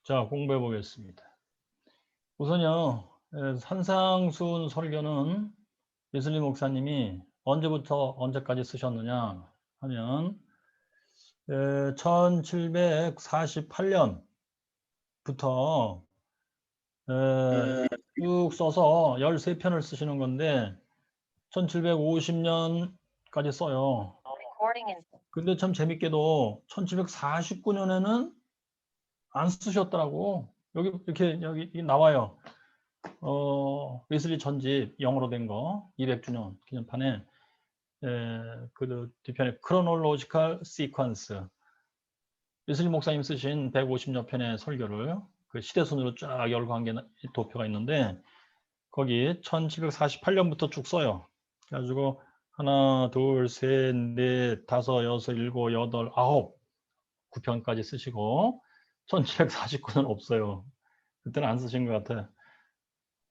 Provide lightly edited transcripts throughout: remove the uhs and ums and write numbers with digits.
자, 공부해 보겠습니다. 우선요, 산상수훈 설교는 웨슬리 목사님이 언제부터 언제까지 쓰셨느냐 하면 1748년부터 쭉 써서 13편을 쓰시는 건데 1750년까지 써요. 근데 참 재밌게도 1749년에는 안 쓰셨더라고. 여기 이렇게 여기 나와요. 웨슬리 전집 영어로 된 거 200주년 기념판에 그 뒤편에 크로놀로지컬 시퀀스 웨슬리 목사님 쓰신 150여 편의 설교를 그 시대 순으로 쫙 열거한 게 도표가 있는데 거기 1748년부터 쭉 써요. 그래가지고 하나, 둘, 셋, 넷, 다섯, 여섯, 일곱, 여덟, 아홉 9편까지 쓰시고 1749는 없어요. 그때는 안 쓰신 것 같아.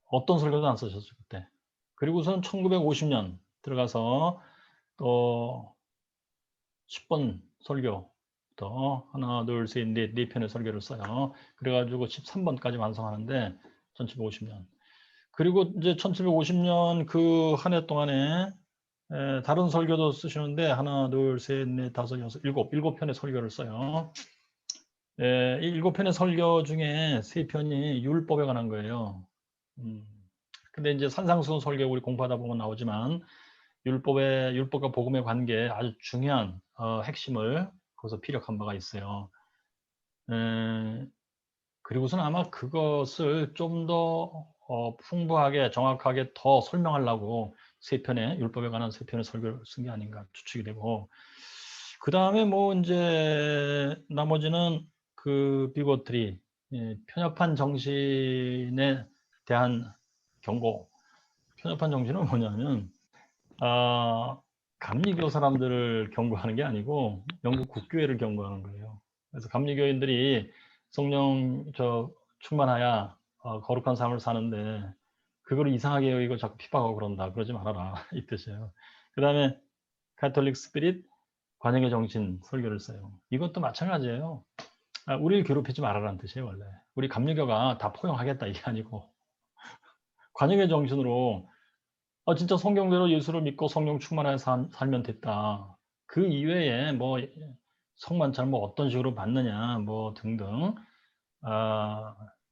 어떤 설교도 안 쓰셨죠 그때. 그리고선 1950년 들어가서 또 10번 설교부터 하나, 둘, 셋, 넷, 네 편의 설교를 써요. 그래가지고 13번까지 완성하는데 1750년. 그리고 이제 1750년 그 한 해 동안에 다른 설교도 쓰시는데 하나, 둘, 셋, 넷, 다섯, 여섯, 일곱 편의 설교를 써요. 이 일곱 편의 설교 중에 세 편이 율법에 관한 거예요. 근데 이제 산상수훈 설교 우리 공부하다 보면 나오지만 율법과 복음의 관계에 아주 중요한 핵심을 거기서 피력한 바가 있어요. 그리고서는 아마 그것을 좀 더 풍부하게 정확하게 더 설명하려고 세 편의 율법에 관한 세 편의 설교를 쓴 게 아닌가 추측이 되고 그 다음에 뭐 이제 나머지는 그 비고트리 편협한 정신에 대한 경고. 편협한 정신은 뭐냐면 감리교 사람들을 경고하는 게 아니고 영국 국교회를 경고하는 거예요. 그래서 감리교인들이 성령 충만하여 거룩한 삶을 사는데 그걸 이상하게 여기고 자꾸 핍박하고 그런다. 그러지 말아라. 이 뜻이에요. 그 다음에 카톨릭 스피릿 관용의 정신 설교를 써요. 이것도 마찬가지예요. 우리를 괴롭히지 말아라는 뜻이에요. 원래. 우리 감리교가 다 포용하겠다 이게 아니고 관용의 정신으로 진짜 성경대로 예수를 믿고 성령 충만하게 살면 됐다. 그 이외에 뭐 성만찬 뭐 어떤 식으로 받느냐 뭐 등등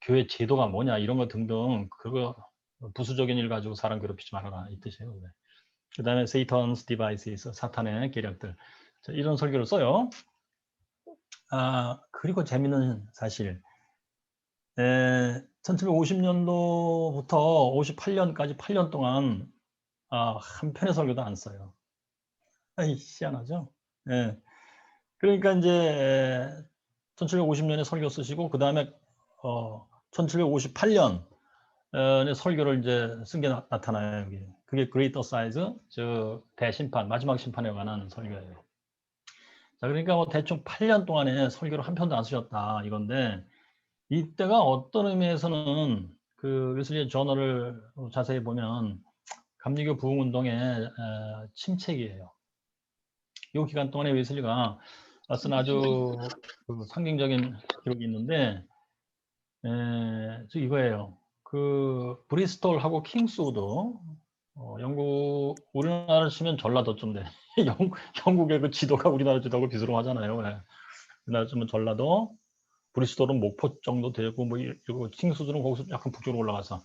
교회 제도가 뭐냐 이런 거 등등 그거 부수적인 일 가지고 사람 괴롭히지 말아라 이 뜻이에요. 그 다음에 Satan's devices 사탄의 계략들 이런 설교를 써요. 그리고 재미있는 사실 1750년도부터 58년까지 8년 동안 한 편의 설교도 안 써요. 희한하죠? 예. 그러니까 이제 1750년에 설교 쓰시고 그 다음에 1758년에 설교를 이제 쓴 게 나타나요. 여기. 그게 그레이터 사이즈, 대심판, 마지막 심판에 관한 설교예요. 자, 그러니까 뭐 대충 8년 동안에 설교를 한 편도 안 쓰셨다 이건데 이때가 어떤 의미에서는 그 웨슬리의 저널을 자세히 보면 감리교 부흥운동의 침체기예요. 이 기간 동안에 웨슬리가 쓴 아주 상징적인 기록이 있는데 이거예요. 그 브리스톨하고 킹스우드 영국 우리나라 치면 전라도쯤 돼. 영국의 그 지도가 우리나라 지도하고 비스름하잖아요. 우리나라 치면 전라도, 브리스톨은 목포 정도 되고 뭐 이거 킹스우드는 거기서 약간 북쪽으로 올라가서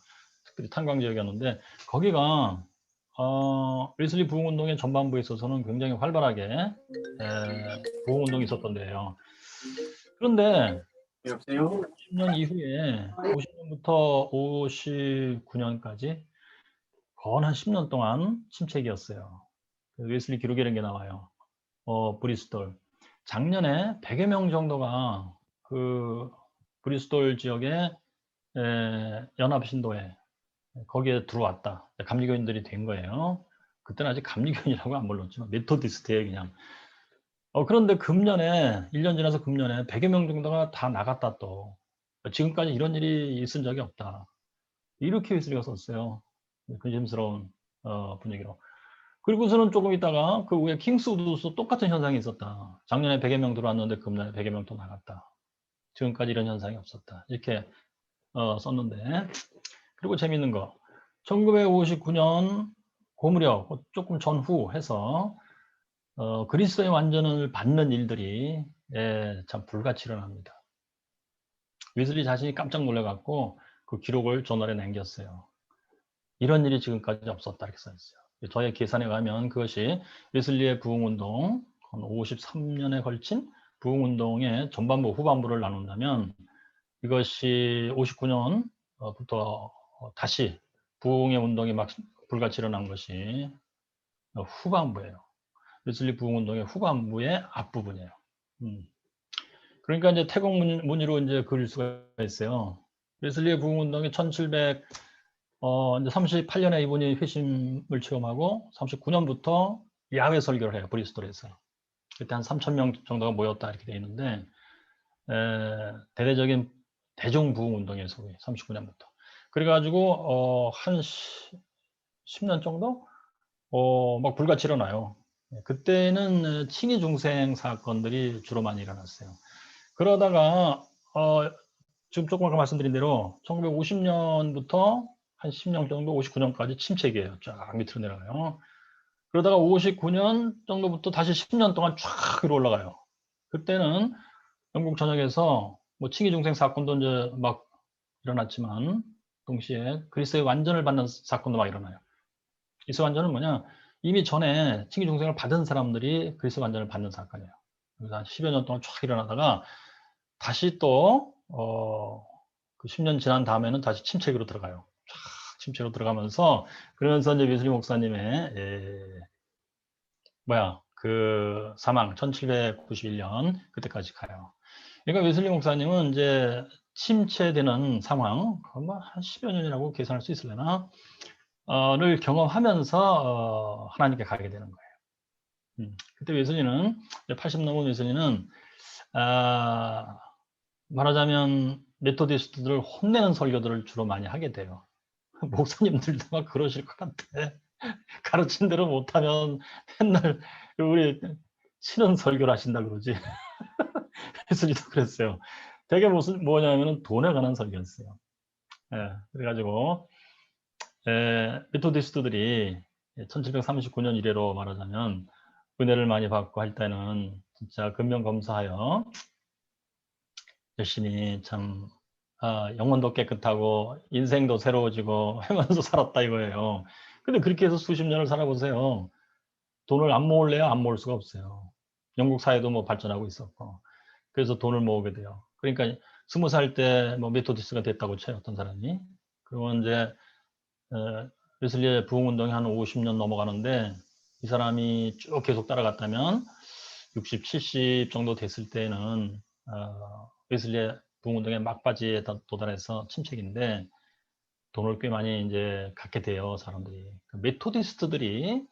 특별히 탄광 지역이었는데 거기가 웨슬리 부흥운동의 전반부에 있어서는 굉장히 활발하게 부흥운동이 있었던 데예요. 그런데 여보세요? 50년 이후에 50년부터 59년까지 거의 한 10년 동안 침체기였어요. 웨슬리 기록이라는 게 나와요. 브리스톨. 작년에 100여 명 정도가 그 브리스톨 지역의 연합신도에 거기에 들어왔다. 감리교인들이 된 거예요. 그때는 아직 감리교인이라고 안 불렀죠. 메토디스트에 그냥. 그런데 금년에 1년 지나서 금년에 100여 명 정도가 다 나갔다 또. 지금까지 이런 일이 있은 적이 없다. 이렇게 웨슬리가 썼어요. 근심스러운 분위기로. 그리고서는 조금 있다가 그 후에 킹스우드도 똑같은 현상이 있었다. 작년에 100여 명 들어왔는데 금년에 100여 명 또 나갔다. 지금까지 이런 현상이 없었다. 이렇게 썼는데, 그리고 재밌는 거 1959년 고무력 조금 전후 해서 그리스도의 완전을 받는 일들이 참 불같이 일어납니다. 웨슬리 자신이 깜짝 놀라갖고 그 기록을 저널에 남겼어요. 이런 일이 지금까지 없었다 이렇게 써있어요. 저의 계산에 가면 그것이 웨슬리의 부흥운동 53년에 걸친 부흥운동의 전반부 후반부를 나눈다면 이것이 59년부터 다시 부흥의 운동이 막 불같이 일어난 것이 후반부예요. 웨슬리 부흥운동의 후반부의 앞부분이에요. 그러니까 이제 태국 문의로 이제 그릴 수가 있어요. 웨슬리의 부흥운동이 38년에 이분이 회심을 체험하고 39년부터 야외 설교를 해요. 브리스톨에서. 그때 한 3,000명 정도가 모였다 이렇게 되어 있는데 대대적인 대중 부흥 운동에 속해 39년부터. 그래가지고 한 10년 정도 막 불같이 일어나요. 그때는 칭의 중생 사건들이 주로 많이 일어났어요. 그러다가 지금 조금 아까 말씀드린 대로 1950년부터 한 10년 정도 59년까지 침체기예요. 쫙 밑으로 내려가요. 그러다가 59년 정도부터 다시 10년 동안 쫙 위로 올라가요. 그때는 영국 전역에서 뭐 칭의 중생 사건도 이제 막 일어났지만 동시에 그리스도의 완전을 받는 사건도 막 일어나요. 그리스도 완전은 뭐냐? 이미 전에 칭의 중생을 받은 사람들이 그리스도 완전을 받는 사건이에요. 그래서 한 10여 년 동안 쫙 일어나다가 다시 또 그 10년 지난 다음에는 다시 침체기로 들어가요. 쫙 침체로 들어가면서 그러면서 이제 웨슬리 목사님의 그 사망 1791년 그때까지 가요. 그러니까 웨슬리 목사님은 이제 침체되는 상황, 한 10여 년이라고 계산할 수 있으려나? 를 경험하면서 하나님께 가게 되는 거예요. 그때 웨슬리는 80 넘은 웨슬리는 말하자면 메토디스트들을 혼내는 설교들을 주로 많이 하게 돼요. 목사님들도 막 그러실 것 같아. 가르친 대로 못하면 맨날 우리 치는 설교를 하신다 그러지. 웨슬리도 그랬어요. 되게 뭐냐면은 돈에 관한 설교였어요. 그래가지고 메토디스트들이 1739년 이래로 말하자면 은혜를 많이 받고 할 때는 진짜 근면검사하여 열심히 참 영혼도 깨끗하고 인생도 새로워지고 하면서 살았다 이거예요. 근데 그렇게 해서 수십 년을 살아보세요. 돈을 안 모을래야 안 모을 수가 없어요. 영국 사회도 뭐 발전하고 있었고 그래서 돈을 모으게 돼요. 그러니까 20살 때 뭐 메토디스트가 됐다고 쳐요. 어떤 사람이. 그러면 이제 웨슬리의 부흥운동이 한 50년 넘어가는데 이 사람이 쭉 계속 따라갔다면 60, 70 정도 됐을 때는 웨슬리의 부흥운동의 막바지에 도달해서 침체기인데 돈을 꽤 많이 이제 갖게 돼요. 사람들이. 그 메토디스트들이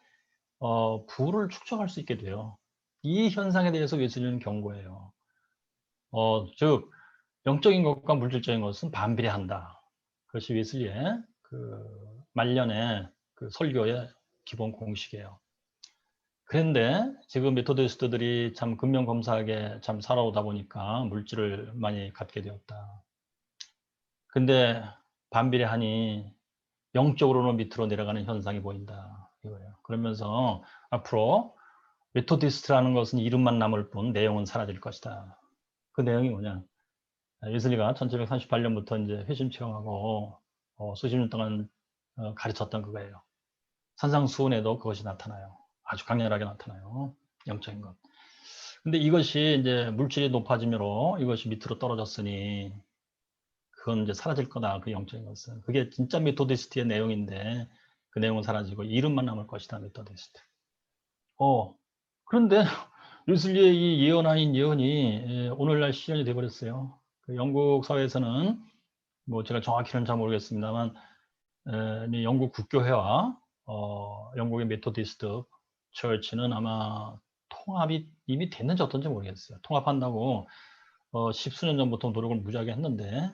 부를 축적할 수 있게 돼요. 이 현상에 대해서 웨슬리는 경고해요. 즉 영적인 것과 물질적인 것은 반비례한다. 그것이 웨슬리의 그 말년의 그 설교의 기본 공식이에요. 그런데 지금 메토디스트들이 참 근면검사하게 참 살아오다 보니까 물질을 많이 갖게 되었다. 근데 반비례하니 영적으로는 밑으로 내려가는 현상이 보인다. 이거예요. 그러면서 앞으로 메토디스트라는 것은 이름만 남을 뿐 내용은 사라질 것이다. 그 내용이 뭐냐? 웨슬리가 1738년부터 이제 회심 체험하고 수십 년 동안 가르쳤던 그거예요. 산상수훈에도 그것이 나타나요. 아주 강렬하게 나타나요. 영적인 것. 근데 이것이 이제 물질이 높아짐으로 이것이 밑으로 떨어졌으니 그건 이제 사라질 거다. 그 영적인 것은. 그게 진짜 메토디스트의 내용인데 그 내용은 사라지고 이름만 남을 것이다. 메토디스트. 그런데 웨슬리의 이 예언아닌 예언이 오늘날 실현이 되어버렸어요. 그 영국 사회에서는 뭐 제가 정확히는 잘 모르겠습니다만 영국 국교회와 영국의 메토디스트 처치는 아마 통합이 이미 됐는지 어떤지 모르겠어요. 통합한다고 십수년 전부터 노력을 무지하게 했는데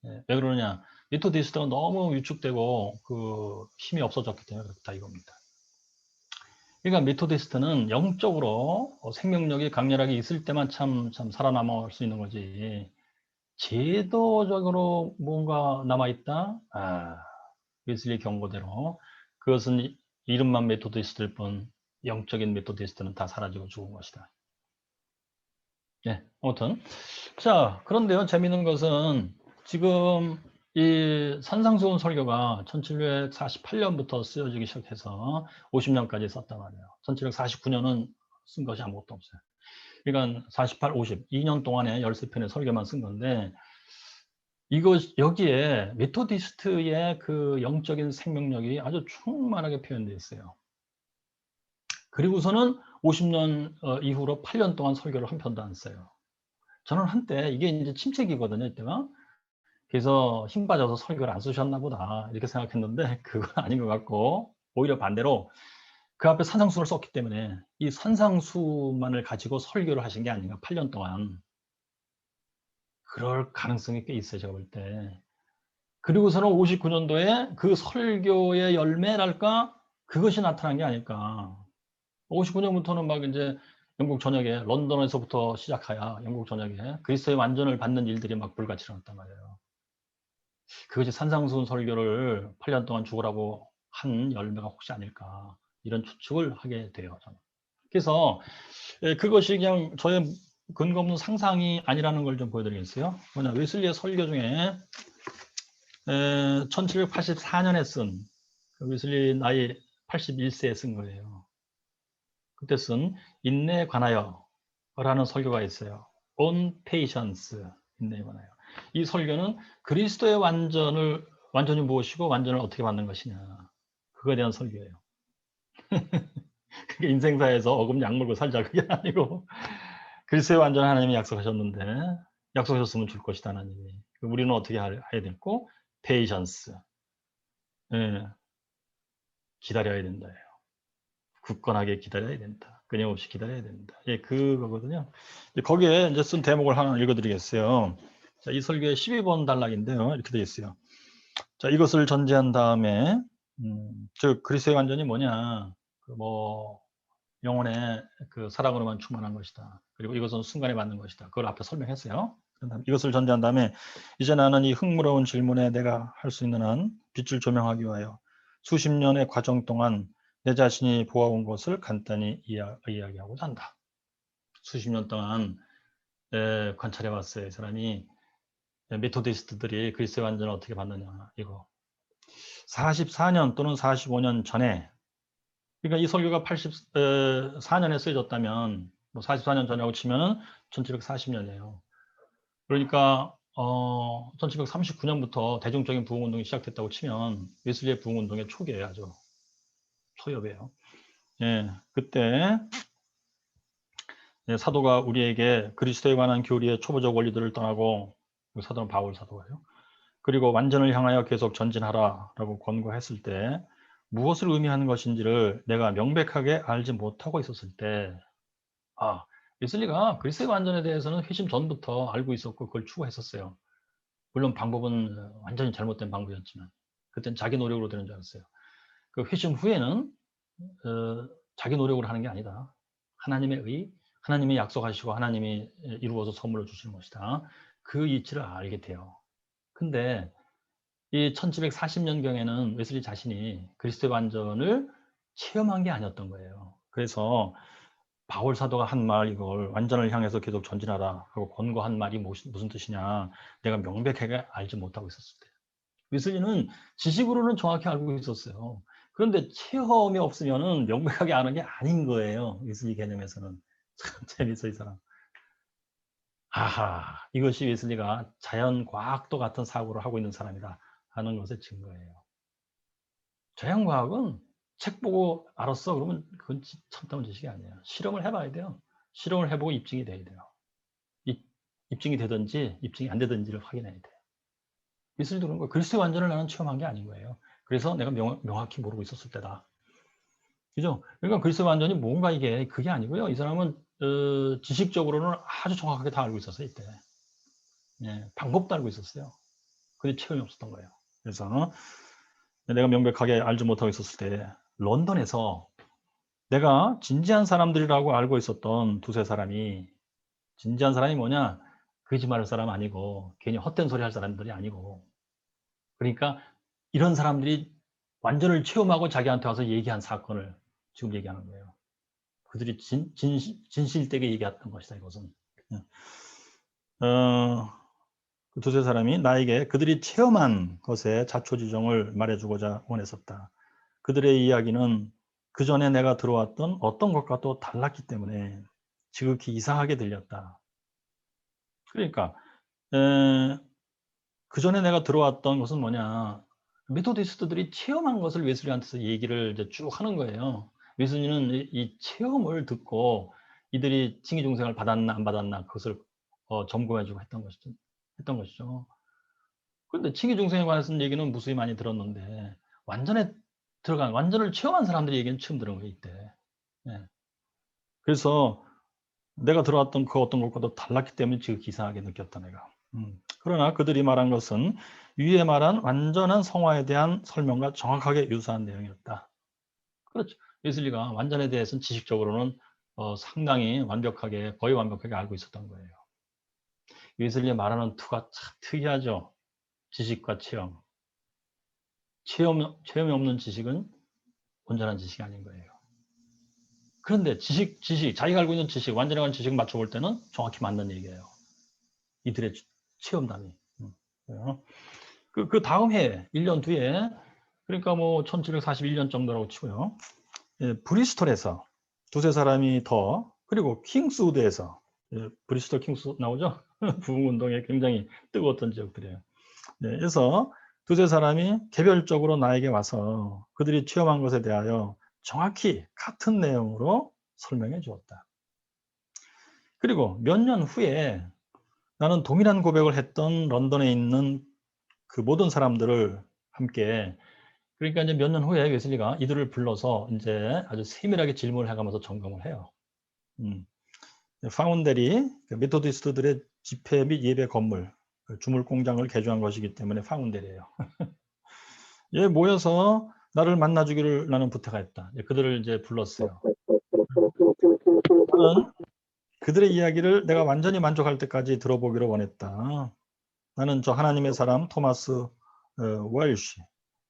왜 그러냐? 메토디스트가 너무 위축되고 그 힘이 없어졌기 때문에 그렇다 이겁니다. 그러니까 메토디스트는 영적으로 생명력이 강렬하게 있을 때만 참 살아남을 수 있는 거지. 제도적으로 뭔가 남아있다? 웨슬리 경고대로 그것은 이름만 메토디스트일 뿐 영적인 메토디스트는 다 사라지고 죽은 것이다. 네, 아무튼 자, 그런데요, 재미있는 것은 지금 이 산상수훈 설교가 1748년부터 쓰여지기 시작해서 50년까지 썼단 말이에요. 1749년은 쓴 것이 아무것도 없어요. 그러니까 48, 50, 2년 동안에 13편의 설교만 쓴 건데, 여기에 메토디스트의 그 영적인 생명력이 아주 충만하게 표현되어 있어요. 그리고서는 50년 이후로 8년 동안 설교를 한 편도 안 써요. 저는 한때 이게 이제 침체기거든요, 이때가. 그래서 힘 빠져서 설교를 안 쓰셨나 보다 이렇게 생각했는데 그건 아닌 것 같고, 오히려 반대로 그 앞에 산상수를 썼기 때문에 이 산상수만을 가지고 설교를 하신 게 아닌가, 8년 동안. 그럴 가능성이 꽤 있어요, 제가 볼 때. 그리고서는 59년도에 그 설교의 열매랄까, 그것이 나타난 게 아닐까. 59년부터는 막 이제 영국 전역에, 런던에서부터 시작하여 영국 전역에 그리스도의 완전을 받는 일들이 막 불같이 일어났단 말이에요. 그것이 산상수훈 설교를 8년 동안 죽으라고 한 열매가 혹시 아닐까, 이런 추측을 하게 돼요, 저는. 그래서 그것이 그냥 저의 근거 없는 상상이 아니라는 걸 좀 보여드리겠어요. 뭐냐, 웨슬리의 설교 중에 1784년에 쓴, 웨슬리 나이 81세에 쓴 거예요. 그때 쓴 인내에 관하여 라는 설교가 있어요. On Patience, 인내에 관하여. 이 설교는 그리스도의 완전이 무엇이고 완전을 어떻게 받는 것이냐, 그거에 대한 설교예요. 그게 인생사에서 어금 약물고 살자, 그게 아니고 그리스도의 완전 하나님이 약속하셨는데, 약속하셨으면 줄 것이다, 하나님이. 우리는 어떻게 해야 됐고, Patience, 예, 기다려야 된다. 굳건하게 기다려야 된다. 끊임없이 기다려야 된다. 예, 그거거든요. 거기에 이제 쓴 대목을 하나 읽어드리겠어요. 자, 이 설교의 12번 단락인데요. 이렇게 되어 있어요. 자, 이것을 전제한 다음에, 즉 그리스도의 완전이 뭐냐? 영혼의 그 사랑으로만 충만한 것이다. 그리고 이것은 순간에 받는 것이다. 그걸 앞에 설명했어요. 이것을 전제한 다음에, 이제 나는 이 흥미로운 질문에 내가 할 수 있는 한 빛을 조명하기 위하여 수십 년의 과정 동안 내 자신이 보아온 것을 간단히 이야기하고자 한다. 수십 년 동안 관찰해 왔어요. 이 사람이 메토디스트들이 그리스도의 완전을 어떻게 받느냐, 이거. 44년 또는 45년 전에, 그러니까 이 설교가 84년에 쓰여졌다면, 뭐 44년 전이라고 치면은 1740년이에요. 그러니까 1739년부터 대중적인 부흥운동이 시작됐다고 치면 웨슬리의 부흥운동의 초기에 아주 초엽이에요. 예, 그때 사도가 우리에게 그리스도에 관한 교리의 초보적 원리들을 떠나고, 사도는 바울 사도가요. 그리고 완전을 향하여 계속 전진하라라고 권고했을 때 무엇을 의미하는 것인지를 내가 명백하게 알지 못하고 있었을 때, 웨슬리가 그리스도의 완전에 대해서는 회심 전부터 알고 있었고 그걸 추구했었어요. 물론 방법은 완전히 잘못된 방법이었지만 그때는 자기 노력으로 되는 줄 알았어요. 그 회심 후에는 자기 노력으로 하는 게 아니다. 하나님의 의, 하나님이 약속하시고 하나님이 이루어서 선물로 주시는 것이다. 그 이치를 알게 돼요. 근데 이 1740년경에는 웨슬리 자신이 그리스도의 완전을 체험한 게 아니었던 거예요. 그래서 바울 사도가 한 말, 이걸 완전을 향해서 계속 전진하라 하고 권고한 말이 무슨 뜻이냐, 내가 명백하게 알지 못하고 있었을 때. 웨슬리는 지식으로는 정확히 알고 있었어요. 그런데 체험이 없으면은 명백하게 아는 게 아닌 거예요. 웨슬리 개념에서는. 참 재밌어, 이 사람. 이것이 웨슬리가 자연과학도 같은 사고를 하고 있는 사람이다 하는 것의 증거예요. 자연과학은 책 보고 알았어 그러면 그건 참다운 지식이 아니에요. 실험을 해봐야 돼요. 실험을 해보고 입증이 돼야 돼요. 입증이 되든지 입증이 안 되든지를 확인해야 돼요. 웨슬리도 그런 거예요. 그리스도의 완전을 나는 체험한 게 아닌 거예요. 그래서 내가 명확히 모르고 있었을 때다. 그죠? 그러니까 그리스도의 완전이 뭔가 그게 아니고요. 이 사람은 지식적으로는 아주 정확하게 다 알고 있었어요. 이때. 예, 방법도 알고 있었어요. 근데 체험이 없었던 거예요. 그래서 내가 명백하게 알지 못하고 있었을 때 런던에서 내가 진지한 사람들이라고 알고 있었던 두세 사람이, 진지한 사람이 뭐냐, 거짓말할 사람 아니고 괜히 헛된 소리 할 사람들이 아니고, 그러니까 이런 사람들이 완전을 체험하고 자기한테 와서 얘기한 사건을 지금 얘기하는 거예요. 그들이 진실되게 얘기했던 것이다, 이것은. 그 두세 사람이 나에게 그들이 체험한 것의 자초지종을 말해주고자 원했었다. 그들의 이야기는 그 전에 내가 들어왔던 어떤 것과 또 달랐기 때문에 지극히 이상하게 들렸다. 그러니까 그 전에 내가 들어왔던 것은 뭐냐, 메토디스트들이 체험한 것을 웨슬리한테서 얘기를 이제 쭉 하는 거예요. 웨슬리는 이 체험을 듣고 이들이 칭의 중생을 받았나 안 받았나 그것을 점검해주고 했던 것이죠. 그런데 칭의 중생에 관해서는 얘기는 무수히 많이 들었는데 완전을 체험한 사람들의 얘기는 처음 들은 거예요, 이때. 예. 그래서 내가 들어왔던 그 어떤 것과도 달랐기 때문에 지금 이상하게 느꼈다, 내가. 그러나 그들이 말한 것은 위에 말한 완전한 성화에 대한 설명과 정확하게 유사한 내용이었다. 그렇죠. 웨슬리가 완전에 대해서는 지식적으로는 상당히 거의 완벽하게 알고 있었던 거예요. 웨슬리의 말하는 투가 참 특이하죠. 지식과 체험. 체험이 없는 지식은 온전한 지식이 아닌 거예요. 그런데 자기가 알고 있는 지식, 완전히 간 지식을 맞춰볼 때는 정확히 맞는 얘기예요. 이들의 체험담이. 그 다음 해, 1년 뒤에, 그러니까 뭐 1741년 정도라고 치고요. 예, 브리스톨에서 두세 사람이 더, 그리고 킹스우드에서, 브리스톨 킹스 나오죠? 부흥운동에 굉장히 뜨거웠던 지역들이에요. 네, 그래서 두세 사람이 개별적으로 나에게 와서 그들이 체험한 것에 대하여 정확히 같은 내용으로 설명해 주었다. 그리고 몇 년 후에 나는 동일한 고백을 했던 런던에 있는 그 모든 사람들을 함께, 그러니까 이제 몇 년 후에 웨슬리가 이들을 불러서 이제 아주 세밀하게 질문을 해가면서 점검을 해요. 파운델이 메토디스트들의 집회 및 예배 건물, 주물 공장을 개조한 것이기 때문에 파운델이에요. 예, 모여서 나를 만나주기를 나는 부탁했다. 그들을 이제 불렀어요. 나는 그들의 이야기를 내가 완전히 만족할 때까지 들어보기를 원했다. 나는 저 하나님의 사람 토마스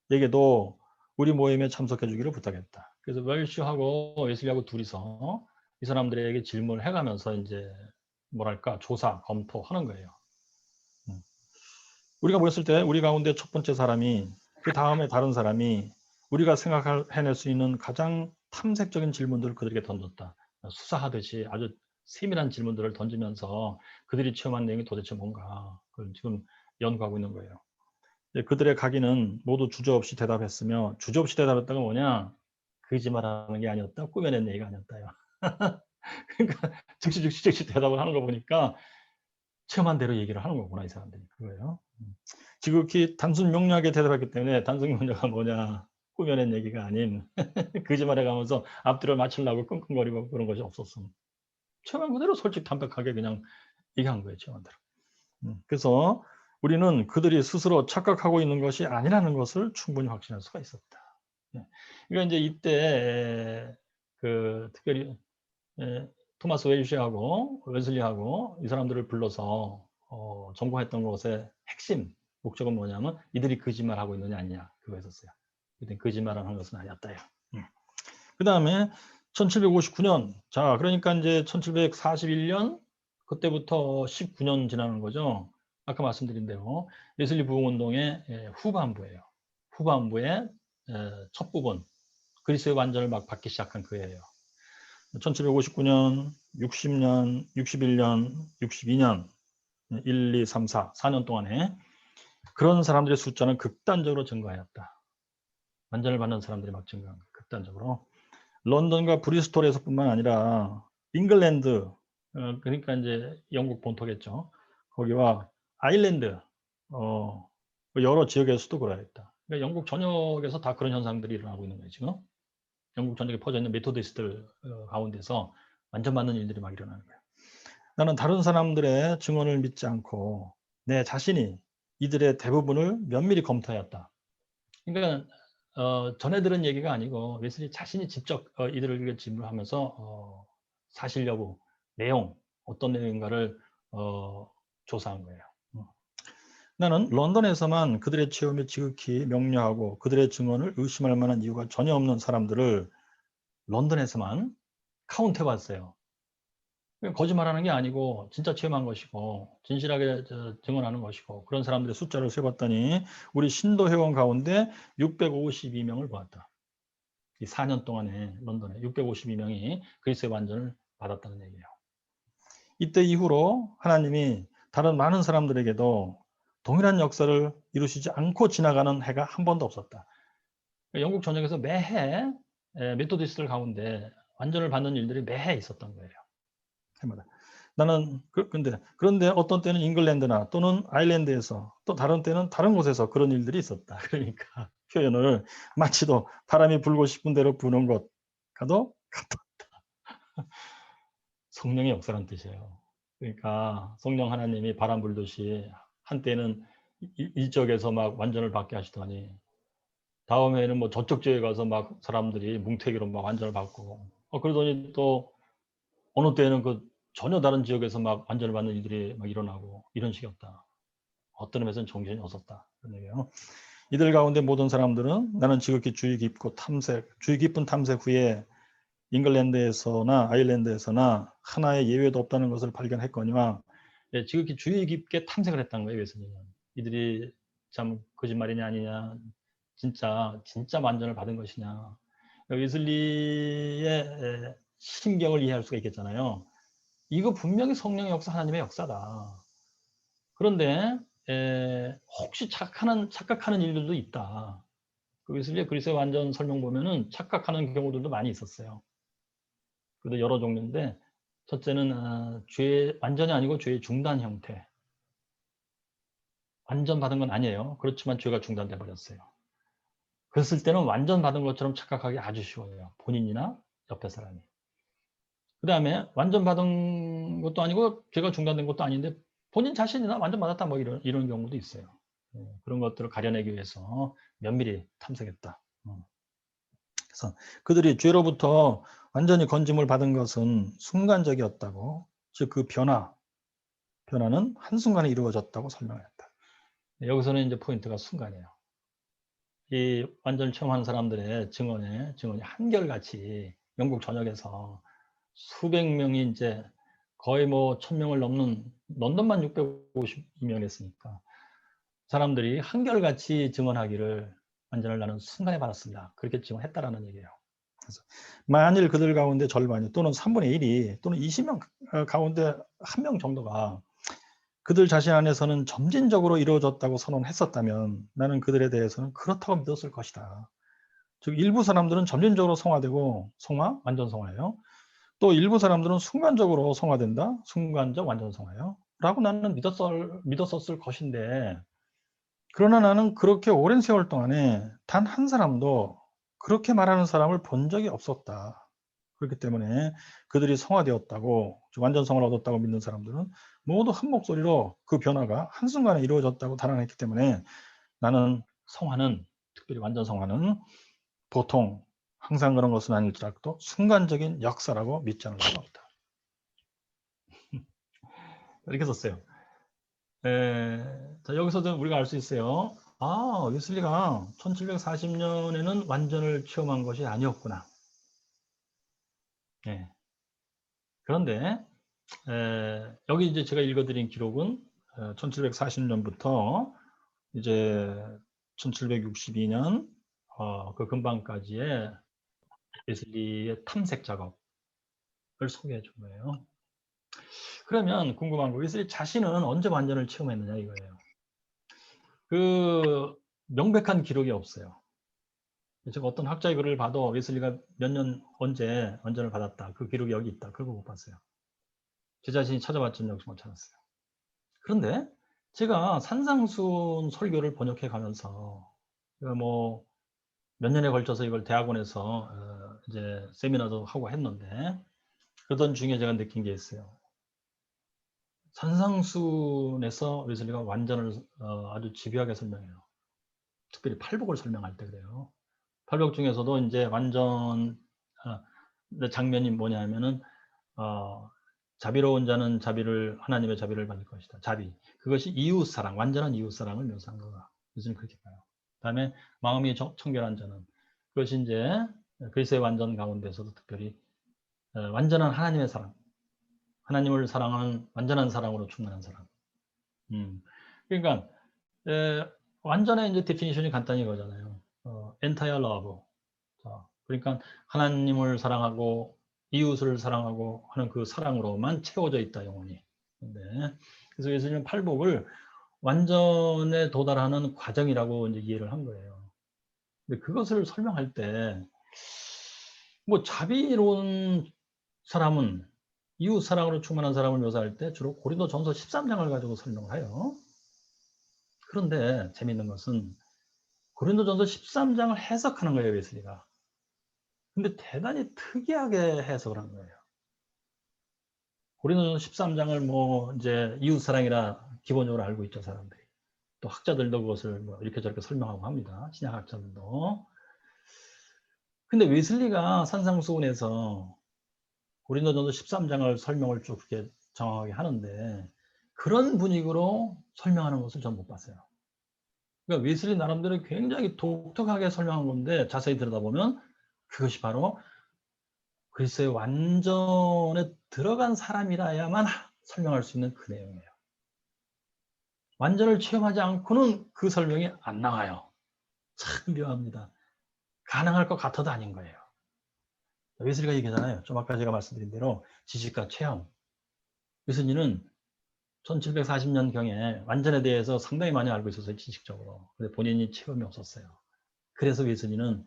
웰시에게도 우리 모임에 참석해 주기를 부탁했다. 그래서 웰시하고 웨슬리하고 둘이서 이 사람들에게 질문을 해가면서 이제 뭐랄까 조사, 검토하는 거예요. 우리가 모였을 때 우리 가운데 첫 번째 사람이, 그 다음에 다른 사람이 우리가 해낼 수 있는 가장 탐색적인 질문들을 그들에게 던졌다. 수사하듯이 아주 세밀한 질문들을 던지면서 그들이 체험한 내용이 도대체 뭔가 그걸 지금 연구하고 있는 거예요. 그들의 각인은 모두 주저없이 대답했으며, 주저없이 대답했다가 뭐냐, 거짓말하는 게 아니었다, 꾸며낸 얘기가 아니었다요. 그러니까 즉시 대답을 하는 거 보니까 체험한 대로 얘기를 하는 거구나, 이 사람들이. 그거예요. 지극히 단순 명료하게 대답했기 때문에 단순 명료가 뭐냐, 꾸며낸 얘기가 아닌 거짓말해 가면서 앞뒤를 맞추려고 끙끙거리고 그런 것이 없었어. 체험한 그대로 솔직 담백하게 그냥 얘기한 거예요, 체험한 대로. 그래서 우리는 그들이 스스로 착각하고 있는 것이 아니라는 것을 충분히 확신할 수가 있었다. 그러니까 이제 이때 그 특별히 토마스 웰시하고 웨슬리하고 이 사람들을 불러서 점검했던 것의 핵심 목적은 뭐냐면 이들이 거짓말하고 있느냐 아니냐 그거였었어요. 이들이 거짓말을 한 것은 아니었다요. 그 다음에 1759년, 자 그러니까 이제 1741년 그때부터 19년 지나는 거죠. 아까 말씀드린 대로 웨슬리 부흥운동의 후반부예요. 후반부의 첫 부분, 그리스의 완전을 막 받기 시작한 그해예요. 1759년, 60년, 61년, 62년, 1, 2, 3, 4, 4년 동안에 그런 사람들의 숫자는 극단적으로 증가하였다. 완전을 받는 사람들이 막 증가한 거예요. 극단적으로. 런던과 브리스톨에서뿐만 아니라 잉글랜드, 그러니까 이제 영국 본토겠죠. 거기와 아일랜드, 여러 지역에서도 그러했다. 그러니까 영국 전역에서 다 그런 현상들이 일어나고 있는 거예요, 지금. 영국 전역에 퍼져 있는 메토디스트들 가운데서 완전 맞는 일들이 막 일어나는 거예요. 나는 다른 사람들의 증언을 믿지 않고 내 자신이 이들의 대부분을 면밀히 검토하였다. 그러니까 전해 들은 얘기가 아니고 웨슬리 자신이 직접 이들을 질문하면서 사실 여부, 내용, 어떤 내용인가를 조사한 거예요. 나는 런던에서만 그들의 체험이 지극히 명료하고 그들의 증언을 의심할 만한 이유가 전혀 없는 사람들을 런던에서만 카운트해 봤어요. 거짓말하는 게 아니고 진짜 체험한 것이고 진실하게 증언하는 것이고 그런 사람들의 숫자를 세봤더니 우리 신도 회원 가운데 652명을 보았다. 이 4년 동안에 런던에 652명이 그리스도의 완전을 받았다는 얘기예요. 이때 이후로 하나님이 다른 많은 사람들에게도 동일한 역사를 이루시지 않고 지나가는 해가 한 번도 없었다. 영국 전역에서 매해 메토디스트들 가운데 완전을 받는 일들이 매해 있었던 거예요. 해마다. 나는 그런데 어떤 때는 잉글랜드나 또는 아일랜드에서 또 다른 때는 다른 곳에서 그런 일들이 있었다. 그러니까 표현을 마치도 바람이 불고 싶은 대로 부는 것과도 같았다. 성령의 역사란 뜻이에요. 그러니까 성령 하나님이 바람 불듯이 한때는 이쪽에서 막 완전을 받게 하시더니 다음에는 뭐 저쪽 지역에 가서 막 사람들이 뭉태기로 막 완전을 받고 그러더니 또 어느 때는 그 전혀 다른 지역에서 막 완전을 받는 일들이 막 일어나고 이런 식이었다. 어떤 의미에서는 정신이 없었다. 그런 얘기예요. 이들 가운데 모든 사람들은 나는 지극히 주의 깊은 탐색 후에 잉글랜드에서나 아일랜드에서나 하나의 예외도 없다는 것을 발견했거니와 지극히 주의 깊게 탐색을 했다는 거예요. 웨슬리는. 이들이 참 거짓말이냐 아니냐 진짜 완전을 받은 것이냐. 웨슬리의 심경을 이해할 수가 있겠잖아요. 이거 분명히 성령의 역사, 하나님의 역사다. 그런데 혹시 착각하는 일들도 있다. 그 웨슬리의 그리스도의 완전 설명 보면은 착각하는 경우들도 많이 있었어요. 그래도 여러 종류인데 첫째는 죄 완전이 아니고 죄의 중단 형태. 완전 받은 건 아니에요. 그렇지만 죄가 중단돼 버렸어요. 그랬을 때는 완전 받은 것처럼 착각하기 아주 쉬워요. 본인이나 옆에 사람이. 그 다음에 완전 받은 것도 아니고 죄가 중단된 것도 아닌데 본인 자신이나 완전 받았다 뭐 이런 경우도 있어요. 그런 것들을 가려내기 위해서 면밀히 탐색했다. 그래서 그들이 죄로부터 완전히 건짐을 받은 것은 순간적이었다고, 즉 그 변화는 한순간에 이루어졌다고 설명했다. 여기서는 이제 포인트가 순간이에요. 이 완전 체험한 사람들의 증언이 한결같이 영국 전역에서 수백 명이 이제 거의 뭐 1000명을 넘는 런던만 652명 했으니까 사람들이 한결같이 증언하기를 완전을 나는 순간에 받았습니다. 그렇게 증언했다라는 얘기예요. 그래서 만일 그들 가운데 절반이 또는 3분의 1이 또는 20명 가운데 1명 정도가 그들 자신 안에서는 점진적으로 이루어졌다고 선언했었다면 나는 그들에 대해서는 그렇다고 믿었을 것이다. 즉 일부 사람들은 점진적으로 성화되고 완전 성화예요. 또 일부 사람들은 순간적으로 성화된다. 순간적 완전 성화예요. 라고 나는 믿었었을 것인데 그러나 나는 그렇게 오랜 세월 동안에 단 한 사람도 그렇게 말하는 사람을 본 적이 없었다. 그렇기 때문에 그들이 성화되었다고, 완전 성화를 얻었다고 믿는 사람들은 모두 한 목소리로 그 변화가 한순간에 이루어졌다고 단언했기 때문에 나는 성화는, 특별히 완전 성화는 보통 항상 그런 것은 아닐지라도 순간적인 역사라고 믿지 않을 수가 없다. 이렇게 썼어요. 자, 여기서도 우리가 알 수 있어요. 웨슬리가 1740년에는 완전을 체험한 것이 아니었구나. 네. 그런데 여기 이제 제가 읽어드린 기록은 1740년부터 이제 1762년 그 근방까지의 웨슬리의 탐색 작업을 소개해 준 거예요. 그러면 궁금한 거, 웨슬리 자신은 언제 완전을 체험했느냐 이거예요. 그 명백한 기록이 없어요. 제가 어떤 학자의 글을 봐도 웨슬리가 몇 년 언제 완전을 받았다, 그 기록이 여기 있다, 그걸 못 봤어요. 제 자신이 찾아봤지는 역시 못 찾았어요. 그런데 제가 산상순 설교를 번역해 가면서 뭐 몇 년에 걸쳐서 이걸 대학원에서 이제 세미나도 하고 했는데 그러던 중에 제가 느낀 게 있어요. 산상순에서 웨슬리가 완전을 아주 집요하게 설명해요. 특별히 팔복을 설명할 때 그래요. 팔복 중에서도 이제 완전 장면이 뭐냐면은 자비로운 자는 하나님의 자비를 받을 것이다. 자비. 그것이 이웃사랑, 완전한 이웃사랑을 묘사한 거가. 요즘 그렇게 봐요. 그다음에 마음이 청결한 자는, 그것이 이제 그리스도의 완전 가운데서도 특별히 완전한 하나님의 사랑, 하나님을 사랑하는 완전한 사랑으로 충만한 사랑. 그러니까 완전의 이제 데피니션이 간단히 이거잖아요. entire love. 자, 그러니까 하나님을 사랑하고 이웃을 사랑하고 하는 그 사랑으로만 채워져 있다, 영혼이. 그래서 예수님은 팔복을 완전에 도달하는 과정이라고 이제 이해를 한 거예요. 근데 그것을 설명할 때, 뭐 자비로운 사람은, 이웃 사랑으로 충만한 사람을 묘사할 때 주로 고린도전서 13장을 가지고 설명을 해요. 그런데 재미있는 것은 고린도전서 13장을 해석하는 거예요, 웨슬리가. 근데 대단히 특이하게 해석을 한 거예요. 고린도전서 13장을 뭐 이제 이웃 사랑이라 기본적으로 알고 있죠, 사람들이. 또 학자들도 그것을 뭐 이렇게 저렇게 설명하고 합니다. 신약 학자들도. 근데 웨슬리가 산상수훈에서 고린도전서 13장을 설명을 쭉 그렇게 정확하게 하는데 그런 분위기로 설명하는 것을 전 못 봤어요. 그러니까 웨슬리 나름대로 굉장히 독특하게 설명한 건데 자세히 들여다보면 그것이 바로 그리스도의 완전에 들어간 사람이라야만 설명할 수 있는 그 내용이에요. 완전을 체험하지 않고는 그 설명이 안 나와요. 참 묘합니다. 가능할 것 같아도 아닌 거예요. 웨슬리가 얘기하잖아요. 좀 아까 제가 말씀드린 대로 지식과 체험. 웨슬리는 1740년경에 완전에 대해서 상당히 많이 알고 있었어요, 지식적으로. 근데 본인이 체험이 없었어요. 그래서 웨슬리는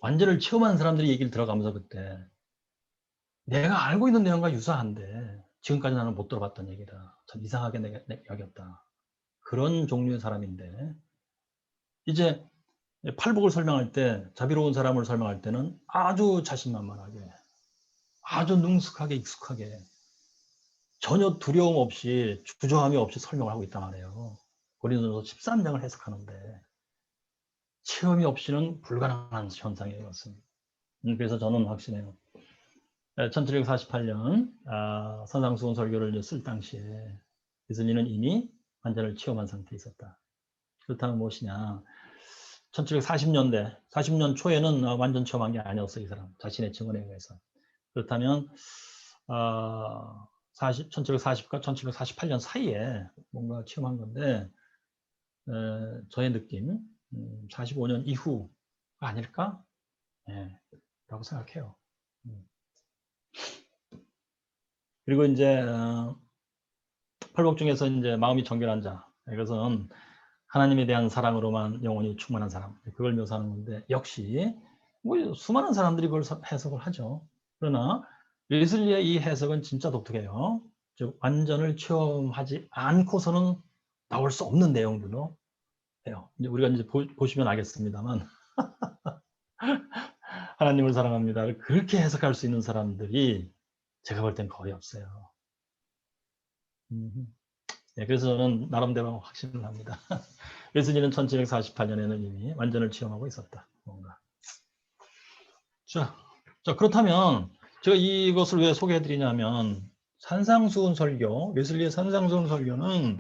완전을 체험한 사람들이 얘기를 들어가면서 그때 내가 알고 있는 내용과 유사한데 지금까지 나는 못 들어봤던 얘기다. 참 이상하게 여겼다. 그런 종류의 사람인데 이제 팔복을 설명할 때 자비로운 사람을 설명할 때는 아주 자신만만하게 아주 능숙하게 익숙하게 전혀 두려움 없이 주저함이 없이 설명을 하고 있단 말이에요. 고린도전서 13장을 해석하는데 체험이 없이는 불가능한 현상이에요. 이것은. 그래서 저는 확신해요. 1748년 산상수훈 설교를 쓸 당시에 예수님은 이미 완전을 체험한 상태에 있었다. 그렇다면 무엇이냐? 1740년대, 40년 초에는 완전 체험한 게 아니었어요. 이 사람 자신의 증언에 의해서. 그렇다면 1740과 1748년 사이에 뭔가 체험한 건데 저의 느낌 45년 이후가 아닐까? 라고 생각해요. 그리고 이제 팔복 중에서 이제 마음이 정결한 자, 이것은 하나님에 대한 사랑으로만 영혼이 충만한 사람, 그걸 묘사하는 건데 역시 뭐 수많은 사람들이 그걸 해석을 하죠. 그러나 웨슬리의 이 해석은 진짜 독특해요. 즉 완전을 체험하지 않고서는 나올 수 없는 내용들로 해요. 이제 우리가 이제 보시면 알겠습니다만 하나님을 사랑합니다를 그렇게 해석할 수 있는 사람들이 제가 볼 땐 거의 없어요. 그래서 저는 나름대로 확신을 합니다. 웨슬리는 1748년에는 이미 완전을 체험하고 있었다. 뭔가. 자, 그렇다면 제가 이것을 왜 소개해드리냐면 산상수훈 설교, 웨슬리의 산상수훈 설교는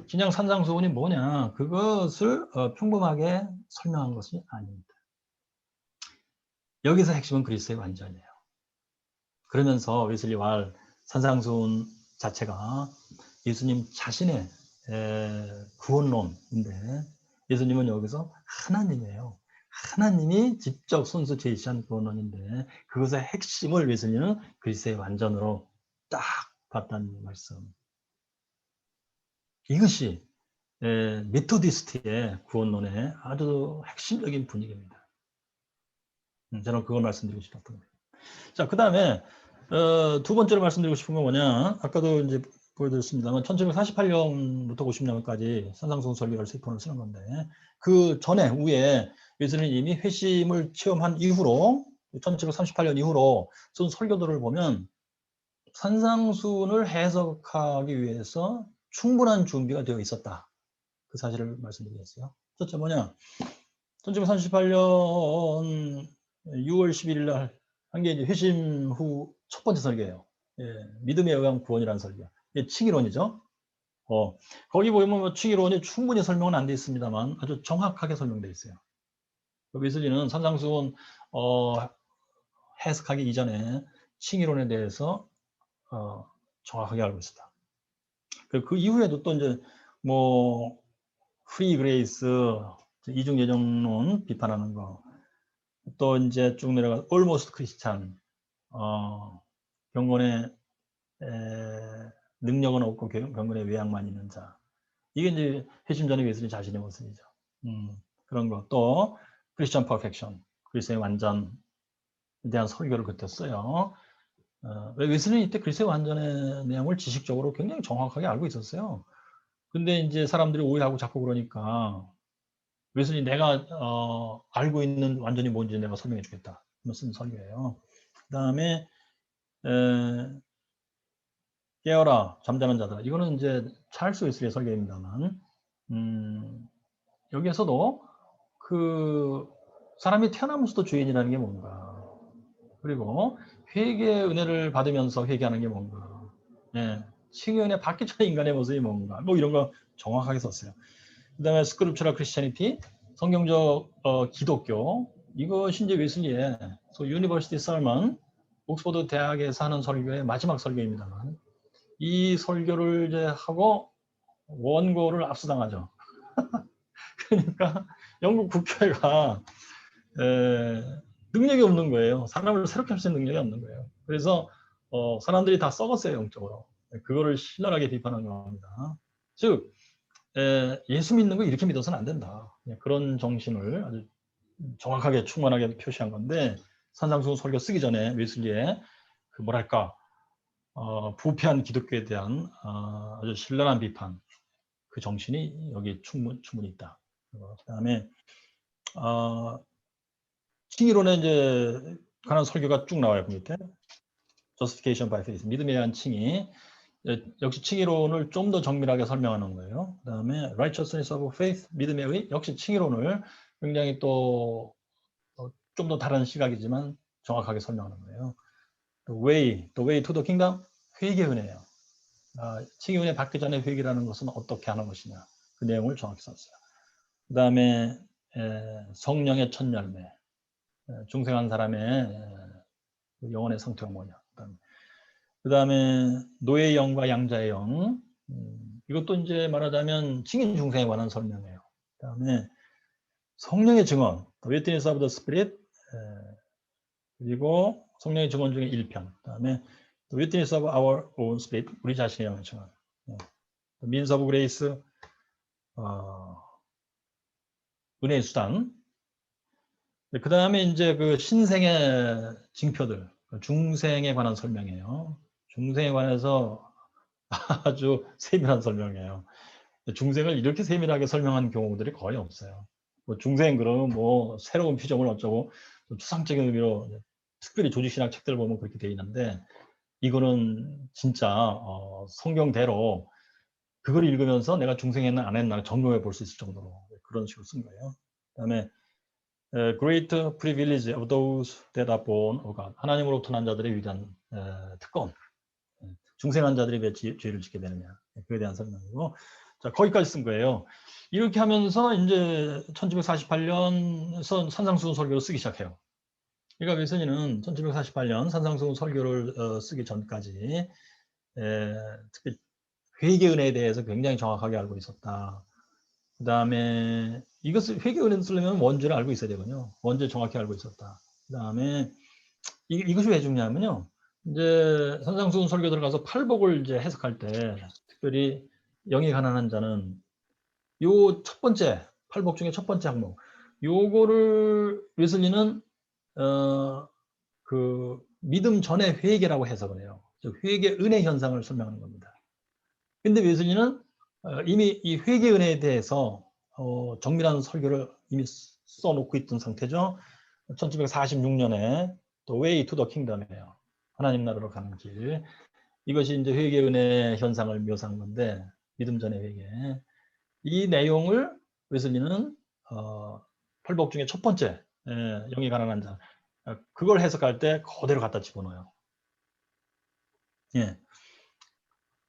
그냥 산상수훈이 뭐냐 그것을 평범하게 설명한 것이 아닙니다. 여기서 핵심은 그리스도의 완전이에요. 그러면서 웨슬리 왈 산상수훈 자체가 예수님 자신의 구원론인데 예수님은 여기서 하나님이에요. 하나님이 직접 손수 제시한 구원론인데 그것의 핵심을 웨슬리는 그리스도의 완전으로 딱 봤다는 말씀. 이것이 메토디스트의 구원론의 아주 핵심적인 분위기입니다. 저는 그걸 말씀드리고 싶었던 거예요. 자, 그 다음에 두 번째로 말씀드리고 싶은 건 뭐냐? 아까도 이제 보여드렸습니다만 1748년부터 50년까지 산상수훈 설교 13편을 쓰는 건데 그 전에 후에 웨슬리는 이미 회심을 체험한 이후로 1738년 이후로 쓴 설교들을 보면 산상수훈을 해석하기 위해서 충분한 준비가 되어 있었다. 그 사실을 말씀드리겠어요. 첫째 뭐냐? 1738년 6월 11일 날 한 게 이제 회심 후 첫 번째 설교예요. 예, 믿음에 의한 구원이라는 설교. 이게 칭의론이죠. 거기 보면 뭐 칭의론이 충분히 설명은 안 돼 있습니다만 아주 정확하게 설명되어 있어요. 웨슬리는 산상수훈 해석하기 이전에 칭의론에 대해서 정확하게 알고 있었다. 그 이후에도 또 이제 뭐 프리 그레이스 이중 예정론 비판하는 거, 또 이제 쭉 내려가 almost 크리스찬, 경건의 능력은 없고 경건의 외양만 있는 자. 이게 이제 회심 전의 웨슬리 자신의 모습이죠. 그런 거. 또 크리스천 퍼펙션, 그리스도의 완전에 대한 설교를 그때 써요. 웨슬리는 이때 그리스도의 완전의 내용을 지식적으로 굉장히 정확하게 알고 있었어요. 근데 이제 사람들이 오해하고 자꾸 그러니까 웨슬리 내가 알고 있는 완전히 뭔지 내가 설명해 주겠다. 쓴 설교예요. 그 다음에 깨어라 잠자는 자들아. 이거는 이제 찰스 웨슬리의 설교입니다만 여기에서도 그 사람이 태어나면서도 죄인이라는 게 뭔가, 그리고 회개의 은혜를 받으면서 회개하는 게 뭔가, 칭의 은혜 받기 전에 인간의 모습이 뭔가, 뭐 이런 거 정확하게 썼어요. 그 다음에 스크립처럴 크리스천이티, 성경적 기독교, 이것이 이제 웨슬리의 유니버시티 설먼, 옥스퍼드 대학에서 하는 설교의 마지막 설교입니다만, 이 설교를 이제 하고 원고를 압수당하죠. 그러니까 영국 국회가 능력이 없는 거예요. 사람을 새롭게 할 수 있는 능력이 없는 거예요. 그래서 사람들이 다 썩었어요, 영적으로. 그거를 신랄하게 비판한 겁니다. 즉 예수 믿는 거 이렇게 믿어서는 안 된다. 그런 정신을 아주 정확하게 충만하게 표시한 건데, 산상수훈 설교 쓰기 전에 웨슬리의 그 뭐랄까 부패한 기독교에 대한 아주 신랄한 비판, 그 정신이 여기 충분히 있다. 그 다음에 칭의론에 이제 관한 설교가 쭉 나와요. 그 밑에 Justification by Faith, 믿음에 대한 칭의. 역시 칭의론을 좀 더 정밀하게 설명하는 거예요. 그 다음에 Righteousness of Faith, 믿음의 의, 역시 칭의론을 굉장히 또 좀 더 다른 시각이지만 정확하게 설명하는 거예요. The way to the kingdom, 회개 은혜예요. 칭의 은혜 받기 전에 회개라는 것은 어떻게 하는 것이냐, 그 내용을 정확히 썼어요. 그 다음에 성령의 첫 열매, 중생한 사람의 영혼의 상태가 뭐냐. 그 다음에 노예의 영과 양자의 영, 이것도 이제 말하자면 칭의 중생에 관한 설명이에요. 그 다음에 성령의 증언, The Witness of the Spirit, 그리고 성령의 증언 중에 1편, 그 다음에 The Witness of Our Own Spirit, 우리 자신의 영의 증언, Means of Grace, 은혜의 수단. 그 다음에 이제 그 신생의 징표들, 중생에 관한 설명이에요. 중생에 관해서 아주 세밀한 설명이에요. 중생을 이렇게 세밀하게 설명한 경우들이 거의 없어요. 뭐 중생 그러면 뭐 새로운 피조물 어쩌고 추상적인 의미로 특별히 조직신학 책들을 보면 그렇게 돼 있는데, 이거는 진짜 성경대로 그걸 읽으면서 내가 중생했나 안 했나 점검해 볼 수 있을 정도로 그런 식으로 쓴 거예요. 그다음에 Great privilege of those that are born of God, 하나님으로부터 난 자들의 위대한 특권, 중생한 자들이 왜 죄를 짓게 되느냐, 그에 대한 설명이고, 자 거기까지 쓴 거예요. 이렇게 하면서 이제 1748년 산상수훈 설교를 쓰기 시작해요. 그러니까 웨슬리는 1748년 산상수훈 설교를 쓰기 전까지 특히 회개 은혜에 대해서 굉장히 정확하게 알고 있었다. 그 다음에 이것을 회개 은혜를 쓰려면 원죄를 알고 있어야 되거든요. 원죄를 정확히 알고 있었다. 그 다음에 이것이 왜 중요하면요, 이제 산상수훈 설교 들어가서 팔복을 이제 해석할 때 특별히 영이 가난한 자는 요 첫 번째 팔복 중에 첫 번째 항목, 요거를 웨슬리는 그 믿음 전의 회개라고 해석을 해요. 즉 회개 은혜 현상을 설명하는 겁니다. 근데 웨슬리는 이미 이 회개 은혜에 대해서 정밀한 설교를 이미 써놓고 있던 상태죠. 1746년에 또 Way to the Kingdom이에요. 하나님 나라로 가는 길. 이것이 이제 회개 은혜 현상을 묘사한 건데, 믿음 전의 회개. 이 내용을 웨슬리는 팔복 중에 첫 번째, 영이 가난한 자, 그걸 해석할 때 그대로 갖다 집어넣어요. 예.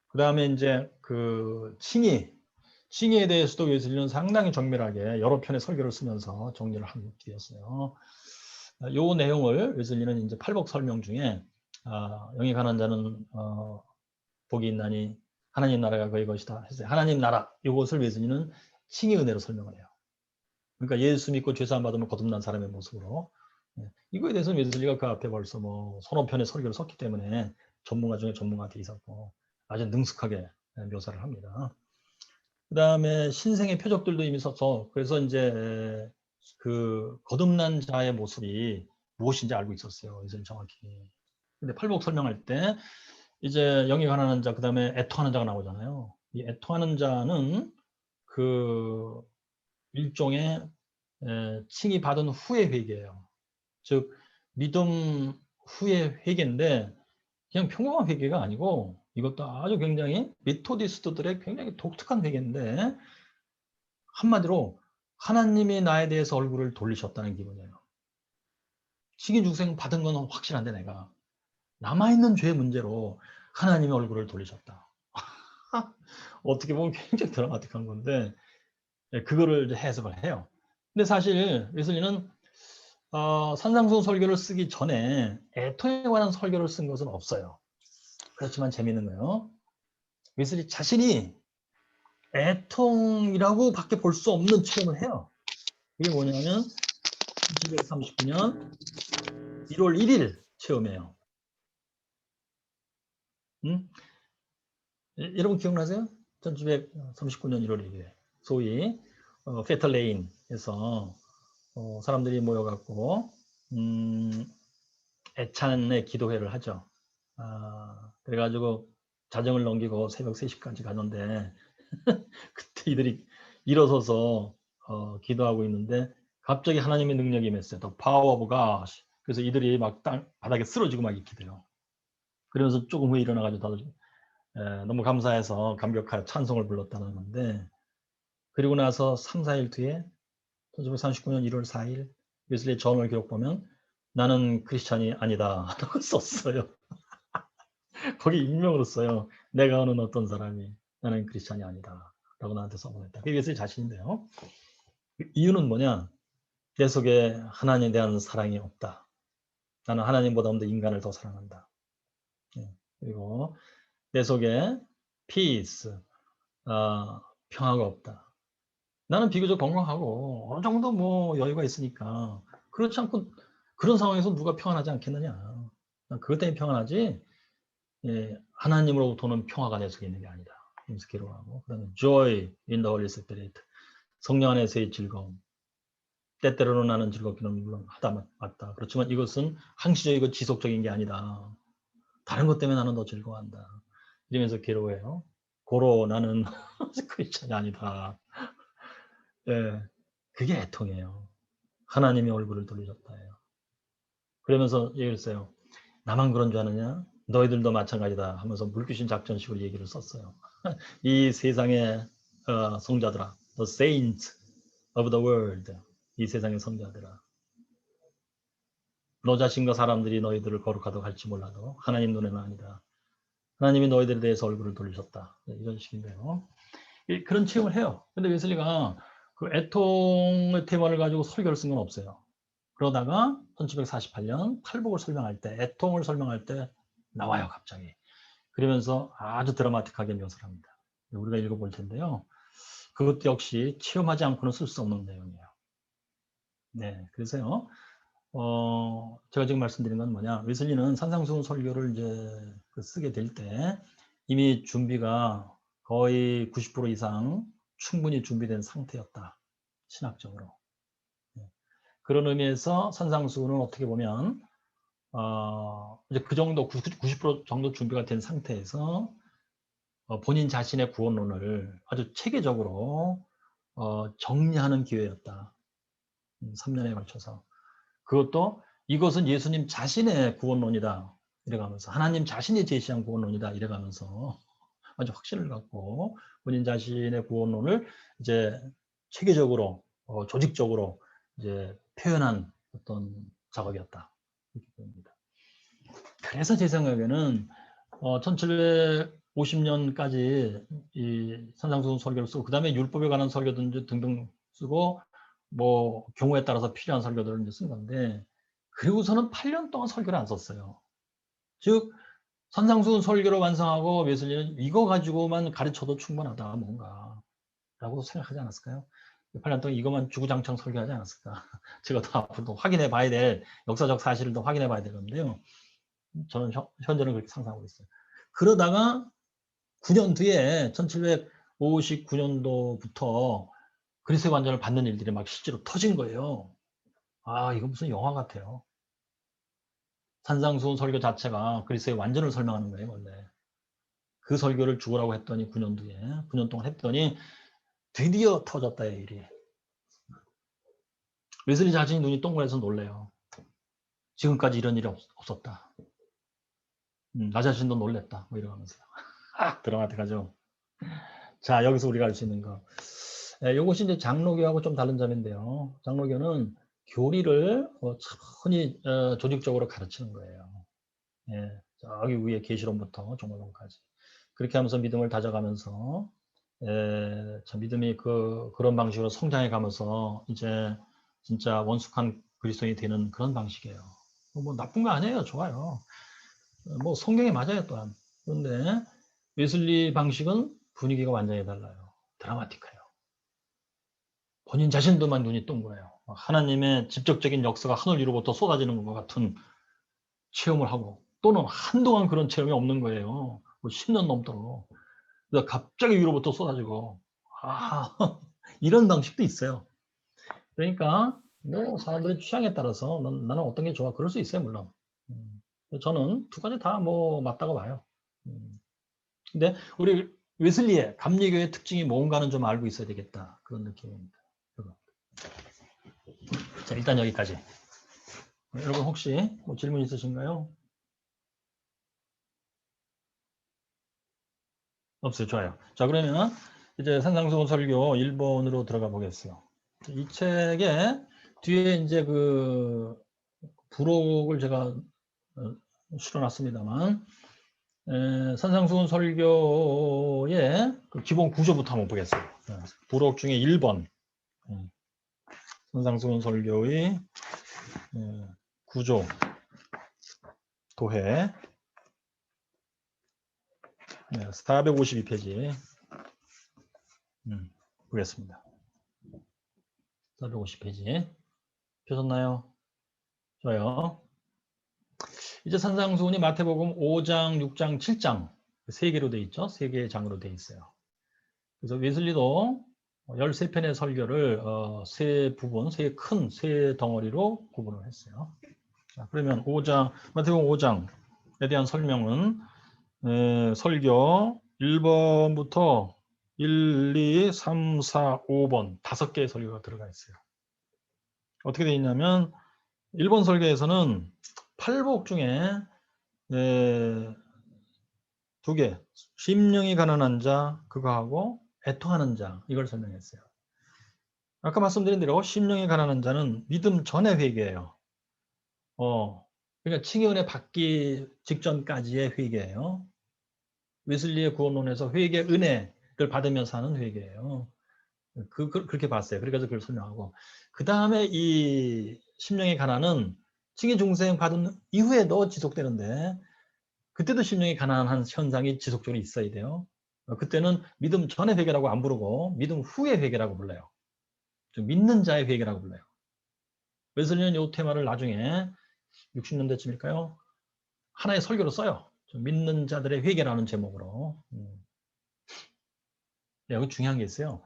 그 다음에 이제 그 칭의에 대해서도 웨슬리는 상당히 정밀하게 여러 편의 설교를 쓰면서 정리를 한 길이었어요. 요 내용을 웨슬리는 이제 팔복 설명 중에 영이 가난 자는 복이 있나니 하나님 나라가 그의 것이다 했어요. 하나님 나라 이것을 웨슬리는 칭의 은혜로 설명을 해요. 그러니까 예수 믿고 죄사함 받으면 거듭난 사람의 모습으로. 이거에 대해서 웨슬리가 그 앞에 벌써 뭐 서너 편의 설교를 썼기 때문에 전문가 중에 전문가가 돼 있었고 아주 능숙하게 묘사를 합니다. 그 다음에 신생의 표적들도 이미 써서 그래서 이제 그 거듭난 자의 모습이 무엇인지 알고 있었어요. 웨슬리 정확히. 근데 팔복 설명할 때 이제 영이 가난한 자, 그 다음에 애통하는 자가 나오잖아요. 이 애통하는 자는 그 일종의 칭의 받은 후의 회개예요. 즉 믿음 후의 회개인데 그냥 평범한 회개가 아니고 이것도 아주 굉장히 메토디스트들의 굉장히 독특한 회개인데 한마디로 하나님이 나에 대해서 얼굴을 돌리셨다는 기분이에요. 칭의 중생 받은 건 확실한데 내가 남아있는 죄 문제로 하나님의 얼굴을 돌리셨다. 어떻게 보면 굉장히 드라마틱한 건데 그거를 해석을 해요. 근데 사실 웨슬리는 산상수훈 설교를 쓰기 전에 애통에 관한 설교를 쓴 것은 없어요. 그렇지만 재미있는 거예요. 웨슬리 자신이 애통이라고 밖에 볼 수 없는 체험을 해요. 그게 뭐냐면 1939년 1월 1일 체험이에요. 여러분 기억나세요? 1939년 1월 1일 소위 페털레인에서 사람들이 모여갖고 애찬의 기도회를 하죠. 그래가지고 자정을 넘기고 새벽 3시까지 가는데 그때 이들이 일어서서 기도하고 있는데 갑자기 하나님의 능력이 임했어요. The power of God. 그래서 이들이 막 바닥에 쓰러지고 막 이렇게 돼요. 그러면서 조금 후에 일어나가지고 다들 너무 감사해서 감격하여 찬송을 불렀다는 건데 그리고 나서 3, 4일 뒤에 1939년 1월 4일 웨슬리의 전월 기록 보면 나는 크리스찬이 아니다 라고 썼어요. 거기 익명으로 써요. 내가 아는 어떤 사람이 나는 크리스찬이 아니다 라고 나한테 써보냈다. 그게 웨슬리 자신인데요. 이유는 뭐냐? 내 속에 하나님에 대한 사랑이 없다. 나는 하나님보다 더 인간을 더 사랑한다. 그리고 내 속에 peace, 평화가 없다. 나는 비교적 건강하고 어느 정도 뭐 여유가 있으니까 그렇지 않고 그런 상황에서 누가 평안하지 않겠느냐. 난 그것 때문에 평안하지 하나님으로부터는 평화가 내 속에 있는 게 아니다. 그래서 기록하고 그다음에 joy in the Holy Spirit, 성령 안에서의 즐거움. 때때로는 나는 즐겁기는 물론 하다 맞다. 그렇지만 이것은 항시적이고 지속적인 게 아니다. 다른 것 때문에 나는 더 즐거워한다. 이러면서 괴로워해요. 고로 나는 크리스찬이 아니다. 예, 그게 애통이에요. 하나님의 얼굴을 돌리셨다예요. 그러면서 얘기했어요. 나만 그런 줄 아느냐? 너희들도 마찬가지다 하면서 물귀신 작전식으로 얘기를 썼어요. 이 세상의 성자들아, the saints of the world, 이 세상의 성자들아, 너 자신과 사람들이 너희들을 거룩하다고 할지 몰라도 하나님 눈에는 아니다. 하나님이 너희들에 대해서 얼굴을 돌리셨다. 이런 식인데요. 그런 체험을 해요. 근데 웨슬리가 그 애통의 테마를 가지고 설교를 쓴 건 없어요. 그러다가 1748년 팔복을 설명할 때, 애통을 설명할 때 나와요, 갑자기. 그러면서 아주 드라마틱하게 묘사를 합니다. 우리가 읽어볼 텐데요. 그것도 역시 체험하지 않고는 쓸 수 없는 내용이에요. 네, 그래서요. 제가 지금 말씀드린 건 뭐냐. 웨슬리는 산상수훈 설교를 이제 쓰게 될 때 이미 준비가 거의 90% 이상 충분히 준비된 상태였다. 신학적으로. 그런 의미에서 산상수훈은 어떻게 보면 이제 그 정도 90% 정도 준비가 된 상태에서 본인 자신의 구원론을 아주 체계적으로 정리하는 기회였다. 3년에 걸쳐서. 그것도 이것은 예수님 자신의 구원론이다. 이래가면서 하나님 자신이 제시한 구원론이다. 이래가면서 아주 확신을 갖고 본인 자신의 구원론을 이제 체계적으로 조직적으로 이제 표현한 어떤 작업이었다. 이렇게 됩니다. 그래서 제 생각에는 1750년까지 이 산상수훈 설교를 쓰고, 그 다음에 율법에 관한 설교든지 등등 쓰고, 뭐 경우에 따라서 필요한 설교들을 이제 쓴 건데, 그리고서는 8년 동안 설교를 안 썼어요. 즉 산상수훈 설교를 완성하고 웨슬리는 이거 가지고만 가르쳐도 충분하다 뭔가라고 생각하지 않았을까요? 8년 동안 이것만 주구장창 설교하지 않았을까? 제가 더 앞으로 확인해 봐야 될 역사적 사실을 더 확인해 봐야 될 건데요. 저는 현재는 그렇게 상상하고 있어요. 그러다가 9년 뒤에 1759년도부터 그리스의 완전을 받는 일들이 막 실제로 터진 거예요. 아, 이거 무슨 영화 같아요. 산상수훈 설교 자체가 그리스의 완전을 설명하는 거예요, 원래. 그 설교를 죽으라고 했더니 9년 뒤에, 9년 동안 했더니 드디어 터졌다, 이 일이. 웨슬리 자신이 눈이 동그래서 놀래요. 지금까지 이런 일이 없었다. 나 자신도 놀랬다. 뭐 이러면서. 드라마틱하죠. 자, 여기서 우리가 알 수 있는 거. 이것이 이제 장로교하고 좀 다른 점인데요. 장로교는 교리를 천히 조직적으로 가르치는 거예요. 예, 저기 위에 계시론부터 종말론까지. 그렇게 하면서 믿음을 다져가면서 저 믿음이 그런 방식으로 성장해 가면서 이제 진짜 원숙한 그리스도인이 되는 그런 방식이에요. 뭐 나쁜 거 아니에요. 좋아요. 뭐 성경에 맞아요 또한. 그런데 웨슬리 방식은 분위기가 완전히 달라요. 드라마틱해요. 본인 자신도만 눈이 동그래요. 하나님의 직접적인 역사가 하늘 위로부터 쏟아지는 것 같은 체험을 하고, 또는 한동안 그런 체험이 없는 거예요. 10년 넘도록. 그래서 갑자기 위로부터 쏟아지고, 이런 방식도 있어요. 그러니까 뭐 사람들의 취향에 따라서 나는 어떤 게 좋아 그럴 수 있어요, 물론. 저는 두 가지 다 뭐 맞다고 봐요. 근데 우리 웨슬리의 감리교의 특징이 뭔가는 좀 알고 있어야 되겠다, 그런 느낌입니다. 자, 일단 여기까지. 여러분 혹시 뭐 질문 있으신가요? 없어요. 좋아요. 자, 그러면 이제 산상수훈 설교 1번으로 들어가 보겠어요. 이 책에 뒤에 이제 그 부록을 제가 실어놨습니다만, 산상수훈 설교의 그 기본 구조부터 한번 보겠어요. 부록 중에 1번. 산상수훈 설교의 구조, 도해. 452페이지. 보겠습니다. 450페이지. 펴졌나요? 좋아요. 이제 산상수훈이 마태복음 5장, 6장, 7장 세 개로 돼 있죠. 세 개의 장으로 돼 있어요. 그래서 웨슬리도 13편의 설교를 세 부분, 세 덩어리로 구분을 했어요. 자, 그러면 5장, 마태복음 5장에 대한 설명은 설교 1번부터 1, 2, 3, 4, 5번 5개의 설교가 들어가 있어요. 어떻게 되어 있냐면 1번 설교에서는 팔복 중에 2개, 심령이 가난한 자 그거하고 애통하는 자, 이걸 설명했어요. 아까 말씀드린 대로 심령이 가난한 자는 믿음 전의 회개예요. 그러니까 칭의 은혜 받기 직전까지의 회개예요. 웨슬리의 구원론에서 회개 은혜를 받으면서 하는 회개예요. 그렇게 봤어요. 그래서 그걸 설명하고, 그 다음에 이 심령의 가난은 칭의 중생 받은 이후에도 지속되는데, 그때도 심령이 가난한 현상이 지속적으로 있어야 돼요. 그때는 믿음 전의 회개라고 안 부르고 믿음 후의 회개라고 불러요. 좀 믿는 자의 회개라고 불러요. 웨슬리는 이 테마를 나중에 60년대쯤일까요? 하나의 설교로 써요. 좀 믿는 자들의 회개라는 제목으로. 여기 중요한 게 있어요.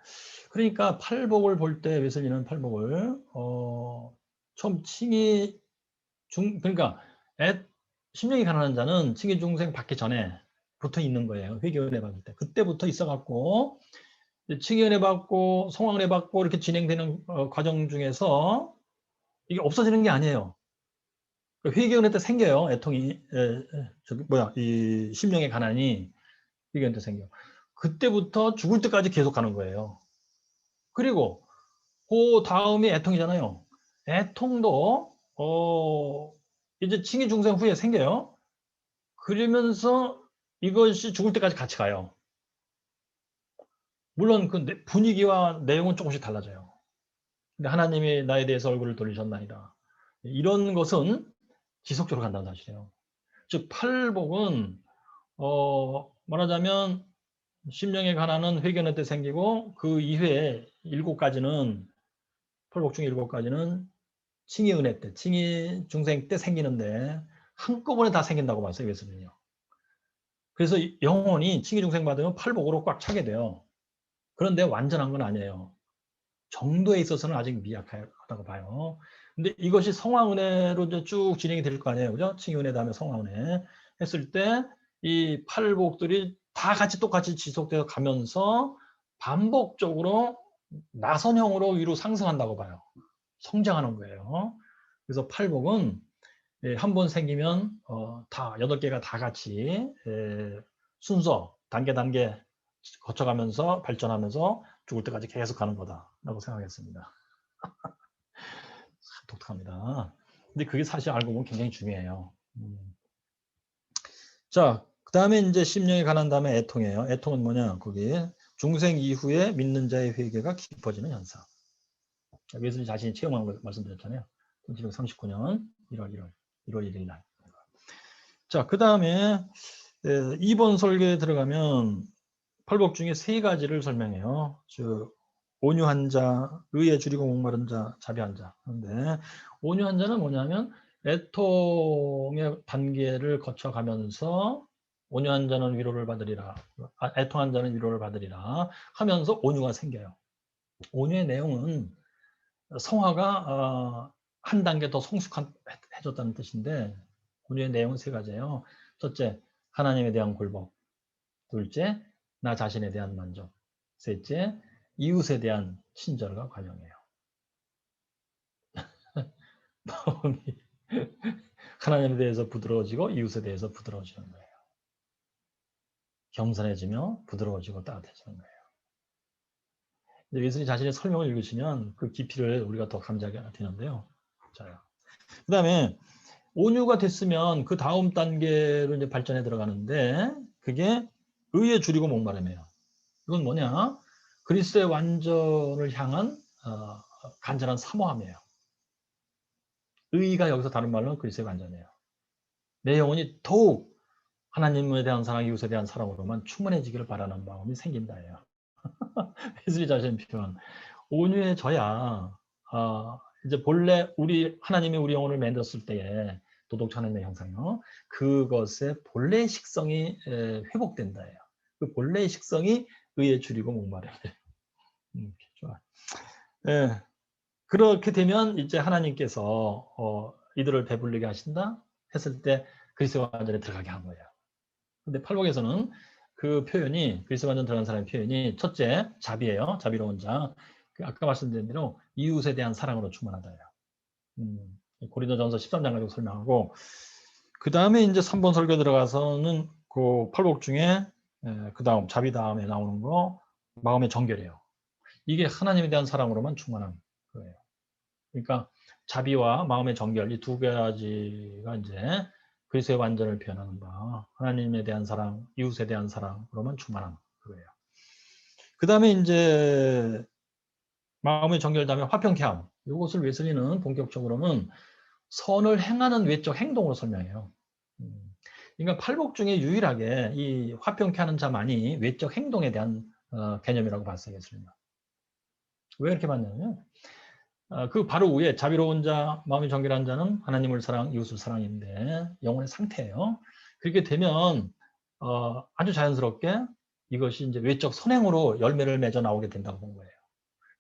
그러니까 팔복을 볼 때 웨슬리는 팔복을 처음 그러니까 심령이 가난한 자는 칭의 중생 받기 전에 붙어 있는 거예요. 회개 은혜 받을 때. 그때부터 있어갖고 칭의 은혜 받고 성화 은혜 받고 이렇게 진행되는 과정 중에서 이게 없어지는 게 아니에요. 회개 은혜 때 생겨요. 애통이 이 심령의 가난이 회개 은혜 때 생겨. 그때부터 죽을 때까지 계속 가는 거예요. 그리고 그 다음이 애통이잖아요. 애통도 이제 칭의 중생 후에 생겨요. 그러면서 이것이 죽을 때까지 같이 가요. 물론 그 분위기와 내용은 조금씩 달라져요. 근데 하나님이 나에 대해서 얼굴을 돌리셨나이다. 이런 것은 지속적으로 간다는 사실이에요. 즉 팔복은 말하자면 심령의 가난은 회개는 때 생기고 그 이후에 7가지는 팔복 중에 7가지는 칭의 은혜 때, 칭의 중생 때 생기는데 한꺼번에 다 생긴다고 봤어요. 예수는요. 그래서 영혼이 칭의 중생 받으면 팔복으로 꽉 차게 돼요. 그런데 완전한 건 아니에요. 정도에 있어서는 아직 미약하다고 봐요. 근데 이것이 성화은혜로 이제 쭉 진행이 될 거 아니에요. 그죠? 칭의은혜 다음에 성화은혜 했을 때 이 팔복들이 다 같이 똑같이 지속되어 가면서 반복적으로 나선형으로 위로 상승한다고 봐요. 성장하는 거예요. 그래서 팔복은 한 번 생기면 다 8개가 다 같이 순서 단계 거쳐가면서 발전하면서 죽을 때까지 계속 가는 거다라고 생각했습니다. 독특합니다. 근데 그게 사실 알고 보면 굉장히 중요해요. 자, 그 다음에 이제 심령에 관한 다음에 애통이에요. 애통은 뭐냐? 거기 중생 이후에 믿는 자의 회개가 깊어지는 현상. 예수님 자신이 체험한 걸 말씀드렸잖아요. 1939년 1월 1일 날. 자, 그 다음에 2번 설계에 들어가면 팔복 중에 3가지를 설명해요. 즉 온유한 자, 의에 줄이고 목마른 자, 자비한 자. 그런데 온유한 자는 뭐냐면 애통의 단계를 거쳐가면서 온유한 자는 위로를 받으리라. 애통한 자는 위로를 받으리라 하면서 온유가 생겨요. 온유의 내용은 성화가 한 단계 더 성숙해졌다는 뜻인데 온유의 내용은 3가지예요. 첫째, 하나님에 대한 굴복. 둘째, 나 자신에 대한 만족. 셋째, 이웃에 대한 친절과 관용이에요. 마음이 하나님에 대해서 부드러워지고 이웃에 대해서 부드러워지는 거예요. 겸손해지며 부드러워지고 따뜻해지는 거예요. 예수님 자신의 설명을 읽으시면 그 깊이를 우리가 더 감지하게 되는데요. 자, 그 다음에 온유가 됐으면 그 다음 단계로 이제 발전해 들어가는데 그게 의에 줄이고 목마름이에요. 이건 뭐냐? 그리스도의 완전을 향한 간절한 사모함이에요. 의가 여기서 다른 말로는 그리스도의 완전이에요. 내 영혼이 더욱 하나님에 대한 사랑, 이웃에 대한 사랑으로만 충만해지기를 바라는 마음이 생긴다예요. 예수님 자신 표현. 온유해져야 이제 본래 하나님이 우리 영혼을 만들었을 때에 도덕 하나님의 형상이요. 그것의 본래의 식성이 회복된다예요. 그 본래의 식성이 의에 줄이고 목마름이에요. 좋아. 예. 그렇게 되면 이제 하나님께서 이들을 배불리게 하신다 했을 때 그리스도 완전에 들어가게 한 거예요. 근데 팔복에서는 그 표현이 그리스도 완전 들어간 사람의 표현이 첫째 자비예요. 자비로운 자. 아까 말씀드린 대로 이웃에 대한 사랑으로 충만하다예요. 고린도전서 13장 가지고 설명하고 그 다음에 이제 3번 설교 들어가서는 그 팔복 중에 그 다음 자비 다음에 나오는 거 마음의 정결이에요. 이게 하나님에 대한 사랑으로만 충만한 거예요. 그러니까 자비와 마음의 정결 이 2가지가 이제 그리스도의 완전을 표현하는 바 하나님에 대한 사랑, 이웃에 대한 사랑으로만 충만한 거예요. 그 다음에 이제 마음의 정결 다음에 화평케함. 이것을 웨슬리는 본격적으로는 선을 행하는 외적 행동으로 설명해요. 그러니까 팔복 중에 유일하게 이 화평케 하는 자만이 외적 행동에 대한 개념이라고 봤어요. 웨슬리는. 왜 이렇게 봤냐면 그 바로 위에 자비로운 자, 마음이 정결한 자는 하나님을 사랑, 이웃을 사랑인데 영혼의 상태예요. 그렇게 되면 아주 자연스럽게 이것이 이제 외적 선행으로 열매를 맺어 나오게 된다고 본 거예요.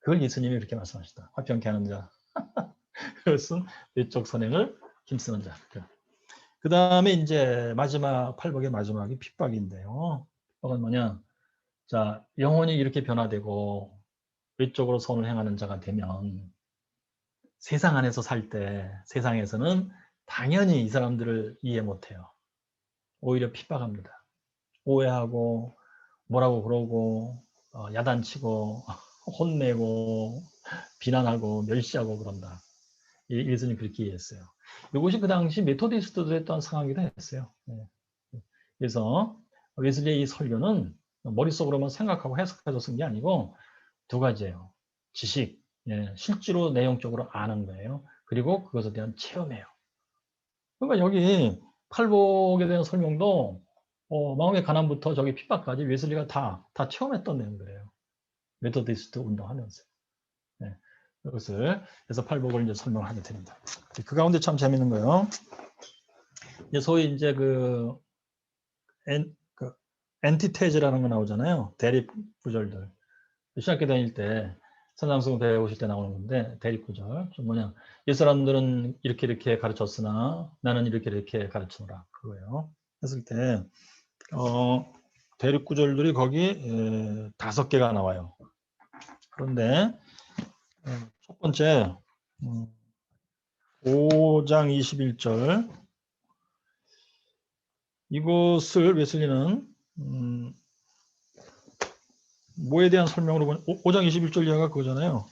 그걸 예수님이 그렇게 말씀하시다. 화평케 하는 자. 그것은 외적 선행을 힘쓰는 자. 그 다음에 이제 마지막 팔복의 마지막이 핍박인데요. 핍박은 뭐냐? 자, 영혼이 이렇게 변화되고 외적으로 선을 행하는 자가 되면 세상 안에서 살 때 세상에서는 당연히 이 사람들을 이해 못해요. 오히려 핍박합니다. 오해하고 뭐라고 그러고 야단치고 혼내고 비난하고 멸시하고 그런다. 예수님 그렇게 이해했어요. 이것이 그 당시 메토디스트도 했던 상황이기도 했어요. 네. 그래서 웨슬리의 이 설교는 머릿속으로만 생각하고 해석해서 쓴 게 아니고 두 가지예요. 지식, 예, 실제로 내용적으로 아는 거예요. 그리고 그것에 대한 체험이에요. 그러니까 여기 팔복에 대한 설명도 마음의 가난부터 저기 핍박까지 웨슬리가 다 체험했던 내용들이에요. 메토디스트 운동하면서. 네. 그것을 그래서 팔복을 이제 설명하게 됩니다. 그 가운데 참 재밌는 거예요. 이제 소위 이제 그 엔티테즈라는 거 나오잖아요. 대립 구절들. 신학교 다닐 때 선상수훈 배우실 때 나오는 건데 대립 구절. 좀 뭐냐? 이 사람들은 이렇게 가르쳤으나 나는 이렇게 가르치노라. 그거예요. 했을 때 대립 구절들이 거기 5개가 나와요. 그런데 첫 번째 5장 21절 이것을 웨슬리는 뭐에 대한 설명으로 보면 5장 21절 이하가 그거잖아요.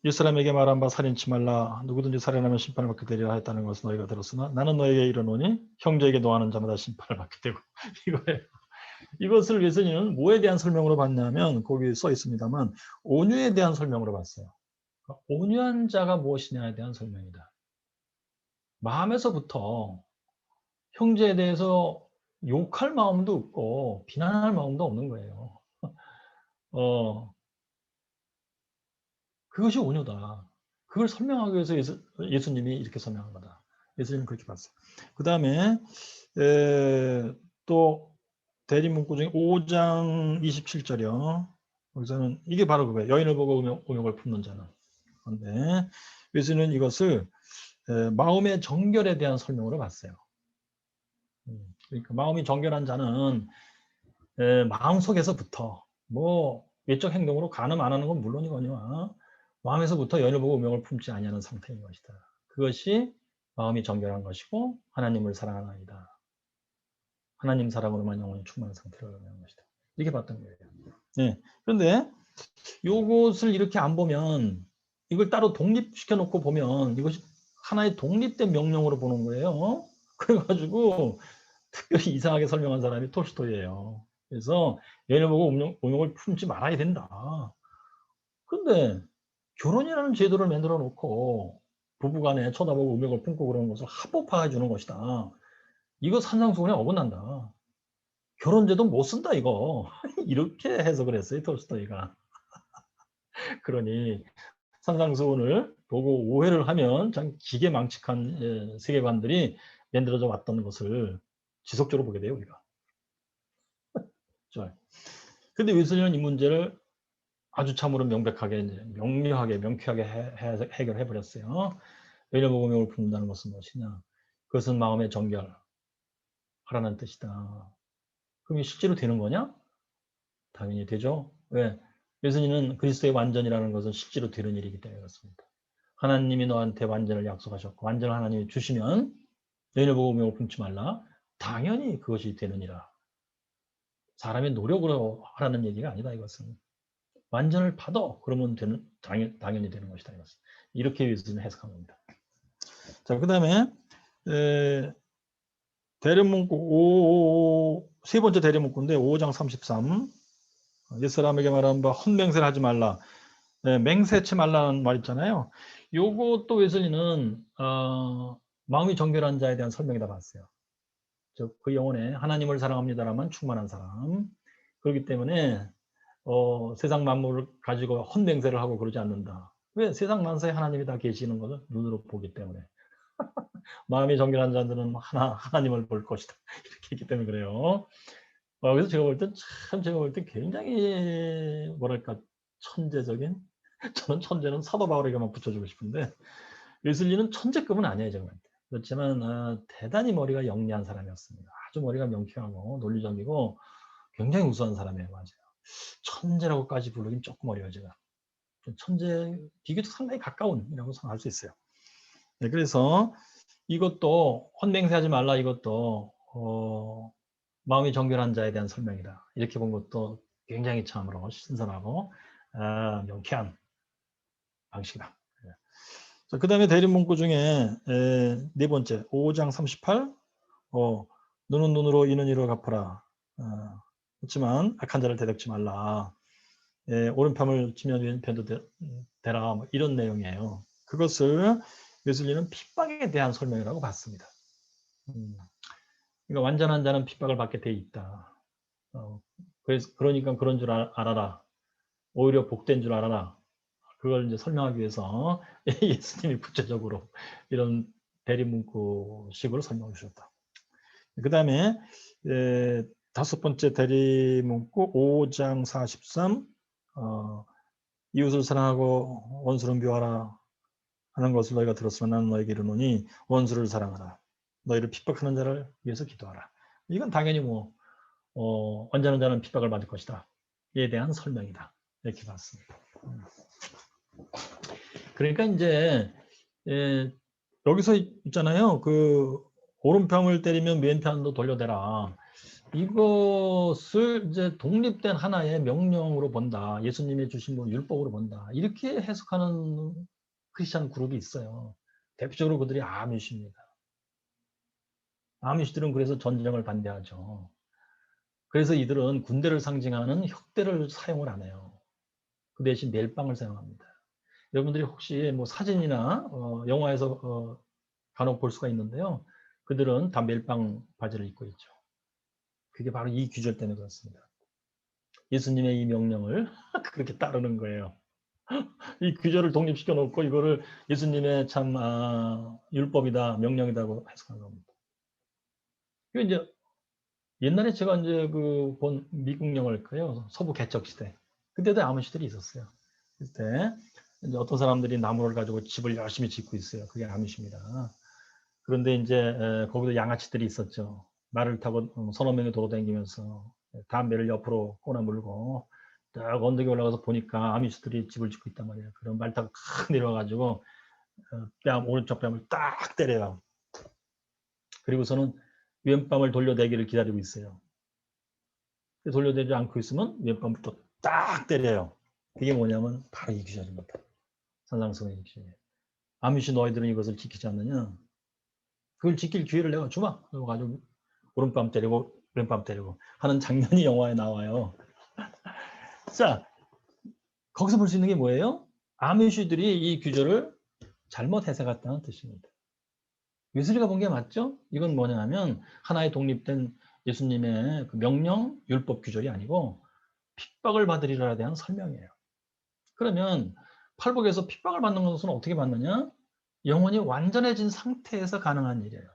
옛사람에게 말한 바 살인치 말라. 누구든지 살인하면 심판을 받게 되리라 했다는 것을 너희가 들었으나 나는 너에게 이르노니 형제에게 노하는 자마다 심판을 받게 되고 이거예요. 이것을 웨슬리는 뭐에 대한 설명으로 봤냐면 거기 써 있습니다만 온유에 대한 설명으로 봤어요. 온유한 자가 무엇이냐에 대한 설명이다. 마음에서부터 형제에 대해서 욕할 마음도 없고 비난할 마음도 없는 거예요. 그것이 온유다. 그걸 설명하기 위해서 예수님이 이렇게 설명한 거다. 예수님은 그렇게 봤어요. 그 다음에 또 대리문구 중에 5장 27절이요. 여기서는 이게 바로 그거예요. 여인을 보고 음욕을 품는 자는. 그런데 예수님은 이것을 마음의 정결에 대한 설명으로 봤어요. 그러니까 마음이 정결한 자는 마음속에서부터 뭐 외적 행동으로 간음 안 하는 건 물론이거니와 마음에서부터 여인을 보고 음욕을 품지 아니하는 상태인 것이다. 그것이 마음이 정결한 것이고 하나님을 사랑하는 아이다. 하나님 사랑으로만 영혼이 충만한 상태를 의미하는 것이다. 이렇게 봤던 거예요. 네. 그런데 이것을 이렇게 안 보면 이걸 따로 독립시켜 놓고 보면 이것이 하나의 독립된 명령으로 보는 거예요. 그래가지고 특별히 이상하게 설명한 사람이 톨스토이예요. 그래서 여인을 보고 음욕을 품지 말아야 된다. 그런데 결혼이라는 제도를 만들어 놓고 부부간에 쳐다보고 음욕을 품고 그러는 것을 합법화해 주는 것이다. 이거 산상수훈에 어긋난다. 결혼제도 못 쓴다 이거. 이렇게 해석을 했어요 톨스토이가. 그러니 산상수훈을 보고 오해를 하면 참 기계망측한 세계관들이 만들어져 왔던 것을 지속적으로 보게 돼요 우리가. 좋아요. 근데 웨슬리는 이 문제를 아주 참으로 명백하게 명료하게 명쾌하게 해결해 버렸어요. 여인을 보고 음욕을 품는다는 것은 무엇이냐? 그것은 마음의 정결하라는 뜻이다. 그럼 이게 실제로 되는 거냐? 당연히 되죠. 왜? 예수님은 그리스도의 완전이라는 것은 실제로 되는 일이기 때문에 그렇습니다. 하나님이 너한테 완전을 약속하셨고 완전을 하나님이 주시면 여인을 보고 음욕을 품지 말라. 당연히 그것이 되느니라. 사람의 노력으로 하라는 얘기가 아니다 이것은. 완전을 받아 그러면 당연히 되는 것이다 이것은. 이렇게 예수님은 해석한 겁니다. 자, 그 다음에 대련문구 세 번째 대련문구인데 5장 33 옛사람에게 말하는 바 헛맹세를 하지 말라. 맹세치 말라는 말 있잖아요. 요것도 웨슬리는 마음이 정결한 자에 대한 설명이다 봤어요. 그 영혼에 하나님을 사랑합니다라면 충만한 사람. 그렇기 때문에 세상 만물을 가지고 헛맹세를 하고 그러지 않는다. 왜? 세상 만사에 하나님이 다 계시는 것을 눈으로 보기 때문에. 마음이 정결한 자들은 하나님을 볼 것이다. 이렇게 했기 때문에 그래요. 그래서 제가 볼 때 굉장히 뭐랄까 천재적인 저는 천재는 사도 바울에게만 붙여주고 싶은데 웨슬리는 천재급은 아니에요 정말. 그렇지만 대단히 머리가 영리한 사람이었습니다. 아주 머리가 명쾌하고 논리적이고 굉장히 우수한 사람이에요. 맞아요. 천재라고까지 부르긴 조금 어려워요 제가. 천재 비교적 상당히 가까운이라고 생각할 수 있어요. 네, 그래서 이것도 헛맹세하지 말라 이것도 마음이 정결한 자에 대한 설명이다. 이렇게 본 것도 굉장히 참으로 신선하고 명쾌한 방식이다. 자, 그 다음에 대립문구 중에 네 번째 5장 38 눈은 눈으로 이는 이로 갚아라. 그렇지만 악한 자를 대적지 말라. 오른편을 치면 왼편도 대라. 뭐 이런 내용이에요. 그것을 웨슬리는 핍박에 대한 설명이라고 봤습니다. 그러니까 완전한 자는 핍박을 받게 돼 있다. 그러니까 그런 줄 알아라. 오히려 복된 줄 알아라. 그걸 이제 설명하기 위해서 예수님이 구체적으로 이런 대리문구식으로 설명해 주셨다. 그 다음에 다섯 번째 대리문구 5장 43 이웃을 사랑하고 원수를 미워하라 하는 것을 너희가 들었으면 나는 너에게 이르노니 원수를 사랑하라. 너희를 핍박하는 자를 위해서 기도하라. 이건 당연히 완전한 자는 핍박을 받을 것이다. 이에 대한 설명이다. 이렇게 봤습니다. 그러니까 이제 여기서 있잖아요. 그 오른편을 때리면 왼편도 돌려대라. 이것을 이제 독립된 하나의 명령으로 본다. 예수님이 주신 율법으로 본다. 이렇게 해석하는 크리스천 그룹이 있어요. 대표적으로 그들이 아미시입니다. 아미시들은 그래서 전쟁을 반대하죠. 그래서 이들은 군대를 상징하는 혁대를 사용을 안 해요. 그 대신 멜빵을 사용합니다. 여러분들이 혹시 뭐 사진이나 영화에서 간혹 볼 수가 있는데요. 그들은 다 멜빵 바지를 입고 있죠. 그게 바로 이 규절 때문에 그렇습니다. 예수님의 이 명령을 그렇게 따르는 거예요. 이 규절을 독립시켜 놓고 이거를 예수님의 참 율법이다, 명령이다고 해석한 겁니다. 그 이제 옛날에 제가 이제 그 본 미국 영화일까요? 서부 개척 시대. 그때도 아미시들이 있었어요. 그때 이제 어떤 사람들이 나무를 가지고 집을 열심히 짓고 있어요. 그게 아미시입니다. 그런데 이제 거기도 양아치들이 있었죠. 말을 타고 서너 명이 돌아다니면서 담배를 옆으로 꼬나 물고 딱 언덕에 올라가서 보니까 아미시들이 집을 짓고 있단 말이에요. 그럼 말 타고 탁 내려와가지고 오른쪽 뺨을 딱 때려요. 그리고서는 왼뺨을 돌려대기를 기다리고 있어요. 돌려대지 않고 있으면 왼뺨을 또 딱 때려요. 그게 뭐냐면 바로 이 규절입니다. 산상수훈의 규절. 아미시 너희들은 이것을 지키지 않느냐? 그걸 지킬 기회를 내가 주마. 그래가지고 오른뺨 때리고 왼뺨 때리고 하는 장면이 영화에 나와요. 자, 거기서 볼 수 있는 게 뭐예요? 아미시들이 이 규절을 잘못 해석했다는 뜻입니다. 웨슬리가 본 게 맞죠? 이건 뭐냐면 하나의 독립된 예수님의 그 명령, 율법 규절이 아니고 핍박을 받으리라에 대한 설명이에요. 그러면 팔복에서 핍박을 받는 것은 어떻게 받느냐? 영혼이 완전해진 상태에서 가능한 일이에요.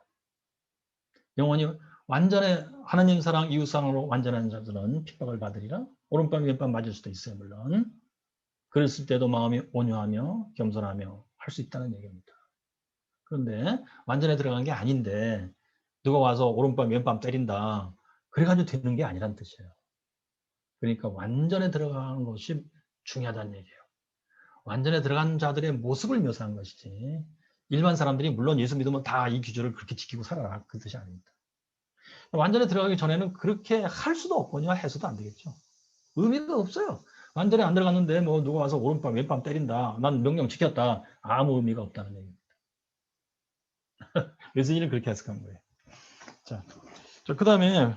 영혼이 완전해 하나님 사랑, 이웃 사랑으로 완전한 자들은 핍박을 받으리라. 오른밤 왼밤 맞을 수도 있어요. 물론. 그랬을 때도 마음이 온유하며 겸손하며 할 수 있다는 얘기입니다. 그런데 완전에 들어간 게 아닌데 누가 와서 오른밤 왼밤 때린다. 그래가지고 되는 게 아니란 뜻이에요. 그러니까 완전에 들어가는 것이 중요하다는 얘기예요. 완전에 들어간 자들의 모습을 묘사한 것이지 일반 사람들이 물론 예수 믿으면 다 이 규절을 그렇게 지키고 살아라. 그 뜻이 아닙니다. 완전에 들어가기 전에는 그렇게 할 수도 없거니와 해서도 안 되겠죠. 의미가 없어요. 완전히 안 들어갔는데 뭐 누가 와서 오른밤 왼밤 때린다. 난 명령 지켰다. 아무 의미가 없다는 얘기입니다. 예수님은 그렇게 해석한 거예요. 자, 그 다음에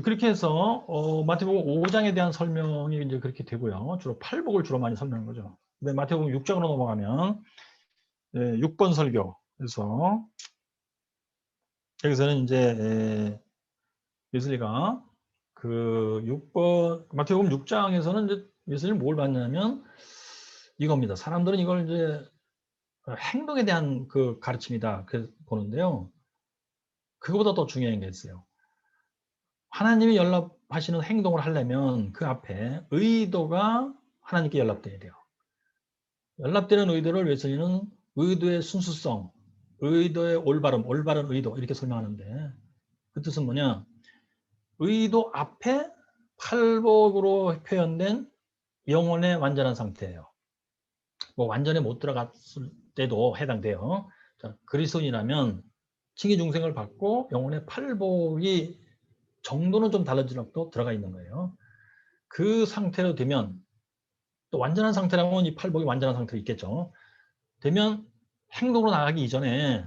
그렇게 해서 마태복음 5장에 대한 설명이 이제 그렇게 되고요. 주로 팔복을 주로 많이 설명한 거죠. 근데 마태복음 6장으로 넘어가면 6번 설교에서 여기서는 이제 웨슬리가 그 6번 마태복음 6장에서는 이제 웨슬리는 뭘 봤냐면 이겁니다. 사람들은 이걸 이제 행동에 대한 그 가르침이다 그 보는데요. 그거보다 더 중요한 게 있어요. 하나님이 연락하시는 행동을 하려면 그 앞에 의도가 하나님께 연락돼야 돼요. 연락되는 의도를 웨슬리는 의도의 순수성, 의도의 올바름, 올바른 의도 이렇게 설명하는데 그 뜻은 뭐냐? 의도 앞에 팔복으로 표현된 영혼의 완전한 상태예요. 뭐 완전히 못 들어갔을 때도 해당돼요. 자, 그리스도인이라면 칭의 중생을 받고 영혼의 팔복이 정도는 좀 달라지더라도 들어가 있는 거예요. 그 상태로 되면 또 완전한 상태라면 이 팔복이 완전한 상태로 있겠죠. 되면 행동으로 나가기 이전에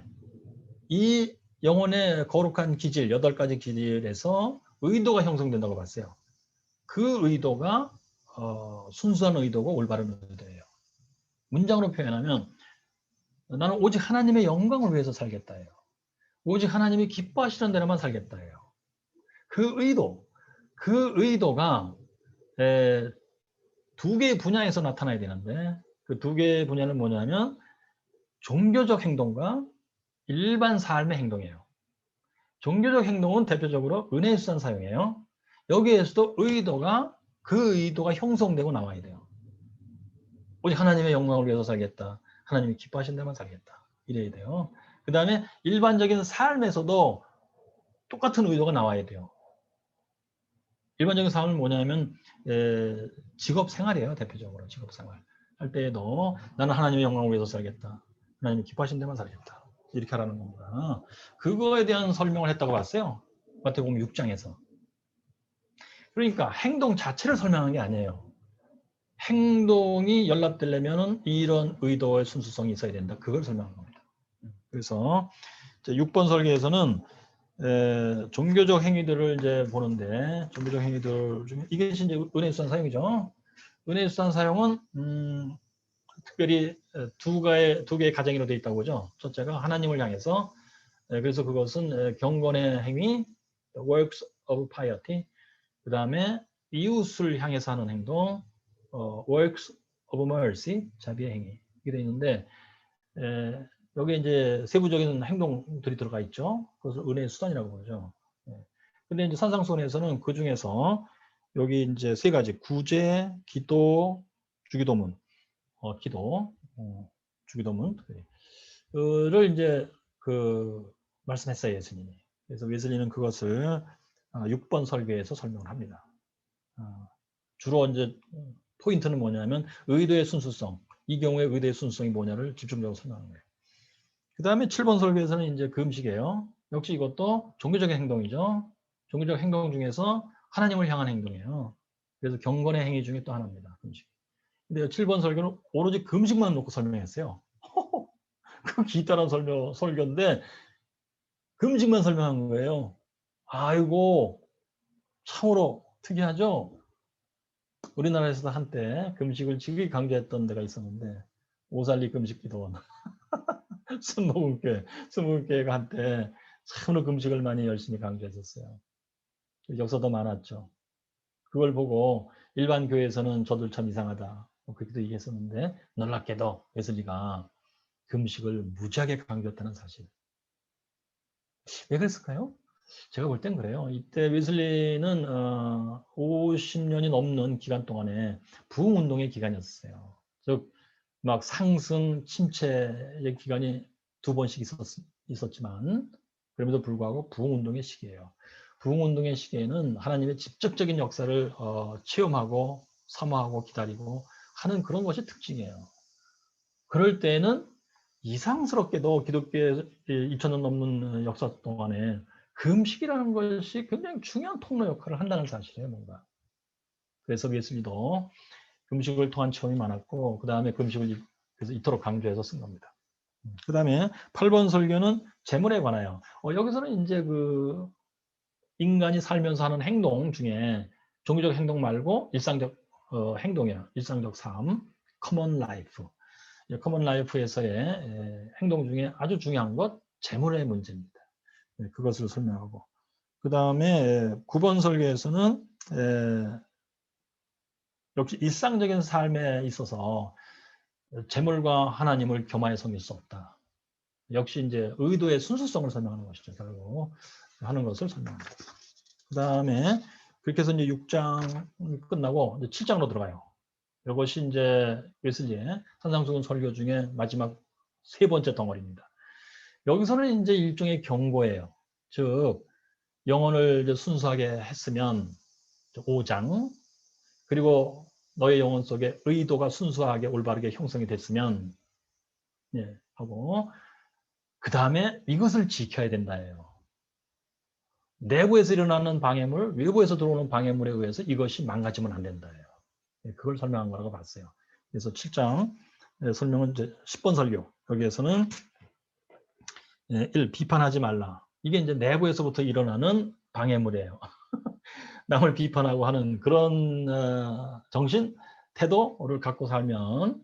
이 영혼의 거룩한 기질, 8가지 기질에서 의도가 형성된다고 봤어요. 그 의도가 순수한 의도고 올바른 의도예요. 문장으로 표현하면 나는 오직 하나님의 영광을 위해서 살겠다예요. 오직 하나님이 기뻐하시는 대로만 살겠다예요. 그 의도가 2개의 분야에서 나타나야 되는데 그 2개의 분야는 뭐냐면 종교적 행동과 일반 삶의 행동이에요. 종교적 행동은 대표적으로 은혜 수단 사용이에요. 여기에서도 그 의도가 형성되고 나와야 돼요. 오직 하나님의 영광을 위해서 살겠다. 하나님이 기뻐하신 데만 살겠다. 이래야 돼요. 그 다음에 일반적인 삶에서도 똑같은 의도가 나와야 돼요. 일반적인 삶은 뭐냐면 직업 생활이에요. 대표적으로 직업 생활 할 때에도 나는 하나님의 영광을 위해서 살겠다. 하나님이 기뻐하신 데만 살겠다. 이렇게 하라는 겁니다. 그거에 대한 설명을 했다고 봤어요. 마태복음 6장에서. 그러니까 행동 자체를 설명한 게 아니에요. 행동이 연락되려면 이런 의도의 순수성이 있어야 된다. 그걸 설명한 겁니다. 그래서 6번 설계에서는 종교적 행위들을 이제 보는데 종교적 행위들 중에 이게 이제 은혜 수단 사용이죠. 은혜 수단 사용은 특별히 두 개의 가정으로 되어 있다고 보죠. 첫째가 하나님을 향해서 그래서 그것은 경건의 행위, works of piety. 그 다음에 이웃을 향해서 하는 행동, works of mercy, 자비의 행위. 이게 되어 있는데 여기에 이제 세부적인 행동들이 들어가 있죠. 그것을 은혜의 수단이라고 그러죠. 근데 이제 산상수훈에서는 그 중에서 여기 이제 3가지 구제, 기도, 주기도문, 주기도문을 이제 말씀했어요, 예수님이. 그래서 웨슬리는 그것을 6번 설교에서 설명을 합니다. 주로 이제 포인트는 뭐냐면 의도의 순수성, 이 경우에 의도의 순수성이 뭐냐를 집중적으로 설명하는 거예요. 그 다음에 7번 설교에서는 이제 금식이에요. 역시 이것도 종교적인 행동이죠. 종교적 행동 중에서 하나님을 향한 행동이에요. 그래서 경건의 행위 중에 또 하나입니다. 금식. 근데 7번 설교는 오로지 금식만 놓고 설명했어요. 그 기타란 설교인데 금식만 설명한 거예요. 아이고 참으로 특이하죠. 우리나라에서도 한때 금식을 지극히 강조했던 데가 있었는데 오살리 금식기도원 순복음교회가 한때 참으로 금식을 많이 열심히 강조했었어요. 역사도 많았죠. 그걸 보고 일반 교회에서는 저들 참 이상하다 그렇게도 얘기했었는데 놀랍게도 웨슬리가 금식을 무지하게 강조했다는 사실. 왜 그랬을까요? 제가 볼 땐 그래요. 이때 웨슬리는 50년이 넘는 기간 동안에 부흥운동의 기간이었어요. 즉 막 상승, 침체의 기간이 2번씩 있었지만 그럼에도 불구하고 부흥운동의 시기예요. 부흥운동의 시기에는 하나님의 직접적인 역사를 체험하고 사모하고 기다리고 하는 그런 것이 특징이에요. 그럴 때는 이상스럽게도 기독교의 2000년 넘는 역사 동안에 금식이라는 것이 굉장히 중요한 통로 역할을 한다는 사실이에요. 뭔가. 그래서 웨슬리도 금식을 통한 체험이 많았고 그 다음에 금식을 그래서 이토록 강조해서 쓴 겁니다. 그 다음에 8번 설교는 재물에 관하여 여기서는 이제 그 인간이 살면서 하는 행동 중에 종교적 행동 말고 일상적 행동이야. 일상적 삶, 커먼 라이프. 커먼 라이프에서의 행동 중에 아주 중요한 것 재물의 문제입니다. 그것을 설명하고 그 다음에 9번 설교에서는 역시 일상적인 삶에 있어서 재물과 하나님을 겸하여 섬길 수 없다. 역시 이제 의도의 순수성을 설명하는 것이죠. 결국 하는 것을 설명합니다. 그 다음에 그렇게 해서 이제 6장 끝나고 이제 7장으로 들어가요. 이것이 이제 웨슬리의 산상수훈 설교 중에 마지막 3번째 덩어리입니다. 여기서는 이제 일종의 경고예요. 즉 영혼을 이제 순수하게 했으면 5장 그리고 너의 영혼 속에 의도가 순수하게 올바르게 형성이 됐으면 하고 그 다음에 이것을 지켜야 된다예요. 내부에서 일어나는 방해물, 외부에서 들어오는 방해물에 의해서 이것이 망가지면 안 된다예요. 그걸 설명한 거라고 봤어요. 그래서 7장 설명은 이제 10번 설교. 여기에서는 1. 비판하지 말라. 이게 이제 내부에서부터 일어나는 방해물이에요. 남을 비판하고 하는 그런 정신, 태도를 갖고 살면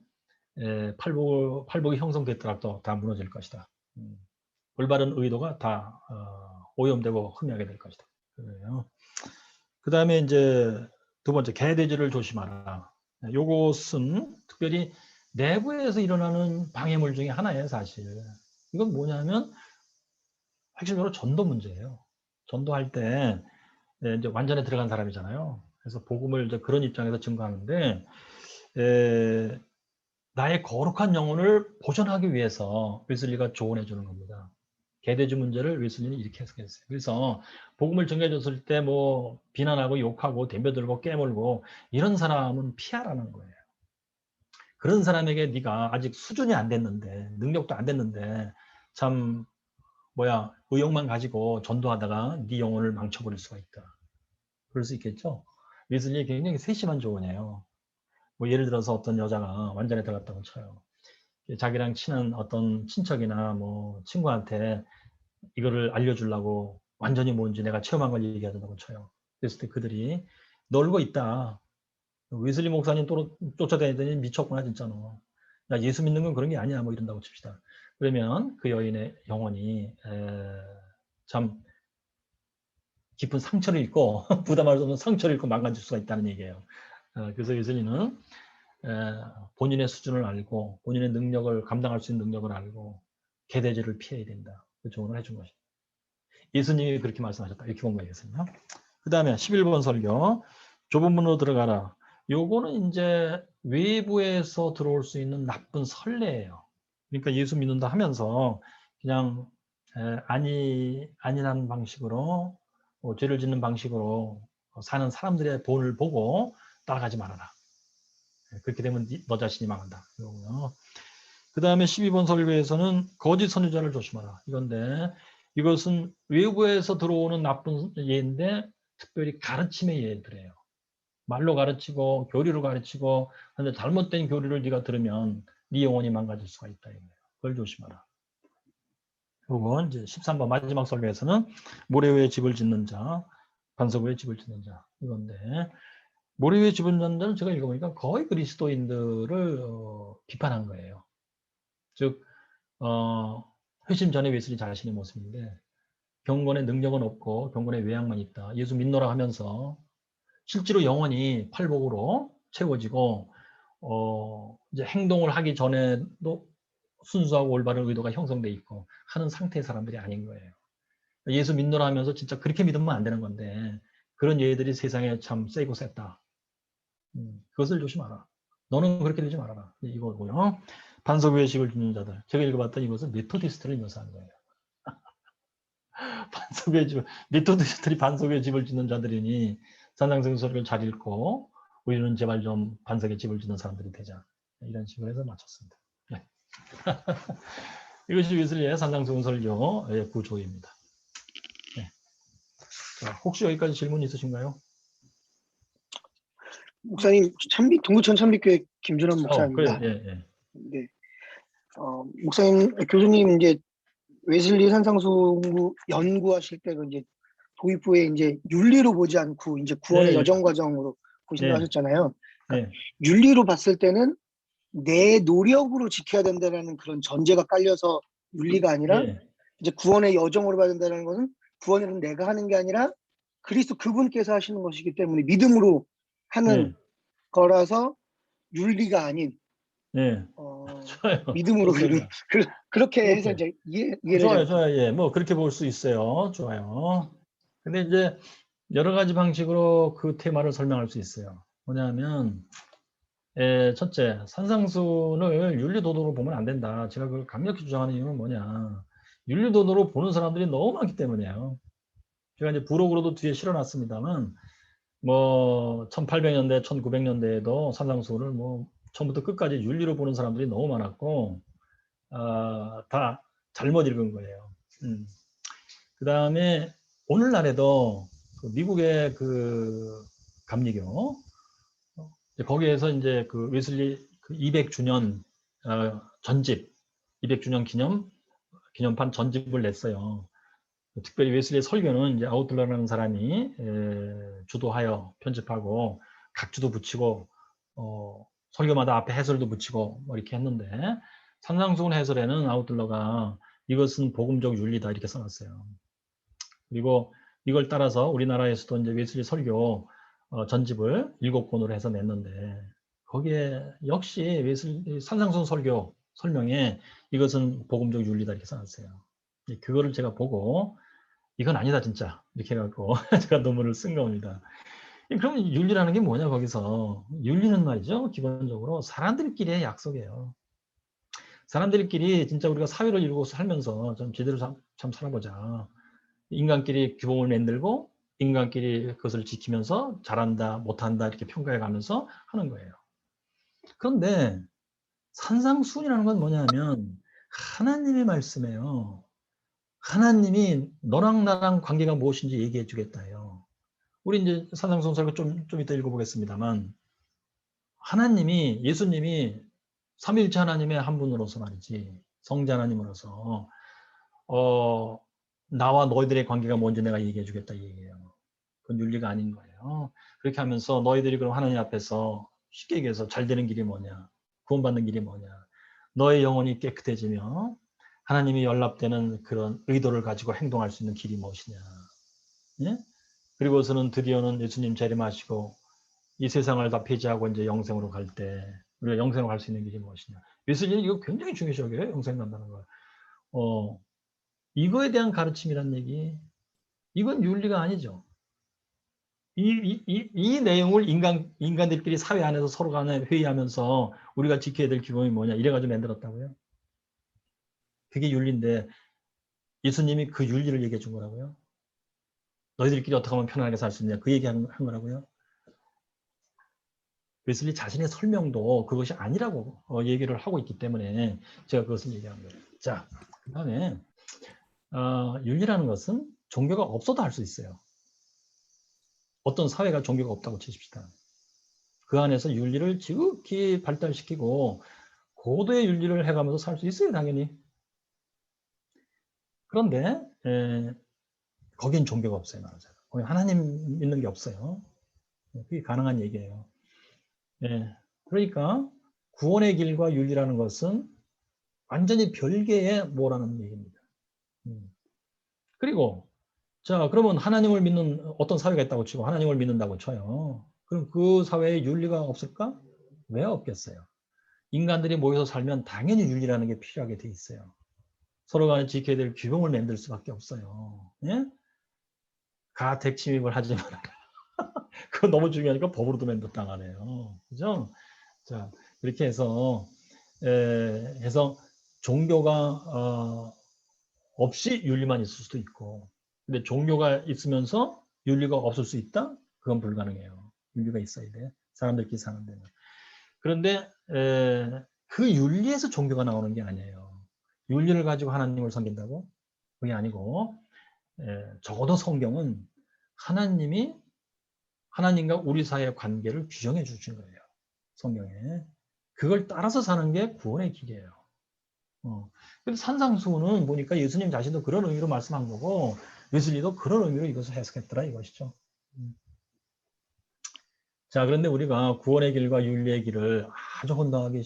팔복이 형성됐더라도 다 무너질 것이다. 올바른 의도가 다 오염되고 흠야게 될 것이다. 그래요. 그 다음에 이제 두 번째, 개돼지를 조심하라. 요것은 특별히 내부에서 일어나는 방해물 중에 하나예요, 사실. 이건 뭐냐면 핵심적으로 전도 문제예요. 전도할 때 이제 완전에 들어간 사람이잖아요. 그래서 복음을 이제 그런 입장에서 증거하는데 나의 거룩한 영혼을 보존하기 위해서 웨슬리가 조언해 주는 겁니다. 개돼지 문제를 웨슬리는 이렇게 해석했어요. 그래서 복음을 전해줬을 때 뭐 비난하고 욕하고 덤벼들고 깨물고 이런 사람은 피하라는 거예요. 그런 사람에게 네가 아직 수준이 안 됐는데 능력도 안 됐는데 참 의욕만 가지고 전도하다가 네 영혼을 망쳐버릴 수가 있다. 그럴 수 있겠죠. 웨슬리의 굉장히 세심한 조언이에요. 뭐 예를 들어서 어떤 여자가 완전에 들어갔다고 쳐요. 자기랑 친한 어떤 친척이나 뭐 친구한테 이거를 알려주려고 완전히 뭔지 내가 체험한 걸 얘기하자고 쳐요. 그랬을 때 그들이 놀고 있다. 웨슬리 목사님 또 쫓아다니더니 미쳤구나 진짜 너. 야 예수 믿는 건 그런 게 아니야 뭐 이런다고 칩시다. 그러면 그 여인의 영혼이 참 깊은 상처를 입고 부담할 수 없는 상처를 입고 망가질 수가 있다는 얘기예요. 그래서 웨슬리는 본인의 수준을 알고 본인의 능력을 감당할 수 있는 능력을 알고 개돼지를 피해야 된다. 그 조언을 해준 것입니다. 예수님이 그렇게 말씀하셨다. 이렇게 본 거예요. 그 다음에 11번 설교. 좁은 문으로 들어가라. 요거는 이제 외부에서 들어올 수 있는 나쁜 선례예요. 그러니까 예수 믿는다 하면서 그냥 안일한 방식으로 죄를 짓는 방식으로 사는 사람들의 본을 보고 따라가지 말아라. 그렇게 되면 너 자신이 망한다. 그 다음에 12번 설교에서는 거짓 선지자를 조심하라. 이건데 이것은 외부에서 들어오는 나쁜 예인데 특별히 가르침의 예들이에요. 말로 가르치고 교리로 가르치고 근데 잘못된 교리를 네가 들으면 네 영혼이 망가질 수가 있다. 그걸 조심하라. 그리고 이제 13번 마지막 설교에서는 모래 위에 집을 짓는 자, 반석 위에 집을 짓는 자 이건데 모래 위에 집을 짓는 자는 제가 읽어보니까 거의 그리스도인들을 비판한 거예요. 즉 회심 전에 웨슬리 자신의 모습인데 경건의 능력은 없고 경건의 외양만 있다. 예수 믿노라 하면서 실제로 영혼이 팔복으로 채워지고 이제 행동을 하기 전에도 순수하고 올바른 의도가 형성돼 있고 하는 상태의 사람들이 아닌 거예요. 예수 믿노라 하면서 진짜 그렇게 믿으면 안 되는 건데 그런 예들이 세상에 참 세고 셌다. 그것을 조심하라. 너는 그렇게 되지 말아라. 이거고요. 반석 위에 집을 짓는 자들. 제가 읽어봤더니 이것은 메토디스트를 묘사한 거예요. 반석 위에 집, 메토디스트들이 반석 위에 집을 짓는 자들이니 산상승설을 잘 읽고 우리는 제발 좀 반석에 집을 짓는 사람들이 되자. 이런 식으로 해서 마쳤습니다. 네. 이것이 웨슬리의 산상승설교의 구조입니다. 네. 자, 혹시 여기까지 질문 있으신가요? 목사님, 동부천 찬빛교회 김준환 목사입니다. 그래, 예. 네. 목사님, 교수님 이제 웨슬리 산상수 연구하실 때 이제 도입 후에 이제 윤리로 보지 않고 이제 구원의 여정 과정으로 보신다 하셨잖아요. 그러니까 윤리로 봤을 때는 내 노력으로 지켜야 된다는 그런 전제가 깔려서 윤리가 아니라 이제 구원의 여정으로 봐야 된다는 것은 구원은 내가 하는 게 아니라 그리스도 그분께서 하시는 것이기 때문에 믿음으로 하는 거라서 윤리가 아닌 믿음으로 그렇게 해서 이제 이해를 좋아요. 예, 뭐 그렇게 볼 수 있어요. 좋아요. 근데 이제 여러 가지 방식으로 그 테마를 설명할 수 있어요. 뭐냐면 첫째, 산상순을 윤리도덕으로 보면 안 된다. 제가 그걸 강력히 주장하는 이유는 뭐냐. 윤리도덕으로 보는 사람들이 너무 많기 때문이에요. 제가 이제 부록으로도 뒤에 실어놨습니다만 뭐 1800년대, 1900년대에도 산상순을 뭐 처음부터 끝까지 윤리로 보는 사람들이 너무 많았고 다 잘못 읽은 거예요. 그 다음에 오늘날에도 그 미국의 그 감리교 거기에서 이제 그 웨슬리 그 200주년 전집 200주년 기념판 전집을 냈어요. 특별히 웨슬리의 설교는 이제 아웃들러라는 사람이 주도하여 편집하고 각주도 붙이고 설교마다 앞에 해설도 붙이고 뭐 이렇게 했는데 산상수훈 해설에는 아웃들러가 이것은 복음적 윤리다 이렇게 써놨어요. 그리고 이걸 따라서 우리나라에서도 이제 웨슬리 설교 전집을 7권으로 해서 냈는데 거기에 역시 웨슬리 산상수훈 설교 설명에 이것은 복음적 윤리다 이렇게 써놨어요. 그거를 제가 보고 이건 아니다 진짜 이렇게 해갖고 제가 논문을 쓴 겁니다. 그러면 윤리라는 게 뭐냐 거기서 윤리는 말이죠 기본적으로 사람들끼리의 약속이에요. 사람들끼리 진짜 우리가 사회를 이루고 살면서 좀 제대로 참 살아보자. 인간끼리 규범을 만들고 인간끼리 그것을 지키면서 잘한다 못한다 이렇게 평가해 가면서 하는 거예요. 그런데 산상수훈이라는 건 뭐냐면 하나님의 말씀이에요. 하나님이 너랑 나랑 관계가 무엇인지 얘기해 주겠다요. 우리 이제 산상수훈 설교 좀 이따 읽어보겠습니다만 하나님이 예수님이 삼위일체 하나님의 한 분으로서 말이지 성자 하나님으로서 나와 너희들의 관계가 뭔지 내가 얘기해 주겠다 이 얘기예요. 그건 윤리가 아닌 거예요. 그렇게 하면서 너희들이 그럼 하나님 앞에서 쉽게 얘기해서 잘 되는 길이 뭐냐 구원받는 길이 뭐냐 너의 영혼이 깨끗해지며 하나님이 연락되는 그런 의도를 가지고 행동할 수 있는 길이 무엇이냐 예? 그리고서는 드디어는 예수님 재림하시고 이 세상을 다 폐지하고 이제 영생으로 갈 때 우리가 영생으로 갈 수 있는 길이 무엇이냐 예수님이 이거 굉장히 중요시 여겨요. 영생 간다는 거. 이거에 대한 가르침이란 얘기 이건 윤리가 아니죠. 이 내용을 인간들끼리 사회 안에서 서로 간에 회의하면서 우리가 지켜야 될 기본이 뭐냐 이래가지고 만들었다고요. 그게 윤리인데 예수님이 그 윤리를 얘기해 준 거라고요. 너희들끼리 어떻게 하면 편안하게 살 수 있냐 그 얘기한 거라고요. 웨슬리 자신의 설명도 그것이 아니라고 얘기를 하고 있기 때문에 제가 그것을 얘기한 거예요. 자, 그 다음에 윤리라는 것은 종교가 없어도 할 수 있어요. 어떤 사회가 종교가 없다고 치십시다. 그 안에서 윤리를 지극히 발달시키고 고도의 윤리를 해가면서 살 수 있어요. 당연히. 그런데 거긴 종교가 없어요. 말하자면. 거기 하나님 믿는 게 없어요. 그게 가능한 얘기예요. 그러니까 구원의 길과 윤리라는 것은 완전히 별개의 뭐라는 얘기입니다. 그리고 자 그러면 하나님을 믿는 어떤 사회가 있다고 치고 하나님을 믿는다고 쳐요. 그럼 그 사회에 윤리가 없을까? 왜 없겠어요? 인간들이 모여서 살면 당연히 윤리라는 게 필요하게 돼 있어요. 서로 간에 지켜야 될 규범을 만들 수밖에 없어요. 예? 가택 침입을 하지 말아라. 그거 너무 중요하니까 법으로도 만들 당하네요. 그죠? 자, 이렇게 해서 종교가 없이 윤리만 있을 수도 있고, 근데 종교가 있으면서 윤리가 없을 수 있다? 그건 불가능해요. 윤리가 있어야 돼. 사람들끼리 사는 데는. 그런데 그 윤리에서 종교가 나오는 게 아니에요. 윤리를 가지고 하나님을 섬긴다고? 그게 아니고 적어도 성경은 하나님과 우리 사이의 관계를 규정해 주신 거예요. 성경에. 그걸 따라서 사는 게 구원의 길이에요. 그래서 산상수훈은 보니까 예수님 자신도 그런 의미로 말씀한 거고 웨슬리도 그런 의미로 이것을 해석했더라 이것이죠. 자, 그런데 우리가 구원의 길과 윤리의 길을 아주 혼동하기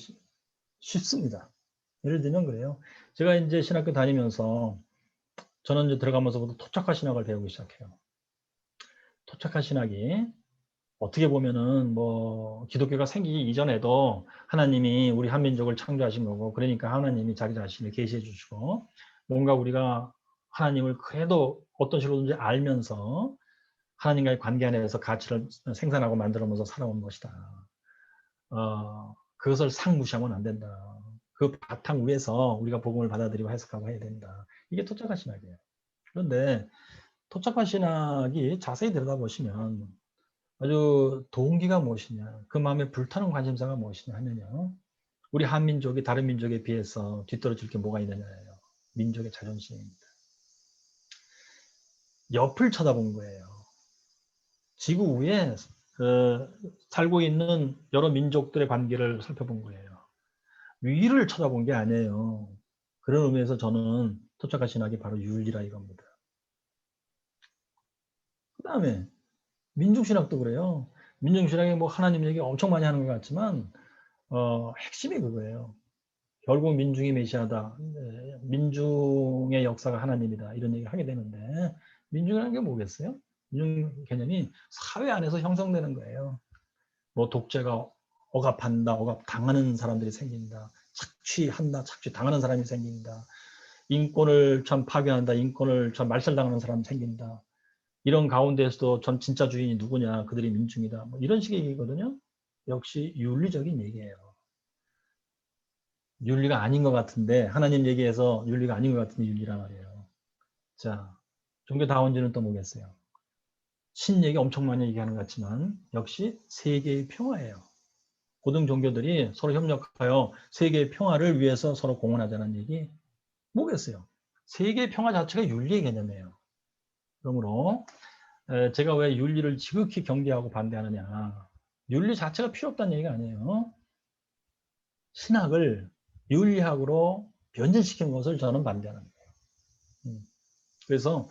쉽습니다. 예를 들면 그래요. 제가 이제 신학교 다니면서 저는 이제 들어가면서부터 토착화 신학을 배우기 시작해요. 토착화 신학이 어떻게 보면은 뭐 기독교가 생기기 이전에도 하나님이 우리 한민족을 창조하신 거고 그러니까 하나님이 자기 자신을 계시해 주시고 뭔가 우리가 하나님을 그래도 어떤 식으로든지 알면서 하나님과의 관계 안에서 가치를 생산하고 만들어면서 살아온 것이다. 그것을 상무시하면 안 된다. 그 바탕 위에서 우리가 복음을 받아들이고 해석하고 해야 된다. 이게 토착화 신학이에요. 그런데 토착화 신학이 자세히 들여다보시면 아주 동기가 무엇이냐, 그 마음에 불타는 관심사가 무엇이냐 하면요. 우리 한민족이 다른 민족에 비해서 뒤떨어질 게 뭐가 있느냐예요. 민족의 자존심입니다. 옆을 쳐다본 거예요. 지구 위에 살고 있는 여러 민족들의 관계를 살펴본 거예요. 위를 찾아본 게 아니에요. 그런 의미에서 저는 토착화 신학이 바로 윤리라 이겁니다. 그 다음에 민중신학도 그래요. 민중신학이 뭐 하나님 얘기 엄청 많이 하는 것 같지만 핵심이 그거예요. 결국 민중이 메시아다. 민중의 역사가 하나님이다. 이런 얘기를 하게 되는데 민중이라는 게 뭐겠어요? 민중 개념이 사회 안에서 형성되는 거예요. 뭐 독재가 억압한다. 억압당하는 사람들이 생긴다. 착취한다. 착취당하는 사람이 생긴다. 인권을 참 파괴한다. 인권을 참 말살당하는 사람이 생긴다. 이런 가운데에서도 전 진짜 주인이 누구냐. 그들이 민중이다. 뭐 이런 식의 얘기거든요. 역시 윤리적인 얘기예요. 윤리가 아닌 것 같은데 하나님 얘기해서 윤리가 아닌 것 같은데 윤리란 말이에요. 자, 종교다원주의는 또 뭐겠어요? 신 얘기 엄청 많이 얘기하는 것 같지만 역시 세계의 평화예요. 고등 종교들이 서로 협력하여 세계의 평화를 위해서 서로 공헌하자는 얘기 뭐겠어요? 세계의 평화 자체가 윤리의 개념이에요. 그러므로 제가 왜 윤리를 지극히 경계하고 반대하느냐. 윤리 자체가 필요 없다는 얘기가 아니에요. 신학을 윤리학으로 변질시킨 것을 저는 반대하는 거예요. 그래서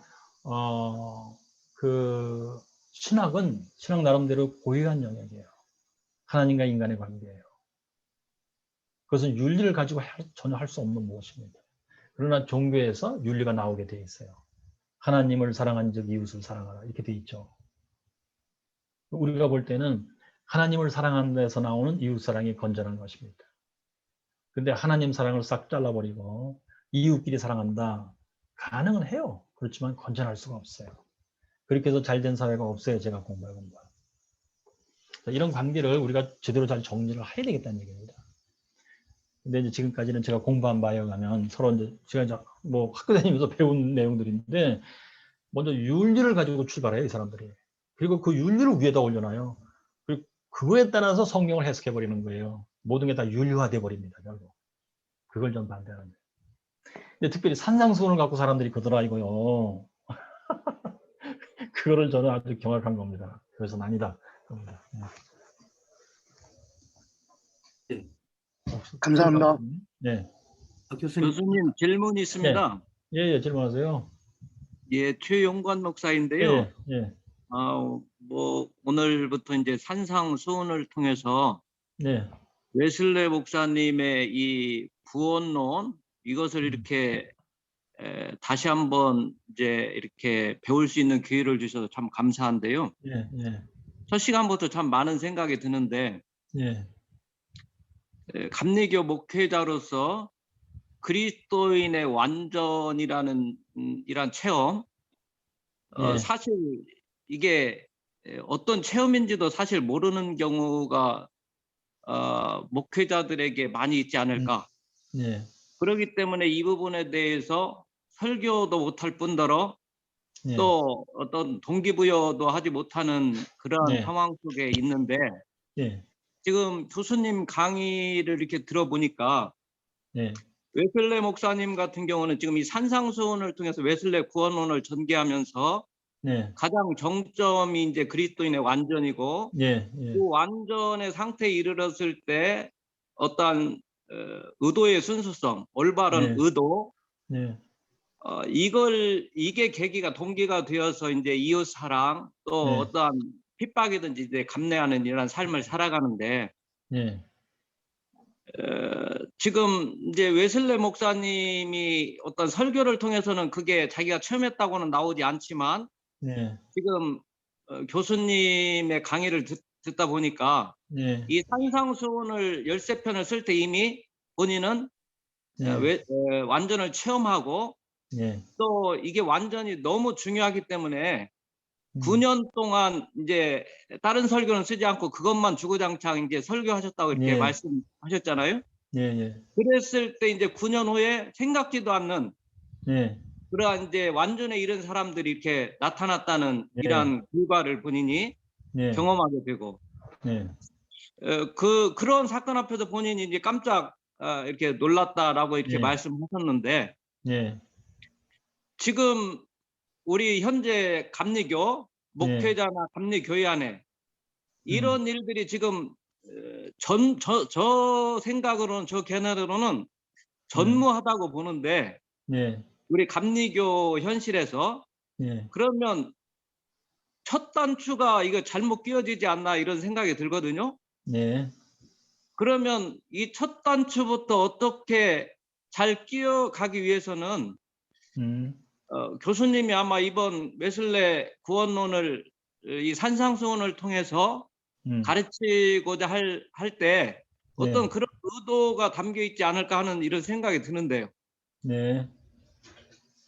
그 신학은 신학 나름대로 고유한 영역이에요. 하나님과 인간의 관계예요. 그것은 윤리를 가지고 전혀 할 수 없는 무엇입니다. 그러나 종교에서 윤리가 나오게 돼 있어요. 하나님을 사랑한 즉 이웃을 사랑하라 이렇게 돼 있죠. 우리가 볼 때는 하나님을 사랑하는 데서 나오는 이웃사랑이 건전한 것입니다. 근데 하나님 사랑을 싹 잘라버리고 이웃끼리 사랑한다. 가능은 해요. 그렇지만 건전할 수가 없어요. 그렇게 해서 잘된 사회가 없어요. 제가 공부해본 바. 이런 관계를 우리가 제대로 잘 정리를 해야 되겠다는 얘기입니다. 근데 이제 지금까지는 제가 공부한 바에 의하면 서로 이제 제가 뭐 학교 다니면서 배운 내용들인데 먼저 윤리를 가지고 출발해요. 이 사람들이. 그리고 그 윤리를 위에다 올려놔요. 그리고 그거에 따라서 성경을 해석해버리는 거예요. 모든 게 다 윤리화돼 버립니다. 결국. 그걸 좀 반대하는데. 근데 특별히 산상수훈을 갖고 사람들이 그러더라 이거요. 그거를 저는 아주 경악한 겁니다. 그래서 아니다. 겁니다. 네. 감사합니다. 네. 교수님 질문이 있습니다. 예, 질문하세요. 예, 최용관 목사인데요. 예. 뭐 오늘부터 이제 산상수훈을 통해서 네. 웨슬레 목사님의 이 구원론 이것을 이렇게 다시 한번 이제 이렇게 배울 수 있는 기회를 주셔서 참 감사한데요. 예. 첫 시간부터 참 많은 생각이 드는데 예. 감리교 목회자로서 그리스도인의 완전이라는 이란 체험, 예. 사실 이게 어떤 체험인지도 사실 모르는 경우가 목회자들에게 많이 있지 않을까. 예. 그렇기 때문에 이 부분에 대해서 설교도 못할 뿐더러 예. 또 어떤 동기부여도 하지 못하는 그러한 네. 상황 속에 있는데 예. 지금 교수님 강의를 이렇게 들어보니까 예. 웨슬레 목사님 같은 경우는 지금 이 산상수훈을 통해서 웨슬레 구원론을 전개하면서 네. 가장 정점이 이제 그리스도인의 완전이고 예. 그 완전의 상태에 이르렀을 때 어떠한 의도의 순수성, 올바른 네. 의도, 네. 이게 계기가 동기가 되어서 이제 이웃 사랑 또 네. 어떠한 핍박이든지 이제 감내하는 이런 삶을 살아가는데 예. 지금 이제 웨슬레 목사님이 어떤 설교를 통해서는 그게 자기가 체험했다고는 나오지 않지만 네. 지금 교수님의 강의를 듣다 보니까 예. 이 산상수훈을 13편을 쓸 때 이미 본인은 예. 완전을 체험하고 예. 또 이게 완전히 너무 중요하기 때문에 9년 동안 이제 다른 설교는 쓰지 않고 그것만 주구장창 이제 설교하셨다고 이렇게 예. 말씀하셨잖아요. 예. 그랬을 때 이제 9년 후에 생각지도 않는 예. 그러한 이제 완전에 이른 사람들이 이렇게 나타났다는 예. 이러한 결과를 본인이 예. 경험하게 되고 예. 그런 사건 앞에서 본인이 이제 깜짝 이렇게 놀랐다라고 이렇게 예. 말씀하셨는데 예. 지금 우리 현재 감리교 예. 목회자나 감리교회 안에 이런 일들이 지금 저 생각으로는, 저 견해로는 전무하다고 보는데, 예, 우리 감리교 현실에서 예, 그러면 첫 단추가 이거 잘못 끼워지지 않나 이런 생각이 들거든요. 예, 그러면 이 첫 단추부터 어떻게 잘 끼워가기 위해서는 교수님이 아마 이번 웨슬레 구원론을 이 산상수훈을 통해서 가르치고자 할 때 어떤 네, 그런 의도가 담겨 있지 않을까 하는 이런 생각이 드는데요. 네.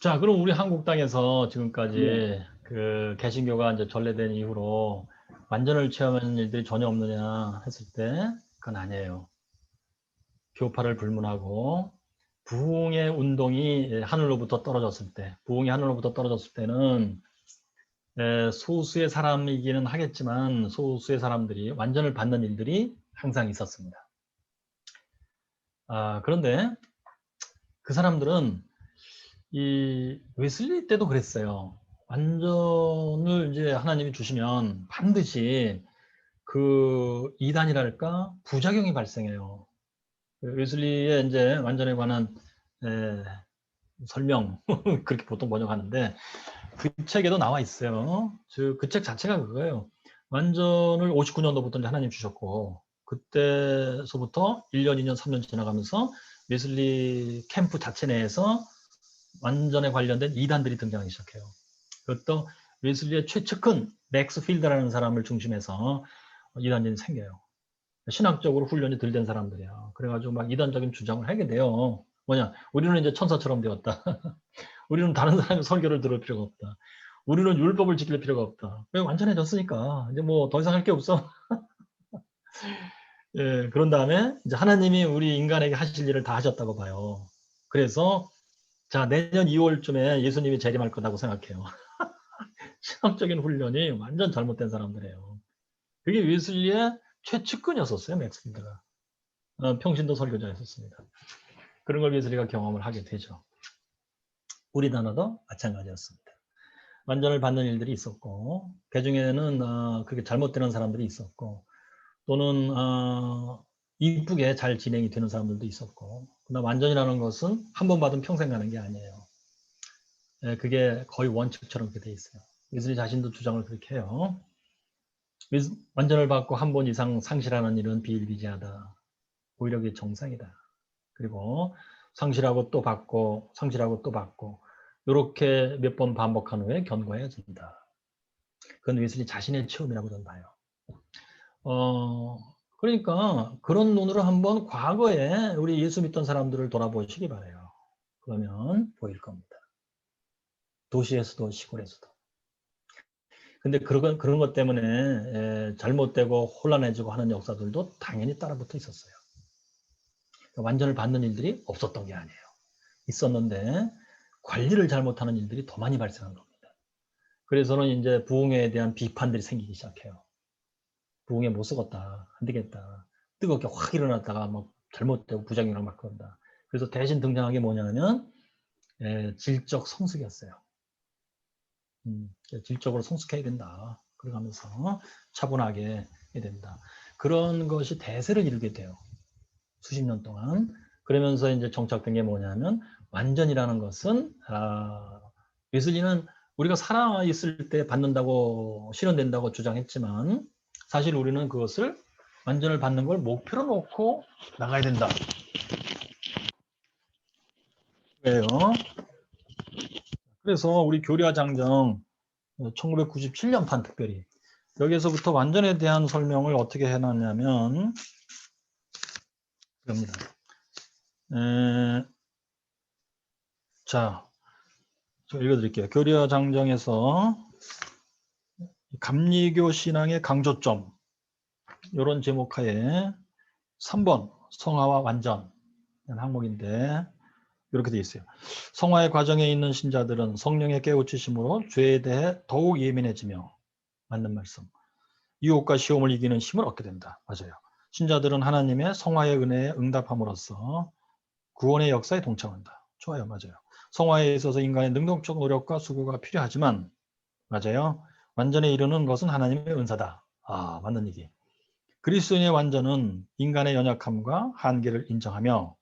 자, 그럼 우리 한국 땅에서 지금까지 네. 그 개신교가 이제 전래된 이후로 완전을 체험하는 일들이 전혀 없느냐 했을 때 그건 아니에요. 교파를 불문하고 부흥의 운동이 하늘로부터 떨어졌을 때, 부흥이 하늘로부터 떨어졌을 때는 소수의 사람이기는 하겠지만 소수의 사람들이 완전을 받는 일들이 항상 있었습니다. 그런데 그 사람들은 이 웨슬리 때도 그랬어요. 완전을 이제 하나님이 주시면 반드시 그 이단이랄까 부작용이 발생해요. 웨슬리의 이제 완전에 관한 설명 그렇게 보통 번역하는데 그 책에도 나와 있어요. 그 책 자체가 그거예요. 완전을 59년도부터 이제 하나님 주셨고 그때서부터 1년, 2년, 3년 지나가면서 웨슬리 캠프 자체 내에서 완전에 관련된 이단들이 등장하기 시작해요. 그것도 웨슬리의 최측근 맥스 필드라는 사람을 중심해서 이단들이 생겨요. 신학적으로 훈련이 덜 된 사람들이야. 그래가지고 막 이단적인 주장을 하게 돼요. 뭐냐, 우리는 이제 천사처럼 되었다. 우리는 다른 사람의 설교를 들을 필요가 없다. 우리는 율법을 지킬 필요가 없다. 왜 완전해졌으니까 이제 뭐 더 이상 할 게 없어. 예, 그런 다음에 이제 하나님이 우리 인간에게 하실 일을 다 하셨다고 봐요. 그래서 자, 내년 2월쯤에 예수님이 재림할 거라고 생각해요. 신학적인 훈련이 완전 잘못된 사람들이에요. 그게 웨슬리의 최측근이었었어요, 맥스필드가. 평신도 설교자였었습니다. 그런 걸 웨슬리가 경험을 하게 되죠. 우리 단어도 마찬가지였습니다. 완전을 받는 일들이 있었고, 그 중에는 그렇게 잘못되는 사람들이 있었고, 또는 이쁘게 잘 진행이 되는 사람들도 있었고, 그러나 완전이라는 것은 한 번 받으면 평생 가는 게 아니에요. 그게 거의 원칙처럼 그렇게 돼 있어요. 웨슬리 자신도 주장을 그렇게 해요. 완전을 받고 한 번 이상 상실하는 일은 비일비재하다. 오히려 그게 정상이다. 그리고 상실하고 또 받고 상실하고 또 받고 이렇게 몇 번 반복한 후에 견고해진다. 그건 웨슬리 자신의 체험이라고 저는 봐요. 그러니까 그런 눈으로 한번 과거에 우리 예수 믿던 사람들을 돌아보시기 바라요. 그러면 보일 겁니다. 도시에서도 시골에서도. 근데 그런 것 때문에 잘못되고 혼란해지고 하는 역사들도 당연히 따라붙어 있었어요. 그러니까 완전을 받는 일들이 없었던 게 아니에요. 있었는데 관리를 잘못하는 일들이 더 많이 발생한 겁니다. 그래서는 이제 부흥에 대한 비판들이 생기기 시작해요. 부흥에 못 쓰겠다, 안 되겠다. 뜨겁게 확 일어났다가 막 잘못되고 부작용을 막 그런다. 그래서 대신 등장한 게 뭐냐면 질적 성숙이었어요. 질적으로 성숙해야 된다. 그러면서 차분하게 해야 된다. 그런 것이 대세를 이루게 돼요. 수십 년 동안. 그러면서 이제 정착된 게 뭐냐면 완전이라는 것은 웨슬리는 우리가 살아있을 때 받는다고 실현된다고 주장했지만 사실 우리는 그것을 완전을 받는 걸 목표로 놓고 나가야 된다. 왜요? 그래서 우리 교리와 장정 1997년판 특별히 여기서부터 완전에 대한 설명을 어떻게 해놨냐면 이겁니다. 자, 저 읽어드릴게요. 교리와 장정에서 감리교 신앙의 강조점 이런 제목하에 3번 성화와 완전 항목인데 이렇게 되어 있어요. 성화의 과정에 있는 신자들은 성령의 깨우치심으로 죄에 대해 더욱 예민해지며 맞는 말씀. 유혹과 시험을 이기는 힘을 얻게 된다. 맞아요. 신자들은 하나님의 성화의 은혜에 응답함으로써 구원의 역사에 동참한다. 좋아요. 맞아요. 성화에 있어서 인간의 능동적 노력과 수고가 필요하지만 맞아요. 완전에 이르는 것은 하나님의 은사다. 맞는 얘기. 그리스도인의 완전은 인간의 연약함과 한계를 인정하며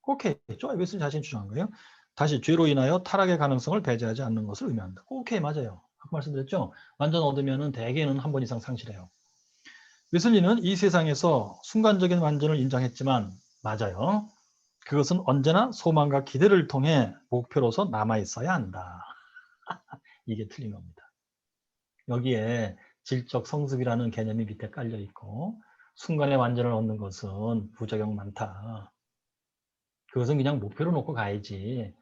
오케이, 좋아요. 웨슬리 자신이 주장한 거예요. 다시 죄로 인하여 타락의 가능성을 배제하지 않는 것을 의미한다. 오케이, 맞아요. 아까 말씀드렸죠. 완전 얻으면은 대개는 한 번 이상 상실해요. 웨슬리는 이 세상에서 순간적인 완전을 인정했지만 맞아요. 그것은 언제나 소망과 기대를 통해 목표로서 남아 있어야 한다. 이게 틀린 겁니다. 여기에 질적 성숙이라는 개념이 밑에 깔려 있고 순간의 완전을 얻는 것은 부작용 많다. 그것은 그냥 목표로 놓고 가야지.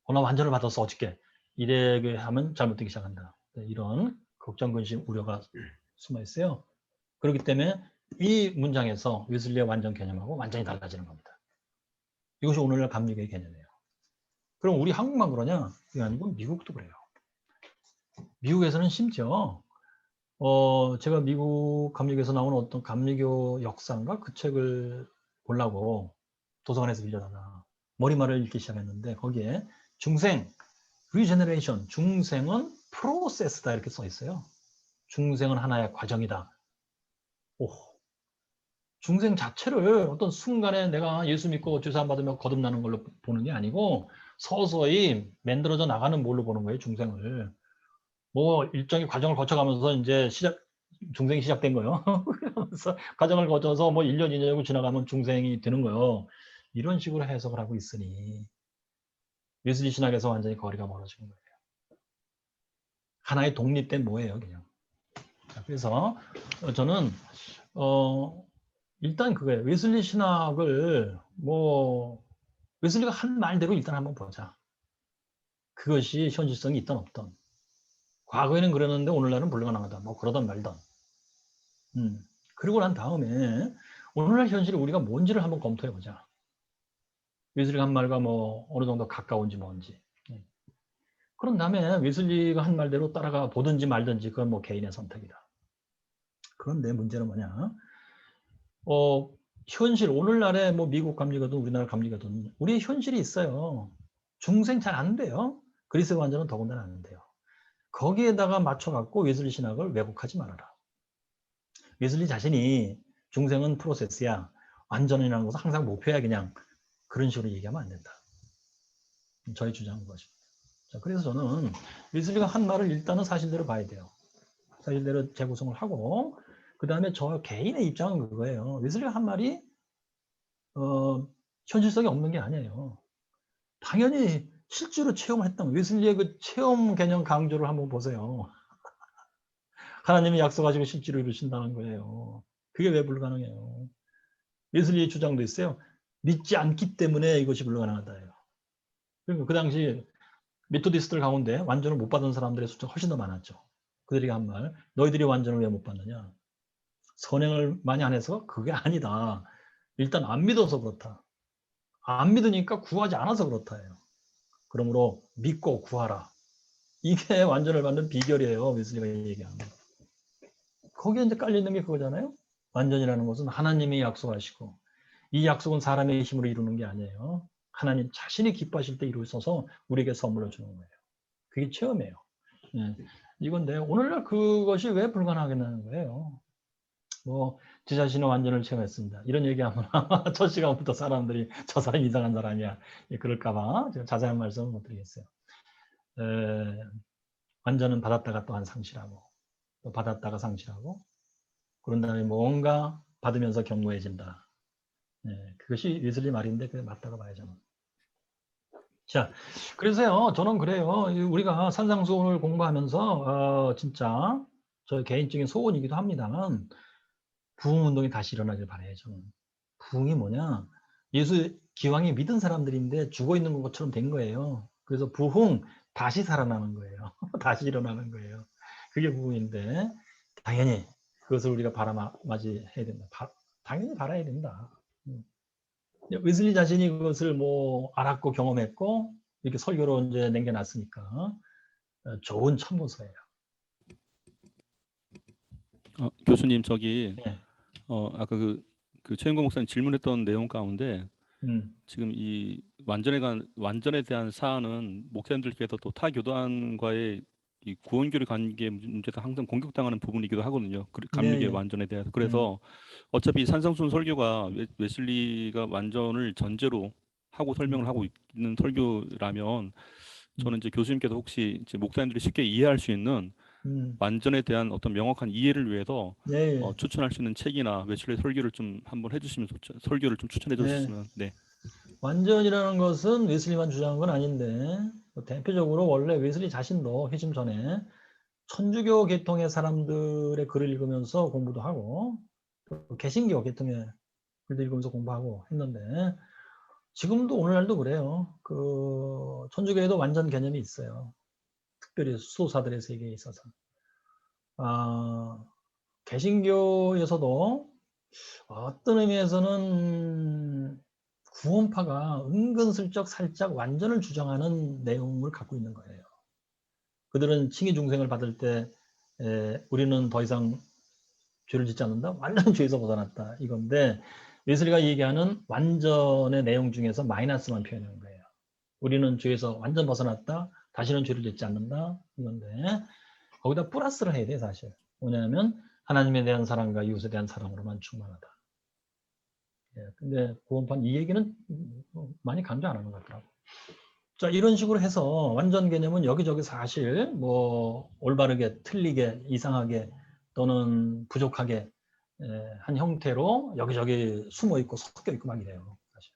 나 완전을 받았어 어저께. 이래 하면 잘못되기 시작한다. 이런 걱정, 근심, 우려가 숨어 있어요. 그렇기 때문에 이 문장에서 웨슬리의 완전 개념하고 완전히 달라지는 겁니다. 이것이 오늘날 감리교의 개념이에요. 그럼 우리 한국만 그러냐? 그게 아니고 미국도 그래요. 미국에서는 심지어 제가 미국 감리교에서 나오는 어떤 감리교 역사인가 그 책을 보려고 도서관에서 빌려다가 머리말을 읽기 시작했는데 거기에 중생, 리제너레이션, 중생은 프로세스다 이렇게 써 있어요. 중생은 하나의 과정이다. 오, 중생 자체를 어떤 순간에 내가 예수 믿고 죄사함 받으면 거듭나는 걸로 보는 게 아니고 서서히 만들어져 나가는 뭘로 보는 거예요, 중생을. 뭐 일정의 과정을 거쳐가면서 이제 중생이 시작된 거예요. 그러면서 과정을 거쳐서 뭐 1년, 2년이고 지나가면 중생이 되는 거예요. 이런 식으로 해석을 하고 있으니 웨슬리 신학에서 완전히 거리가 멀어지는 거예요. 하나의 독립된 뭐예요, 그냥. 그래서 저는 일단 그거예요. 웨슬리 신학을 웨슬리가 한 말대로 일단 한번 보자. 그것이 현실성이 있던 없던. 과거에는 그랬는데 오늘날은 불가능하다. 뭐 그러던 말던. 그리고 난 다음에 오늘날 현실이 우리가 뭔지를 한번 검토해 보자. 웨슬리가 한 말과 뭐 어느 정도 가까운지 뭔지. 그런 다음에 웨슬리가 한 말대로 따라가 보든지 말든지 그건 뭐 개인의 선택이다. 그런데 문제는 뭐냐? 현실 오늘날의 뭐 미국 감리거든 우리나라 감리거든 우리의 현실이 있어요. 중생 잘 안 돼요. 그리스 완전은 더군다나 안 돼요. 거기에다가 맞춰갖고 웨슬리 신학을 왜곡하지 말아라. 웨슬리 자신이 중생은 프로세스야. 완전이라는 것은 항상 목표야 그냥. 그런 식으로 얘기하면 안 된다. 저의 주장인 것입니다. 자, 그래서 저는 웨슬리가 한 말을 일단은 사실대로 봐야 돼요. 사실대로 재구성을 하고 그 다음에 저 개인의 입장은 그거예요. 웨슬리가 한 말이 현실성이 없는 게 아니에요. 당연히 실제로 체험했던 웨슬리의 그 체험 개념 강조를 한번 보세요. 하나님이 약속하시고 실제로 이루신다는 거예요. 그게 왜 불가능해요? 웨슬리의 주장도 있어요. 믿지 않기 때문에 이것이 불가능하다예요. 그리고 그 당시 메토디스트들 가운데 완전을 못 받은 사람들의 숫자가 훨씬 더 많았죠. 그들이 한 말, 너희들이 완전을 왜 못 받느냐? 선행을 많이 안 해서 그게 아니다. 일단 안 믿어서 그렇다. 안 믿으니까 구하지 않아서 그렇다예요. 그러므로 믿고 구하라. 이게 완전을 받는 비결이에요. 웨슬리가 얘기하는 거. 거기에 이제 깔려있는 게 그거잖아요. 완전이라는 것은 하나님이 약속하시고 이 약속은 사람의 힘으로 이루는 게 아니에요. 하나님 자신이 기뻐하실 때 이루셔서 우리에게 선물로 주는 거예요. 그게 체험이에요. 예. 이건데 오늘날 그것이 왜 불가능하겠냐는 거예요. 제 자신의 완전을 체험했습니다. 이런 얘기하면 첫 시간부터 사람들이 저 사람이 이상한 사람이야. 그럴까봐 제가 자세한 말씀을 못 드리겠어요. 완전은 받았다가 또한 상실하고 또 받았다가 상실하고 그런 다음에 뭔가 받으면서 견고해진다. 그것이 웨슬리 말인데 그게 맞다고 봐야죠. 자, 그래서요 저는 그래요. 우리가 산상수훈을 공부하면서 진짜 저의 개인적인 소원이기도 합니다만 부흥운동이 다시 일어나길 바라요. 저는. 부흥이 뭐냐? 예수 기왕에 믿은 사람들인데 죽어있는 것처럼 된 거예요. 그래서 부흥 다시 살아나는 거예요. 다시 일어나는 거예요. 그게 부흥인데 당연히 그것을 우리가 바라맞이해야 된다. 당연히 바라야 된다. 웨슬리 자신이 그것을 알았고 경험했고 이렇게 설교로 이제 남겨놨으니까 좋은 참고서예요. 교수님 저기 네. 아까 그 최영권 목사님 질문했던 내용 가운데 지금 이 완전에 대한 사안은 목사님들께서 또 타 교단과의 이 구원교류 관계 문제도 항상 공격당하는 부분이기도 하거든요. 감리교의 네, 완전에 대해서. 그래서 어차피 산성순 설교가 웨슬리가 완전을 전제로 하고 설명을 하고 있는 설교라면 저는 이제 교수님께서 혹시 이제 목사님들이 쉽게 이해할 수 있는 완전에 대한 어떤 명확한 이해를 위해서 네, 추천할 수 있는 책이나 웨슬리 설교를 좀 한번 해주시면 설교를 좀 추천해 네. 주셨으면. 네. 완전이라는 것은 웨슬리만 주장한 건 아닌데 대표적으로 원래 웨슬리 자신도 회심 전에 천주교 계통의 사람들의 글을 읽으면서 공부도 하고 또 개신교 계통의 글도 읽으면서 공부하고 했는데 지금도 오늘날도 그래요. 그 천주교에도 완전 개념이 있어요. 특별히 수도사들의 세계에 있어서. 개신교에서도 어떤 의미에서는 구원파가 은근슬쩍 살짝 완전을 주장하는 내용을 갖고 있는 거예요. 그들은 칭의 중생을 받을 때 우리는 더 이상 죄를 짓지 않는다. 완전 죄에서 벗어났다. 이건데 웨슬리가 얘기하는 완전의 내용 중에서 마이너스만 표현한 거예요. 우리는 죄에서 완전 벗어났다. 다시는 죄를 짓지 않는다. 이건데 거기다 플러스를 해야 돼 사실. 뭐냐면 하나님에 대한 사랑과 이웃에 대한 사랑으로만 충만하다. 근데 구원판 이 얘기는 많이 강조 안 하는 것 같더라고. 자, 이런 식으로 해서 완전 개념은 여기저기 사실 뭐 올바르게, 틀리게, 이상하게 또는 부족하게 한 형태로 여기저기 숨어 있고 섞여 있고 막 이래요. 사실.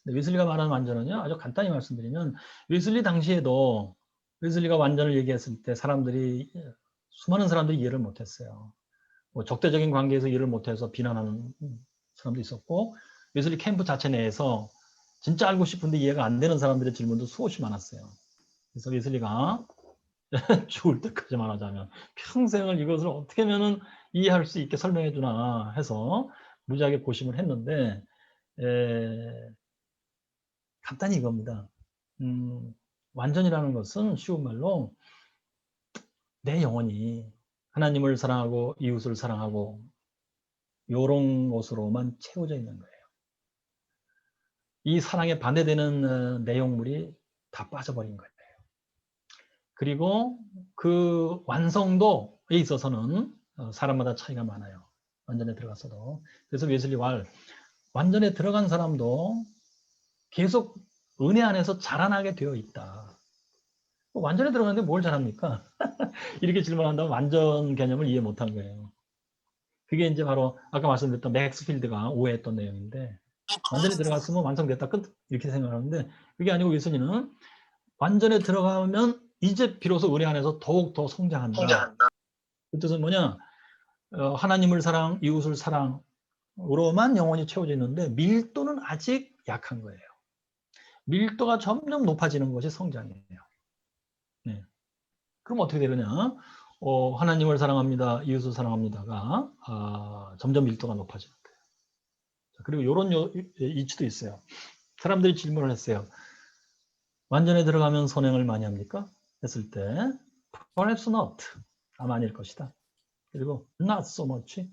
근데 웨슬리가 말하는 완전은요, 아주 간단히 말씀드리면 웨슬리 당시에도 웨슬리가 완전을 얘기했을 때 수많은 사람들이 이해를 못했어요. 뭐 적대적인 관계에서 이해를 못해서 비난하는 사람도 있었고 웨슬리 캠프 자체 내에서 진짜 알고 싶은데 이해가 안 되는 사람들의 질문도 수없이 많았어요. 그래서 웨슬리가 죽을 때까지 말하자면 평생을 이것을 어떻게 하면 이해할 수 있게 설명해 주나 해서 무지하게 고심을 했는데 간단히 이겁니다. 완전이라는 것은 쉬운 말로 내 영혼이 하나님을 사랑하고 이웃을 사랑하고 이런 것으로만 채워져 있는 거예요. 이 사랑에 반대되는 내용물이 다 빠져버린 거예요. 그리고 그 완성도에 있어서는 사람마다 차이가 많아요. 완전에 들어갔어도. 그래서 웨슬리 왈 완전에 들어간 사람도 계속 은혜 안에서 자라나게 되어 있다. 완전에 들어갔는데 뭘 잘합니까? 이렇게 질문한다면 완전 개념을 이해 못한 거예요. 그게 이제 바로 아까 말씀드렸던 맥스필드가 오해했던 내용인데 완전히 들어갔으면 완성됐다 끝 이렇게 생각하는데 그게 아니고 웨슬리는 완전에 들어가면 이제 비로소 은혜 안에서 더욱 더 성장한다. 그 뜻은 뭐냐? 하나님을 사랑, 이웃을 사랑으로만 영혼이 채워져 있는데 밀도는 아직 약한 거예요. 밀도가 점점 높아지는 것이 성장이에요. 네. 그럼 어떻게 되느냐? 하나님을 사랑합니다, 이웃을 사랑합니다가 점점 밀도가 높아지는 거예요. 그리고 이런 이치도 있어요. 사람들이 질문을 했어요. 완전에 들어가면 선행을 많이 합니까? 했을 때 perhaps not. 아마 아닐 것이다. 그리고 not so much.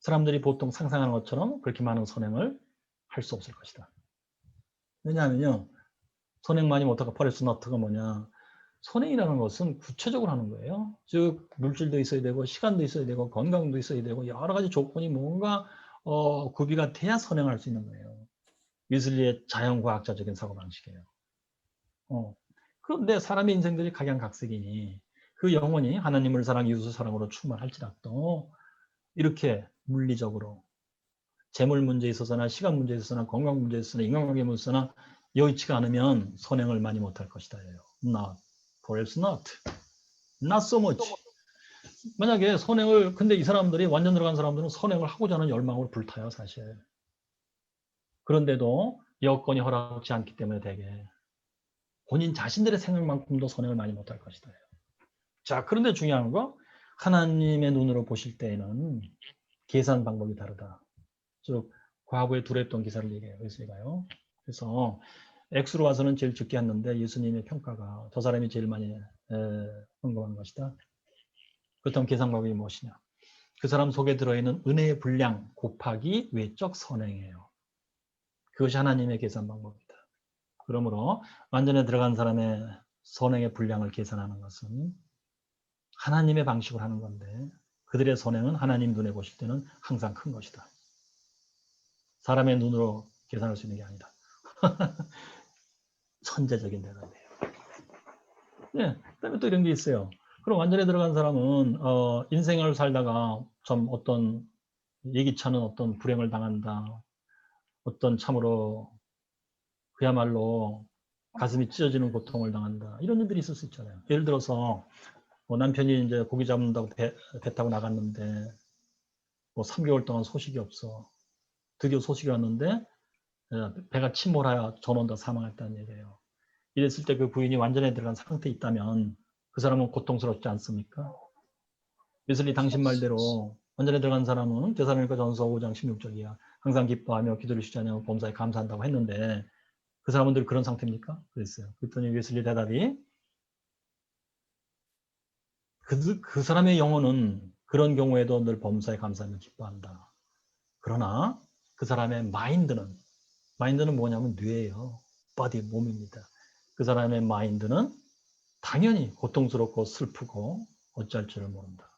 사람들이 보통 상상하는 것처럼 그렇게 많은 선행을 할 수 없을 것이다. 왜냐하면요. 선행 많이 못하고 perhaps not가 뭐냐. 선행이라는 것은 구체적으로 하는 거예요. 즉 물질도 있어야 되고 시간도 있어야 되고 건강도 있어야 되고 여러 가지 조건이 뭔가 구비가 돼야 선행할 수 있는 거예요. 웨슬리의 자연과학자적인 사고방식이에요. 그런데 사람의 인생들이 각양각색이니 그 영혼이 하나님을 사랑, 이웃을 사랑으로 충만할지라도 이렇게 물리적으로 재물 문제에 있어서나 시간 문제에 있어서나 건강 문제에 있어서나 인간관계 문제에 있어서나 여의치가 않으면 선행을 많이 못할 것이다. Not, perhaps not, not so much. 만약에 선행을 근데 이 사람들이 완전 들어간 사람들은 선행을 하고자 하는 열망으로 불타요 사실. 그런데도 여건이 허락지 않기 때문에 되게 본인 자신들의 생각만큼도 선행을 많이 못할 것이다. 자, 그런데 중요한 거 하나님의 눈으로 보실 때에는 계산 방법이 다르다. 즉 과거에 두려웠던 기사를 얘기해요. 웨슬리가요. 그래서 X로 와서는 제일 적게 했는데 예수님의 평가가 저 사람이 제일 많이 헌금한 것이다. 그렇다면 계산 방법이 무엇이냐? 그 사람 속에 들어있는 은혜의 분량 곱하기 외적 선행이에요. 그것이 하나님의 계산 방법이다. 그러므로 완전에 들어간 사람의 선행의 분량을 계산하는 것은 하나님의 방식으로 하는 건데 그들의 선행은 하나님 눈에 보실 때는 항상 큰 것이다. 사람의 눈으로 계산할 수 있는 게 아니다. 천재적인 대답이에요. 네, 그다음에 또 이런 게 있어요. 그럼 완전히 들어간 사람은 인생을 살다가 좀 어떤 예기치 않은 어떤 불행을 당한다. 어떤 참으로 그야말로 가슴이 찢어지는 고통을 당한다. 이런 일들이 있을 수 있잖아요. 예를 들어서 남편이 이제 고기 잡는다고 배 타고 나갔는데 3개월 동안 소식이 없어. 드디어 소식이 왔는데 배가 침몰하여 전원 다 사망했다는 얘기예요. 이랬을 때 그 부인이 완전히 들어간 상태에 있다면 그 사람은 고통스럽지 않습니까? 웨슬리 당신 말대로 완전히 들어간 사람은 데살로니가 전서 5장 16절이야. 항상 기뻐하며 기도를 쉬지 않냐고 범사에 감사한다고 했는데 그 사람은 늘 그런 상태입니까? 그랬어요. 그랬더니 웨슬리 대답이 그 사람의 영혼은 그런 경우에도 늘 범사에 감사하며 기뻐한다. 그러나 그 사람의 마인드는 뭐냐면 뇌예요. body, 몸입니다. 그 사람의 마인드는 당연히 고통스럽고 슬프고 어찌할 줄을 모른다.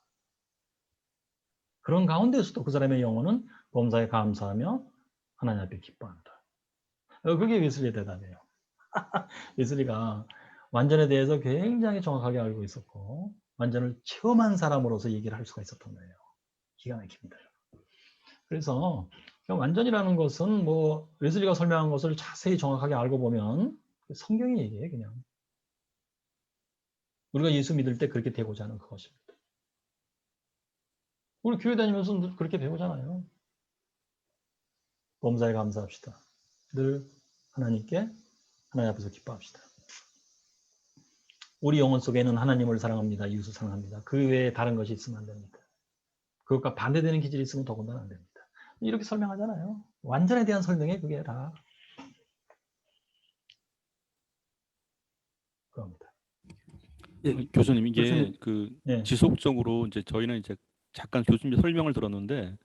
그런 가운데서도 그 사람의 영혼은 범사에 감사하며 하나님 앞에 기뻐한다. 그게 웨슬리의 대답이에요. 웨슬리가 완전에 대해서 굉장히 정확하게 알고 있었고 완전을 체험한 사람으로서 얘기를 할 수가 있었던 거예요. 기가 막힙니다. 그래서 완전이라는 것은 뭐 웨슬리가 설명한 것을 자세히 정확하게 알고 보면 성경이 얘기해요. 그냥 우리가 예수 믿을 때 그렇게 되고자 하는 그것입니다. 우리 교회 다니면서 그렇게 배우잖아요. 범사에 감사합시다. 늘 하나님께 하나님 앞에서 기뻐합시다. 우리 영혼 속에는 하나님을 사랑합니다. 이웃을 사랑합니다. 그 외에 다른 것이 있으면 안 됩니다. 그것과 반대되는 기질이 있으면 더군다나 안 됩니다. 이렇게 설명하잖아요. 완전에 대한 설명이 그게 다 그겁니다. 예, 교수님 이게 교수님, 그 예. 지속적으로 이제 저희는 이제 잠깐 교수님 설명을 들었는데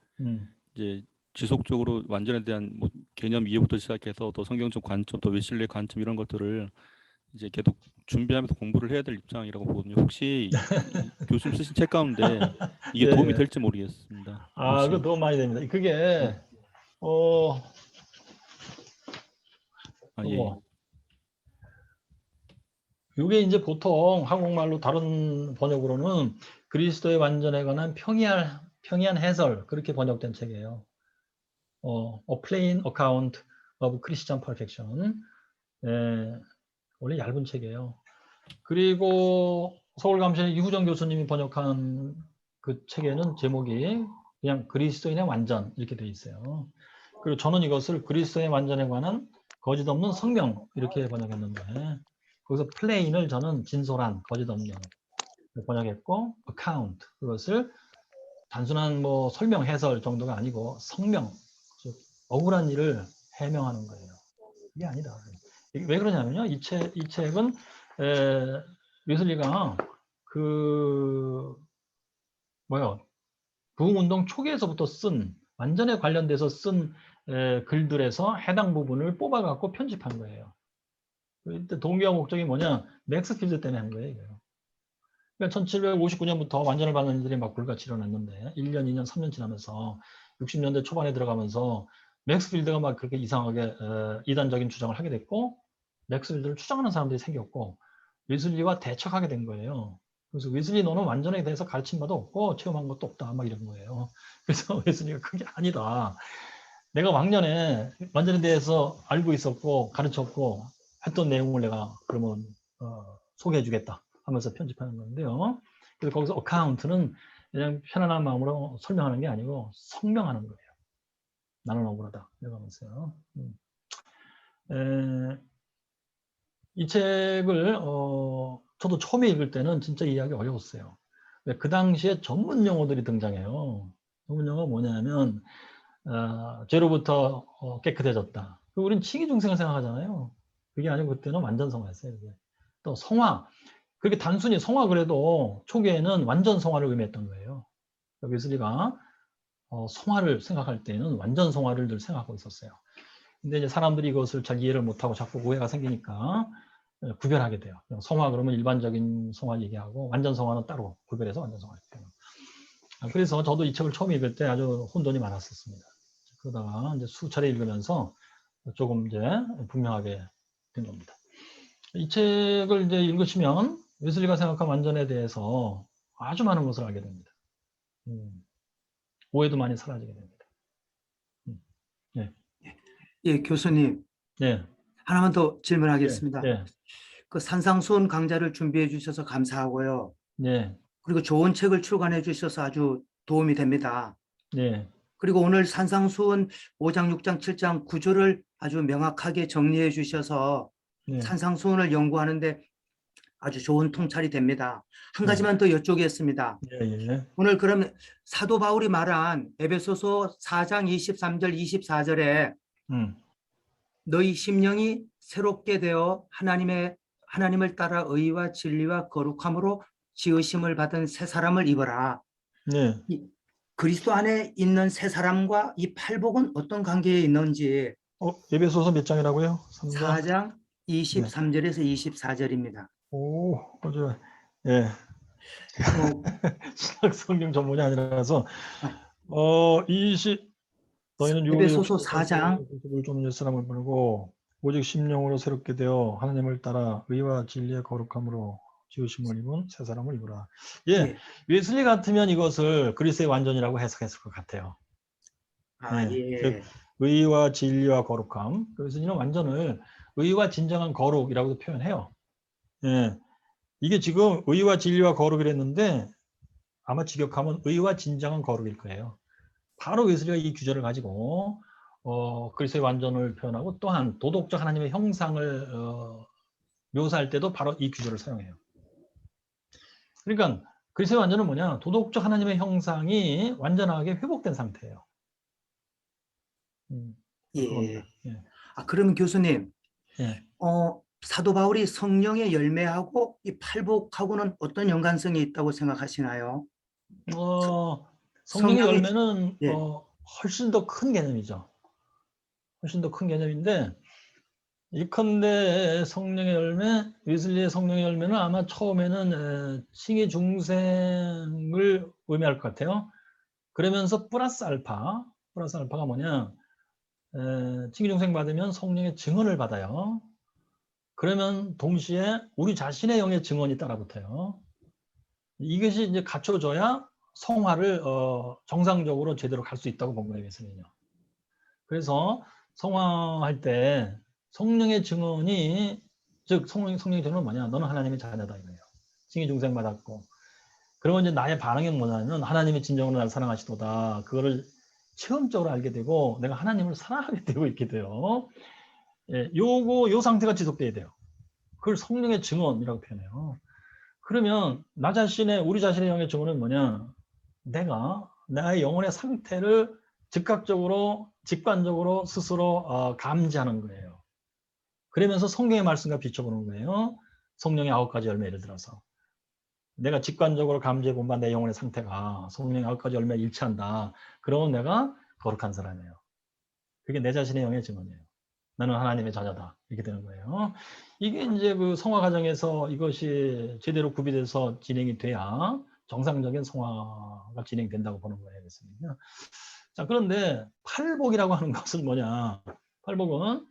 이제 지속적으로 완전에 대한 뭐 개념 이해부터 시작해서 또 성경적 관점, 또 웨슬리의 관점 이런 것들을 이제 계속 준비하면서 공부를 해야 될 입장이라고 보거든요. 혹시 이 교수님 쓰신 책 가운데 이게 예, 도움이 예. 될지 모르겠습니다. 아, 그거 도움 많이 됩니다. 그게 예. 아, 예. 이게 이제 보통 한국말로 다른 번역으로는 그리스도의 완전에 관한 평이한 해설 그렇게 번역된 책이에요. A Plain Account of Christian Perfection. 예, 원래 얇은 책이에요. 그리고 서울감신의 이후정 교수님이 번역한 그 책에는 제목이 그냥 그리스도인의 완전 이렇게 되어 있어요. 그리고 저는 이것을 그리스도의 완전에 관한 거짓 없는 성명 이렇게 번역했는데 거기서 플레인을 저는 진솔한 거짓 없는 번역했고 account 그것을 단순한 뭐 설명 해설 정도가 아니고 성명 즉 억울한 일을 해명하는 거예요. 이게 아니다. 왜 그러냐면요. 이 책은 웨슬리가 부흥운동 초기에서부터 쓴 완전에 관련돼서 쓴 글들에서 해당 부분을 뽑아갖고 편집한 거예요. 동기와 목적이 뭐냐? 맥스필드 때문에 한 거예요. 이거요. 그러니까 1759년부터 완전을 받는 일들이 막 불같이 일어났는데 1년, 2년, 3년 지나면서 60년대 초반에 들어가면서 맥스필드가 막 그렇게 이상하게 이단적인 주장을 하게 됐고 맥스필드를 추정하는 사람들이 생겼고 웨슬리와 대척하게 된 거예요. 그래서 웨슬리 너는 완전에 대해서 가르친 바도 없고 체험한 것도 없다 막 이런 거예요. 그래서 웨슬리가 그게 아니다. 내가 왕년에 완전에 대해서 알고 있었고 가르쳤고 했던 내용을 내가 그러면 소개해 주겠다 하면서 편집하는 건데요. 그래서 거기서 어카운트는 그냥 편안한 마음으로 설명하는 게 아니고 성명하는 거예요. 나는 억울하다 이러면서요. 이 책을 저도 처음에 읽을 때는 진짜 이해하기 어려웠어요. 그 당시에 전문 용어들이 등장해요. 전문 용어가 뭐냐면 죄로부터 깨끗해졌다. 우리는 칭의중생을 생각하잖아요. 그게 아니고 그때는 완전 성화였어요. 그게. 또 성화. 그렇게 단순히 성화 그래도 초기에는 완전 성화를 의미했던 거예요. 웨슬리가 성화를 생각할 때는 완전 성화를 늘 생각하고 있었어요. 근데 이제 사람들이 이것을 잘 이해를 못하고 자꾸 오해가 생기니까 구별하게 돼요. 성화 그러면 일반적인 성화 얘기하고 완전 성화는 따로 구별해서 완전 성화 얘기해요. 그래서 저도 이 책을 처음 읽을 때 아주 혼돈이 많았었습니다. 그러다가 이제 수차례 읽으면서 조금 이제 분명하게 된 겁니다. 이 책을 이제 읽으시면 웨슬리가 생각한 완전에 대해서 아주 많은 것을 알게 됩니다. 오해도 많이 사라지게 됩니다. 네. 예, 교수님. 네. 하나만 더 질문하겠습니다. 네. 그 산상수훈 강좌를 준비해 주셔서 감사하고요. 네. 그리고 좋은 책을 출간해 주셔서 아주 도움이 됩니다. 네. 그리고 오늘 산상수훈 5장, 6장, 7장 구조를 아주 명확하게 정리해 주셔서 네. 산상수훈을 연구하는데 아주 좋은 통찰이 됩니다. 한 네. 가지만 더 여쭙겠습니다. 예. 오늘 그러면 사도 바울이 말한 에베소서 4장 23절, 24절에 너희 심령이 새롭게 되어 하나님을 따라 의와 진리와 거룩함으로 지으심을 받은 새 사람을 입어라. 네. 이 그리스도 안에 있는 새 사람과 이 팔복은 어떤 관계에 있는지 에베소서 몇 장이라고요? 3장? 4장 23절에서 24절입니다. 오, 맞아요. 예. 신약 성경 전문이 아니라서 20 너희는 에베소서 4장 좀 옛사람을 버리고 오직 심령으로 새롭게 되어 하나님을 따라 의와 진리의 거룩함으로 지으심을 입은 새 사람을 입으라. 예. 웨슬리 같으면 이것을 그리스도의 완전이라고 해석했을 것 같아요. 즉 의와 진리와 거룩함. 그래서 이는 완전을 의와 진정한 거룩이라고도 표현해요. 예. 이게 지금 의와 진리와 거룩이랬는데 아마 직역하면 의와 진정한 거룩일 거예요. 바로 웨슬리가 이 규절을 가지고 그리스도의 완전을 표현하고 또한 도덕적 하나님의 형상을 묘사할 때도 바로 이 규절을 사용해요. 그러니까 그리스도의 완전은 뭐냐? 도덕적 하나님의 형상이 완전하게 회복된 상태예요. 예. 그러면 교수님, 사도 바울이 성령의 열매하고 이 팔복하고는 어떤 연관성이 있다고 생각하시나요? 성령의 열매는 훨씬 더 큰 개념이죠. 훨씬 더 큰 개념인데 일컨대 성령의 열매, 웨슬리의 성령의 열매는 아마 처음에는 칭의 중생을 의미할 것 같아요. 그러면서 플러스 알파가 뭐냐? 칭의 중생 받으면 성령의 증언을 받아요. 그러면 동시에 우리 자신의 영의 증언이 따라붙어요. 이것이 이제 갖춰져야 성화를 정상적으로 제대로 갈 수 있다고 본 거예요, 웨슬리는요. 그래서 성화할 때 성령의 증언이, 즉 성령의 증언은 뭐냐? 너는 하나님의 자녀다 이거예요. 칭의 중생 받았고, 그러면 이제 나의 반응이 뭐냐면 하나님의 진정으로 나를 사랑하시도다. 그거를 체험적으로 알게 되고 내가 하나님을 사랑하게 되고 있게 돼요. 요 상태가 지속돼야 돼요. 그걸 성령의 증언이라고 표현해요. 그러면 우리 자신의 영의 증언은 뭐냐? 내가 나의 영혼의 상태를 즉각적으로, 직관적으로 스스로 감지하는 거예요. 그러면서 성경의 말씀과 비춰보는 거예요. 성령의 9가지 열매, 예를 들어서. 내가 직관적으로 감지해 보면 내 영혼의 상태가 성령의 9가지 열매에 일치한다. 그러면 내가 거룩한 사람이에요. 그게 내 자신의 영의 증언이에요. 나는 하나님의 자녀다. 이렇게 되는 거예요. 이게 이제 그 성화 과정에서 이것이 제대로 구비돼서 진행이 돼야 정상적인 성화가 진행된다고 보는 거예요. 자, 그런데 팔복이라고 하는 것은 뭐냐? 팔복은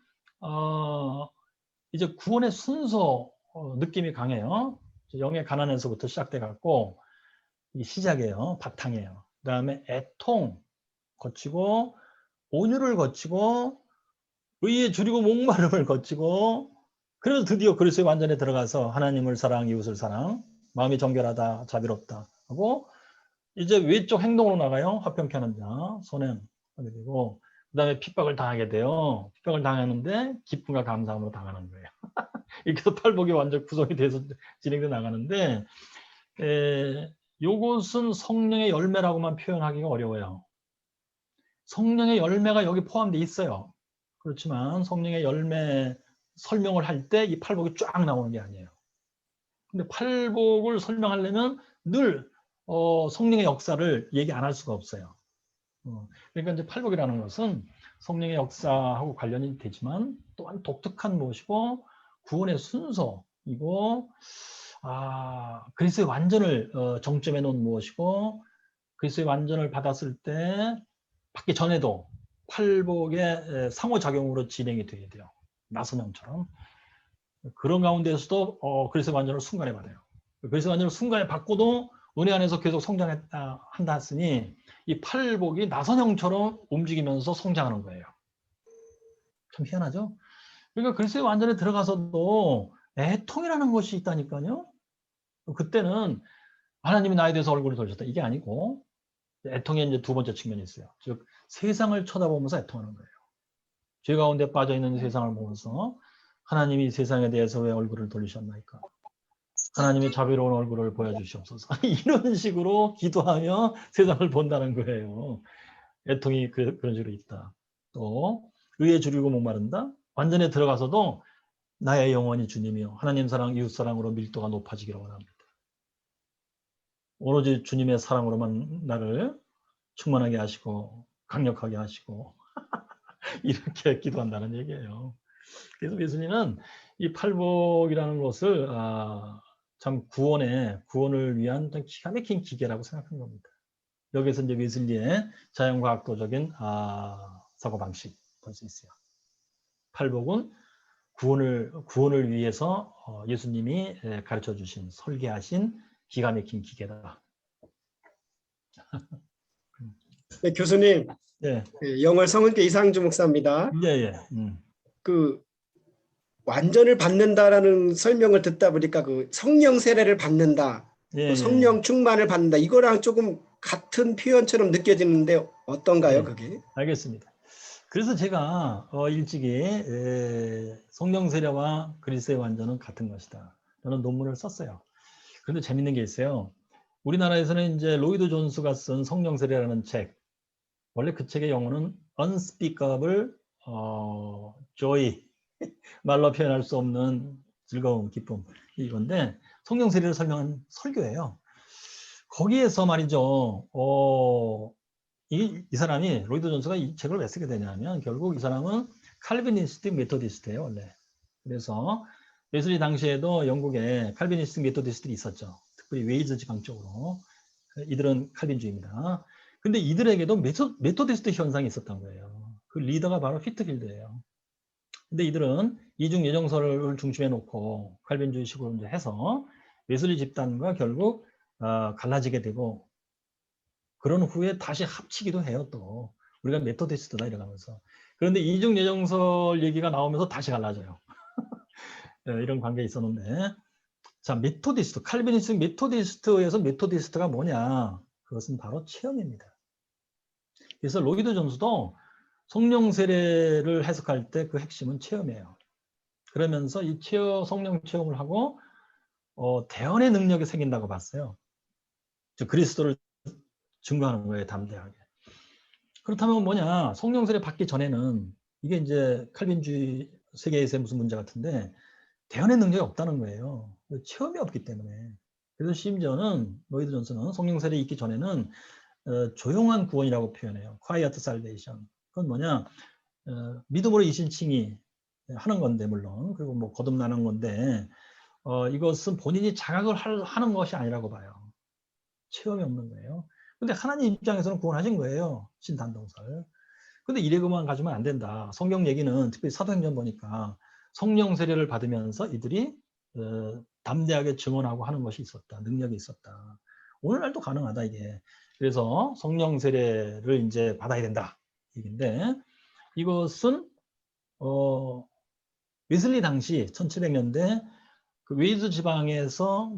이제 구원의 순서 느낌이 강해요. 영의 가난에서부터 시작돼 갖고 이 시작이에요. 바탕이에요. 그다음에 애통 거치고 온유를 거치고 의에 줄이고 목마름을 거치고 그래서 드디어 그리스도의 완전에 들어가서 하나님을 사랑, 이웃을 사랑, 마음이 정결하다, 자비롭다 하고 이제 외적 행동으로 나가요. 화평케 하는 자, 선행하게 되고 그 다음에 핍박을 당하게 돼요. 핍박을 당하는데 기쁨과 감사함으로 당하는 거예요. 이렇게 해서 팔복이 완전 구성이 돼서 진행돼 나가는데 요것은 성령의 열매라고만 표현하기가 어려워요. 성령의 열매가 여기 포함되어 있어요. 그렇지만 성령의 열매 설명을 할 때 이 팔복이 쫙 나오는 게 아니에요. 근데 팔복을 설명하려면 늘 성령의 역사를 얘기 안 할 수가 없어요. 그러니까 이제 팔복이라는 것은 성령의 역사하고 관련이 되지만 또한 독특한 무엇이고 구원의 순서이고 그리스도의 완전을 정점에 놓은 무엇이고 그리스도의 완전을 받았을 때 받기 전에도 팔복의 상호작용으로 진행이 돼야 돼요. 나선형처럼. 그런 가운데서도 그리스도의 완전을 순간에 받아요. 그리스도의 완전을 순간에 받고도 은혜 안에서 계속 성장한다 했으니 이 팔복이 나선형처럼 움직이면서 성장하는 거예요. 참 희한하죠? 그러니까 그리스도의 완전에 들어가서도 애통이라는 것이 있다니까요. 그때는 하나님이 나에 대해서 얼굴을 돌렸다. 이게 아니고 애통의 이제 두 번째 측면이 있어요. 즉 세상을 쳐다보면서 애통하는 거예요. 죄 가운데 빠져 있는 세상을 보면서 하나님이 세상에 대해서 왜 얼굴을 돌리셨나이까? 하나님의 자비로운 얼굴을 보여주시옵소서. 이런 식으로 기도하며 세상을 본다는 거예요. 애통이 그런 식으로 있다. 또 의에 줄이고 목마른다. 완전에 들어가서도 나의 영혼이 주님이요 하나님 사랑, 이웃 사랑으로 밀도가 높아지기를 원합니다. 오로지 주님의 사랑으로만 나를 충만하게 하시고 강력하게 하시고 이렇게 기도한다는 얘기예요. 그래서 예수님은 이 팔복이라는 것을 참 구원을 위한 기가 막힌 기계라고 생각한 겁니다. 여기서 이제 웨슬리의 자연과학도적인 사고방식 볼 수 있어요. 팔복은 구원을 위해서 예수님이 가르쳐 주신 설계하신 기가 막힌 기계다. 네, 교수님, 네. 영월 성은교 이상주 목사입니다. 예. 그 완전을 받는다라는 설명을 듣다 보니까 그 성령 세례를 받는다, 또 성령 충만을 받는다, 이거랑 조금 같은 표현처럼 느껴지는데 어떤가요, 그게? 알겠습니다. 그래서 제가 일찍이 성령 세례와 그리스도의 완전은 같은 것이다. 저는 논문을 썼어요. 그런데 재밌는 게 있어요. 우리나라에서는 이제 로이드 존스가 쓴 성령 세례라는 책, 원래 그 책의 영어는 unspeakable joy, 말로 표현할 수 없는 즐거움, 기쁨, 이건데 성령 세례를 설명한 설교예요. 거기에서 말이죠. 이 사람이 로이드 존스가 이 책을 왜 쓰게 되냐면 결국 이 사람은 칼비니스틱 메토디스트예요, 원래. 그래서 웨슬리 당시에도 영국에 칼비니스틱 메토디스트들이 있었죠. 특별히 웨일즈 지방 쪽으로. 이들은 칼빈주의입니다. 근데 이들에게도 메토디스트 현상이 있었던 거예요. 그 리더가 바로 휘트필드예요. 근데 이들은 이중 예정설을 중심에 놓고 칼빈주의식으로 이제 해서 웨슬리 집단과 결국 갈라지게 되고 그런 후에 다시 합치기도 해요. 또 우리가 메토디스트다 이러면서. 그런데 이중 예정설 얘기가 나오면서 다시 갈라져요. 이런 관계가 있었는데, 자, 메토디스트, 칼비니스트 메토디스트에서 메토디스트가 뭐냐? 그것은 바로 체험입니다. 그래서 로이드 존스도 성령 세례를 해석할 때 그 핵심은 체험이에요. 그러면서 이 성령 체험을 하고 대언의 능력이 생긴다고 봤어요. 즉 그리스도를 증거하는 거예요, 담대하게. 그렇다면 뭐냐? 성령 세례 받기 전에는 이게 이제 칼빈주의 세계에서의 무슨 문제 같은데 대언의 능력이 없다는 거예요. 체험이 없기 때문에. 그래서 심지어는 로이드 존스는 성령 세례 있기 전에는 조용한 구원이라고 표현해요. Quiet salvation. 그건 뭐냐? 믿음으로 이신칭이 하는 건데 물론 그리고 뭐 거듭나는 건데 이것은 본인이 자각을 하는 것이 아니라고 봐요. 체험이 없는 거예요. 근데 하나님 입장에서는 구원하신 거예요. 신단동설. 근데 이래고만 가지면 안 된다. 성경 얘기는 특히 사도행전 보니까 성령 세례를 받으면서 이들이 담대하게 증언하고 하는 것이 있었다. 능력이 있었다. 오늘날도 가능하다 이게. 그래서 성령 세례를 이제 받아야 된다. 얘기인데 이것은 웨슬리 당시 1700년대 그 웨일즈 지방에서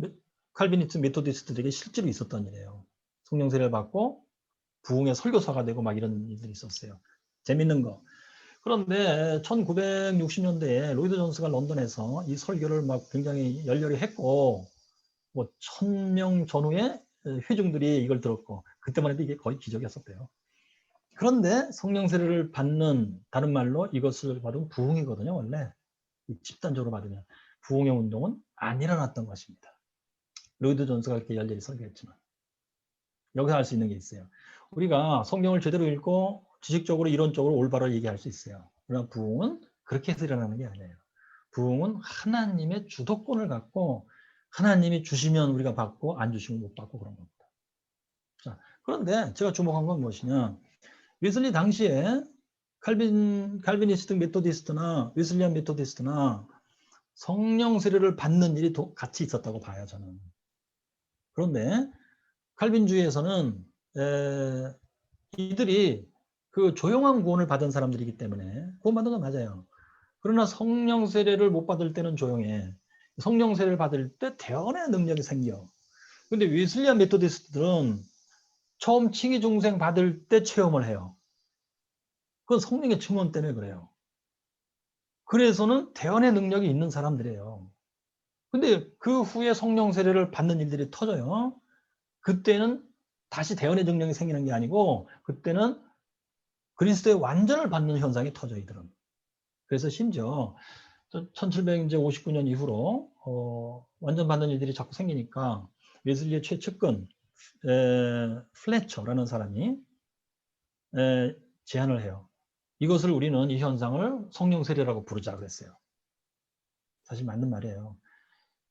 칼비니스트 메토디스트들에게 실제로 있었던 일이에요. 성령 세례를 받고 부흥의 설교사가 되고 막 이런 일들이 있었어요. 재밌는 거. 그런데 1960년대에 로이드 존스가 런던에서 이 설교를 막 굉장히 열렬히 했고 뭐 1000명 전후의 회중들이 이걸 들었고 그때만 해도 이게 거의 기적이었었대요. 그런데 성령 세례를 받는 다른 말로 이것을 받으면 부흥이거든요. 원래 집단적으로 받으면 부흥의 운동은 안 일어났던 것입니다. 로이드 존스가 그렇게 열렬히 설교했지만 여기서 알 수 있는 게 있어요. 우리가 성경을 제대로 읽고 지식적으로 이론적으로 올바로 얘기할 수 있어요. 그러나 부흥은 그렇게 해서 일어나는 게 아니에요. 부흥은 하나님의 주도권을 갖고 하나님이 주시면 우리가 받고 안 주시면 못 받고 그런 겁니다. 자, 그런데 제가 주목한 건 무엇이냐? 웨슬리 당시에 칼비니스트 메토디스트나 웨슬리안 메토디스트나 성령 세례를 받는 일이 같이 있었다고 봐요, 저는. 그런데 칼빈주의에서는 이들이 그 조용한 구원을 받은 사람들이기 때문에 구원받은 건 맞아요. 그러나 성령 세례를 못 받을 때는 조용해. 성령 세례를 받을 때 대언의 능력이 생겨. 근데 웨슬리안 메토디스트들은 처음 칭의 중생 받을 때 체험을 해요. 그건 성령의 증언 때문에 그래요. 그래서는 대언의 능력이 있는 사람들이에요. 근데 그 후에 성령 세례를 받는 일들이 터져요. 그때는 다시 대언의 능력이 생기는 게 아니고 그때는 그리스도의 완전을 받는 현상이 터져 이들은. 그래서 심지어 1759년 이후로 완전 받는 일들이 자꾸 생기니까 웨슬리의 최측근 플래처라는 사람이 제안을 해요. 이것을 우리는 이 현상을 성령 세례라고 부르자 그랬어요. 사실 맞는 말이에요.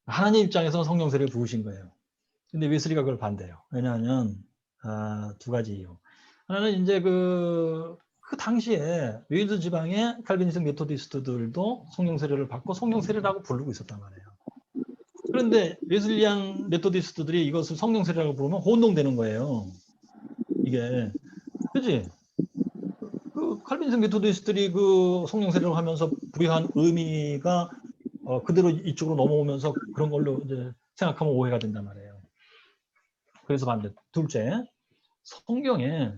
하나님 입장에서 성령 세례를 부으신 거예요. 근데 웨슬리가 그걸 반대해요. 왜냐하면 두 가지 이유. 하나는 이제 그 당시에 웨일즈 지방의 칼빈이즘 메토디스트들도 성령 세례를 받고 성령 세례라고 부르고 있었단 말이에요. 그런데 웨슬리안 메토디스트들이 이것을 성령 세례라고 부르면 혼동되는 거예요. 이게 그렇지? 그 칼빈이즘 메토디스트들이 그 성령 세례를 하면서 부여한 의미가 그대로 이쪽으로 넘어오면서 그런 걸로 이제 생각하면 오해가 된단 말이에요. 그래서 반대. 둘째, 성경에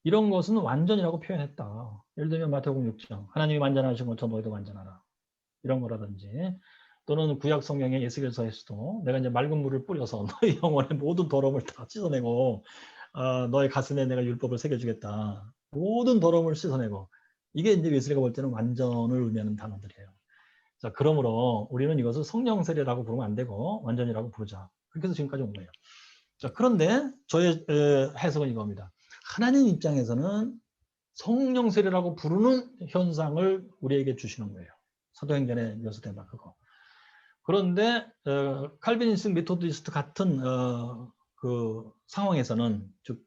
이런 것은 완전이라고 표현했다. 예를 들면 마태복음 6장 하나님이 완전하신 것처럼 너희도 완전하라. 이런 거라든지 또는 구약 성경의 에스겔서에서도 내가 이제 맑은 물을 뿌려서 너희 영혼의 모든 더러움을 다 씻어내고 너의 가슴에 내가 율법을 새겨주겠다. 모든 더러움을 씻어내고 이게 이제 웨슬리가 볼 때는 완전을 의미하는 단어들이에요. 자, 그러므로 우리는 이것을 성령 세례라고 부르면 안 되고 완전이라고 부르자. 그렇게 해서 지금까지 온 거예요. 자, 그런데 저의 해석은 이겁니다. 하나님 입장에서는 성령 세례라고 부르는 현상을 우리에게 주시는 거예요. 사도행전에 묘사된 바 그거. 그런데 칼비니스트 메토디스트 같은 그 상황에서는 즉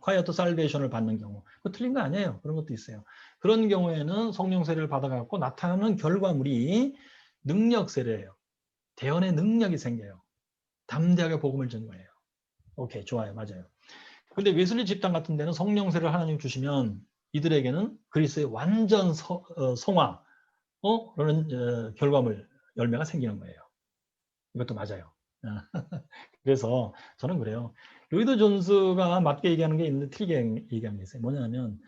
quiet salvation을 받는 경우 그 틀린 거 아니에요. 그런 것도 있어요. 그런 경우에는 성령 세례를 받아갖고 나타나는 결과물이 능력 세례예요. 대언의 능력이 생겨요. 담대하게 복음을 전거예요. 오케이, 좋아요, 맞아요. 근데 웨슬리 집단 같은 데는 성령 세례를 하나님 주시면 이들에게는 그리스도의 완전 성화, 그런 결과물, 열매가 생기는 거예요. 이것도 맞아요. 그래서 저는 그래요. 로이드 존스가 맞게 얘기하는 게 있는데 틀리게 얘기하는 게 있어요. 뭐냐면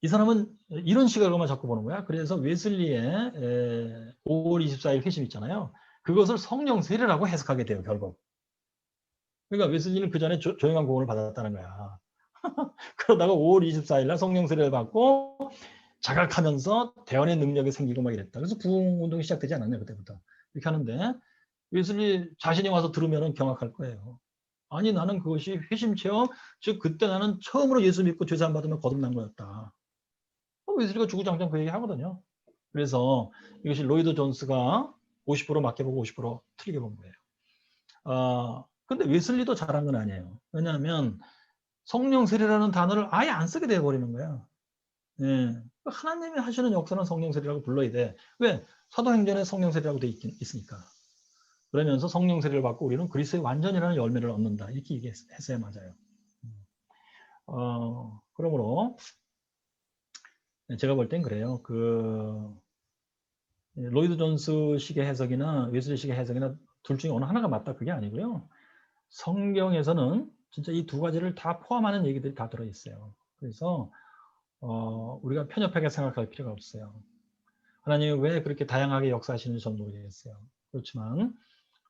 이 사람은 이런 시각으로만 자꾸 보는 거야. 그래서 웨슬리의 5월 24일 회심 있잖아요. 그것을 성령 세례라고 해석하게 돼요, 결국. 그러니까 웨슬리는 그 전에 조용한 구원을 받았다는 거야. 그러다가 5월 24일 날 성령 세례를 받고 자각하면서 대언의 능력이 생기고 막 이랬다. 그래서 부흥 운동이 시작되지 않았냐, 그때부터. 이렇게 하는데 웨슬리 자신이 와서 들으면 경악할 거예요. 아니, 나는 그것이 회심 체험, 즉 그때 나는 처음으로 예수 믿고 죄사함 받으면 거듭난 거였다. 웨슬리가 주구장창 그 얘기 하거든요. 그래서 이것이 로이드 존스가 50% 맞게 보고 50% 틀리게 본 거예요. 근데 웨슬리도 잘한 건 아니에요. 왜냐하면 성령 세례라는 단어를 아예 안 쓰게 돼버리는 거야. 예. 하나님이 하시는 역사는 성령 세례라고 불러야 돼. 왜? 사도행전에 성령 세례라고 돼 있으니까. 그러면서 성령 세례를 받고 우리는 그리스도의 완전이라는 열매를 얻는다. 이렇게 얘기했어야 맞아요. 그러므로 제가 볼 땐 그래요. 로이드 존스 식의 해석이나 웨슬리 식의 해석이나 둘 중에 어느 하나가 맞다 그게 아니고요. 성경에서는 진짜 이 두 가지를 다 포함하는 얘기들이 다 들어있어요. 그래서 우리가 편협하게 생각할 필요가 없어요. 하나님이 왜 그렇게 다양하게 역사하시는지 저는 모르겠어요. 그렇지만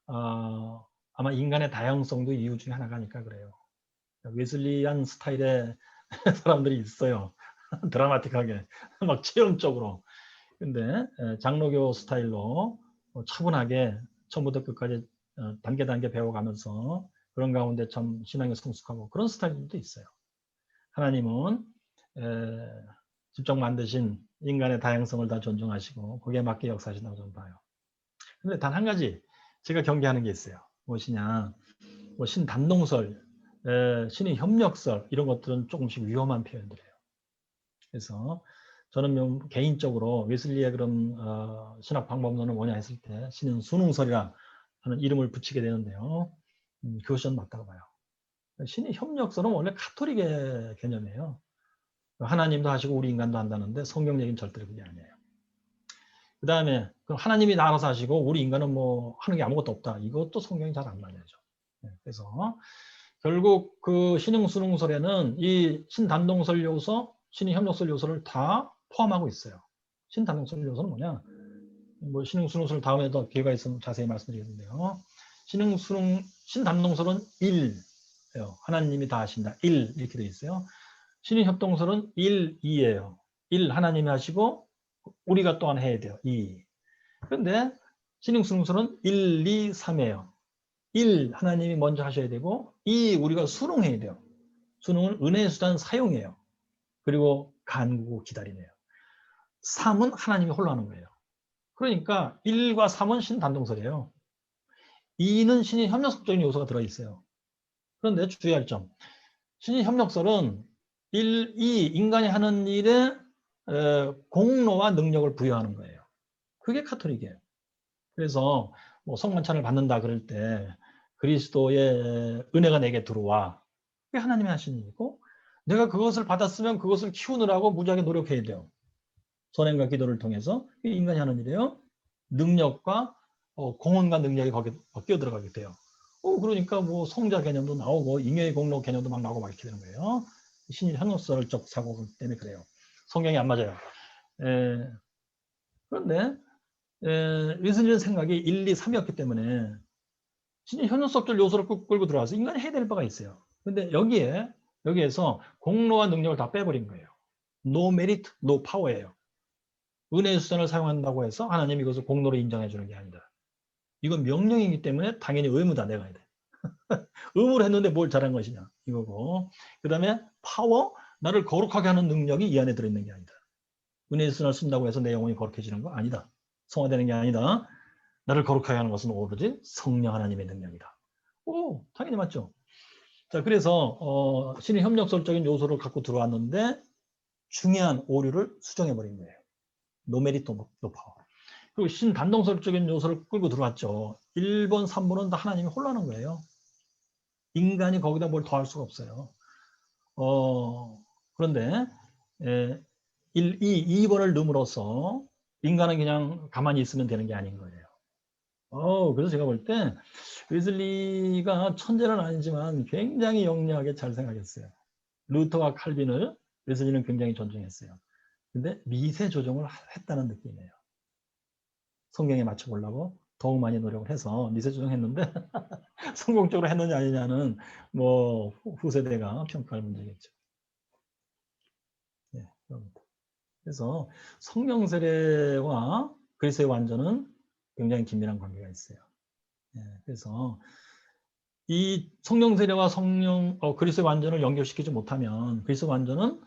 아마 인간의 다양성도 이유 중에 하나가니까 그래요. 웨슬리안 스타일의 사람들이 있어요. 드라마틱하게 막 체험적으로. 근데 장로교 스타일로 차분하게 처음부터 끝까지 단계 배워가면서 그런 가운데 참 신앙이 성숙하고 그런 스타일들도 있어요. 하나님은 직접 만드신 인간의 다양성을 다 존중하시고 거기에 맞게 역사하신다고 저는 봐요. 근데 단 한 가지 제가 경계하는 게 있어요. 무엇이냐, 뭐 신단동설, 신의 협력설 이런 것들은 조금씩 위험한 표현들이에요. 그래서 저는 개인적으로 웨슬리의 그런 신학 방법론은 뭐냐 했을 때 신은 순응설이라 하는 이름을 붙이게 되는데요. 그것이 저는 맞다고 봐요. 신의 협력설은 원래 카톨릭의 개념이에요. 하나님도 하시고 우리 인간도 한다는데 성경 얘기는 절대로 그게 아니에요. 그 다음에 하나님이 알아서 하시고 우리 인간은 뭐 하는 게 아무것도 없다. 이것도 성경이 잘 안 맞아요. 그래서 결국 그 신흥순응설에는 이 신단동설 요소, 신의 협력설 요소를 다 포함하고 있어요. 신단동설 요소는 뭐냐? 뭐 신흥순응설 다음에도 기회가 있으면 자세히 말씀드리겠는데요. 신단동설은 1예요. 하나님이 다 하신다. 1 이렇게 돼 있어요. 신의 협동설은 1, 2예요. 1 하나님이 하시고 우리가 또한 해야 돼요. 2. 그런데 신흥순응설은 1, 2, 3이에요. 1 하나님이 먼저 하셔야 되고 2 우리가 순응해야 돼요. 순응은 은혜의 수단 사용해요. 그리고 간구고 기다리네요. 3은 하나님이 홀로 하는 거예요. 그러니까 1과 3은 신단동설이에요. 2는 신의 협력적인 요소가 들어있어요. 그런데 주의할 점. 신의 협력설은 1, 2 인간이 하는 일에 공로와 능력을 부여하는 거예요. 그게 카톨릭이에요. 그래서 뭐 성만찬을 받는다 그럴 때 그리스도의 은혜가 내게 들어와. 그게 하나님이 하신 일이고 내가 그것을 받았으면 그것을 키우느라고 무지하게 노력해야 돼요. 선행과 기도를 통해서. 그게 인간이 하는 일이에요. 능력과 공헌과 능력이 거기에 끼어들어가게 돼요. 그러니까 뭐 성자 개념도 나오고 잉여의 공로 개념도 막 나오고 막 이렇게 되는 거예요. 신의 협력설적 사고 때문에 그래요. 성경이 안 맞아요. 그런데 웨슬리의 생각이 1, 2, 3이었기 때문에 신의 협력설적 요소를 끌고 들어와서 인간이 해야 될 바가 있어요. 근데 여기에서 공로와 능력을 다 빼버린 거예요. No merit, no power예요. 은혜의 수단을 사용한다고 해서 하나님이 이것을 공로로 인정해 주는 게 아니다. 이건 명령이기 때문에 당연히 의무다. 내가 해야 돼. 의무를 했는데 뭘 잘한 것이냐 이거고, 그 다음에 파워, 나를 거룩하게 하는 능력이 이 안에 들어있는 게 아니다. 은혜의 수단을 쓴다고 해서 내 영혼이 거룩해지는 거 아니다. 성화되는 게 아니다. 나를 거룩하게 하는 것은 오로지 성령 하나님의 능력이다. 당연히 맞죠. 자, 그래서 신의 협력설적인 요소를 갖고 들어왔는데 중요한 오류를 수정해버린 거예요. 노메리토 노파워. 그리고 신단동설적인 요소를 끌고 들어왔죠. 1번, 3번은 다 하나님이 홀라는 거예요. 인간이 거기다 뭘 더할 수가 없어요. 그런데 2번을 넣음으로써 인간은 그냥 가만히 있으면 되는 게 아닌 거예요. 그래서 제가 볼 때 웨슬리가 천재는 아니지만 굉장히 영리하게 잘 생각했어요. 루터와 칼빈을 웨슬리는 굉장히 존중했어요. 근데 미세 조정을 했다는 느낌이에요. 성경에 맞춰보려고 더욱 많이 노력을 해서 미세 조정했는데 성공적으로 했느냐 아니냐는 뭐 후세대가 평가할 문제겠죠. 네, 그래서 성령 세례와 그리스도의 완전은 굉장히 긴밀한 관계가 있어요. 네, 그래서 이 성령 세례와 그리스도의 완전을 연결시키지 못하면 그리스도의 완전은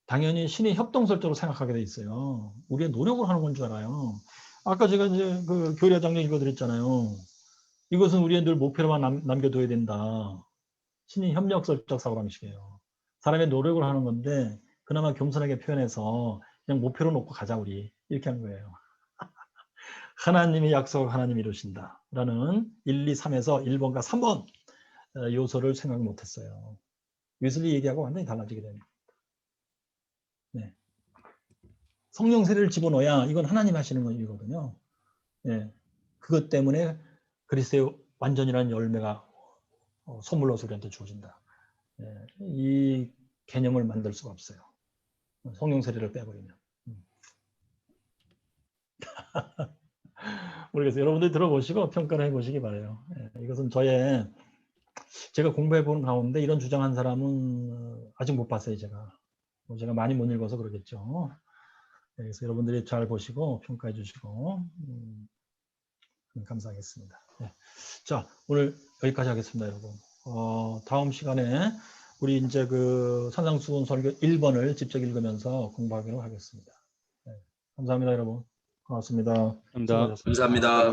당연히 신의 협동설적으로 생각하게 돼 있어요. 우리의 노력을 하는 건 줄 알아요. 아까 제가 이제 그 교리학 장면 읽어드렸잖아요. 이것은 우리의 늘 목표로만 남겨둬야 된다. 신의 협력설적 사고방식이에요. 사람의 노력을 하는 건데 그나마 겸손하게 표현해서 그냥 목표로 놓고 가자 우리 이렇게 한 거예요. 하나님의 약속을 하나님이 이루신다 라는 1, 2, 3에서 1번과 3번 요소를 생각 못했어요. 웨슬리 얘기하고 완전히 달라지게 됩니다. 네. 성령 세례를 집어넣어야 이건 하나님 하시는 일이거든요. 네. 그것 때문에 그리스도의 완전이라는 열매가 선물로서 우리한테 주어진다. 네. 이 개념을 만들 수가 없어요. 성령 세례를 빼버리면. 모르겠어요. 여러분들 들어보시고 평가를 해보시기 바라요. 네. 이것은 제가 공부해보는 가운데 이런 주장한 사람은 아직 못 봤어요. 제가 많이 못 읽어서 그러겠죠. 네. 그래서 여러분들이 잘 보시고 평가해 주시고 감사하겠습니다. 네. 자, 오늘 여기까지 하겠습니다, 여러분. 다음 시간에 우리 이제 그 산상수훈 설교 1번을 직접 읽으면서 공부하도록 하겠습니다. 네, 감사합니다, 여러분. 고맙습니다. 감사합니다. 수고하셨습니다. 감사합니다.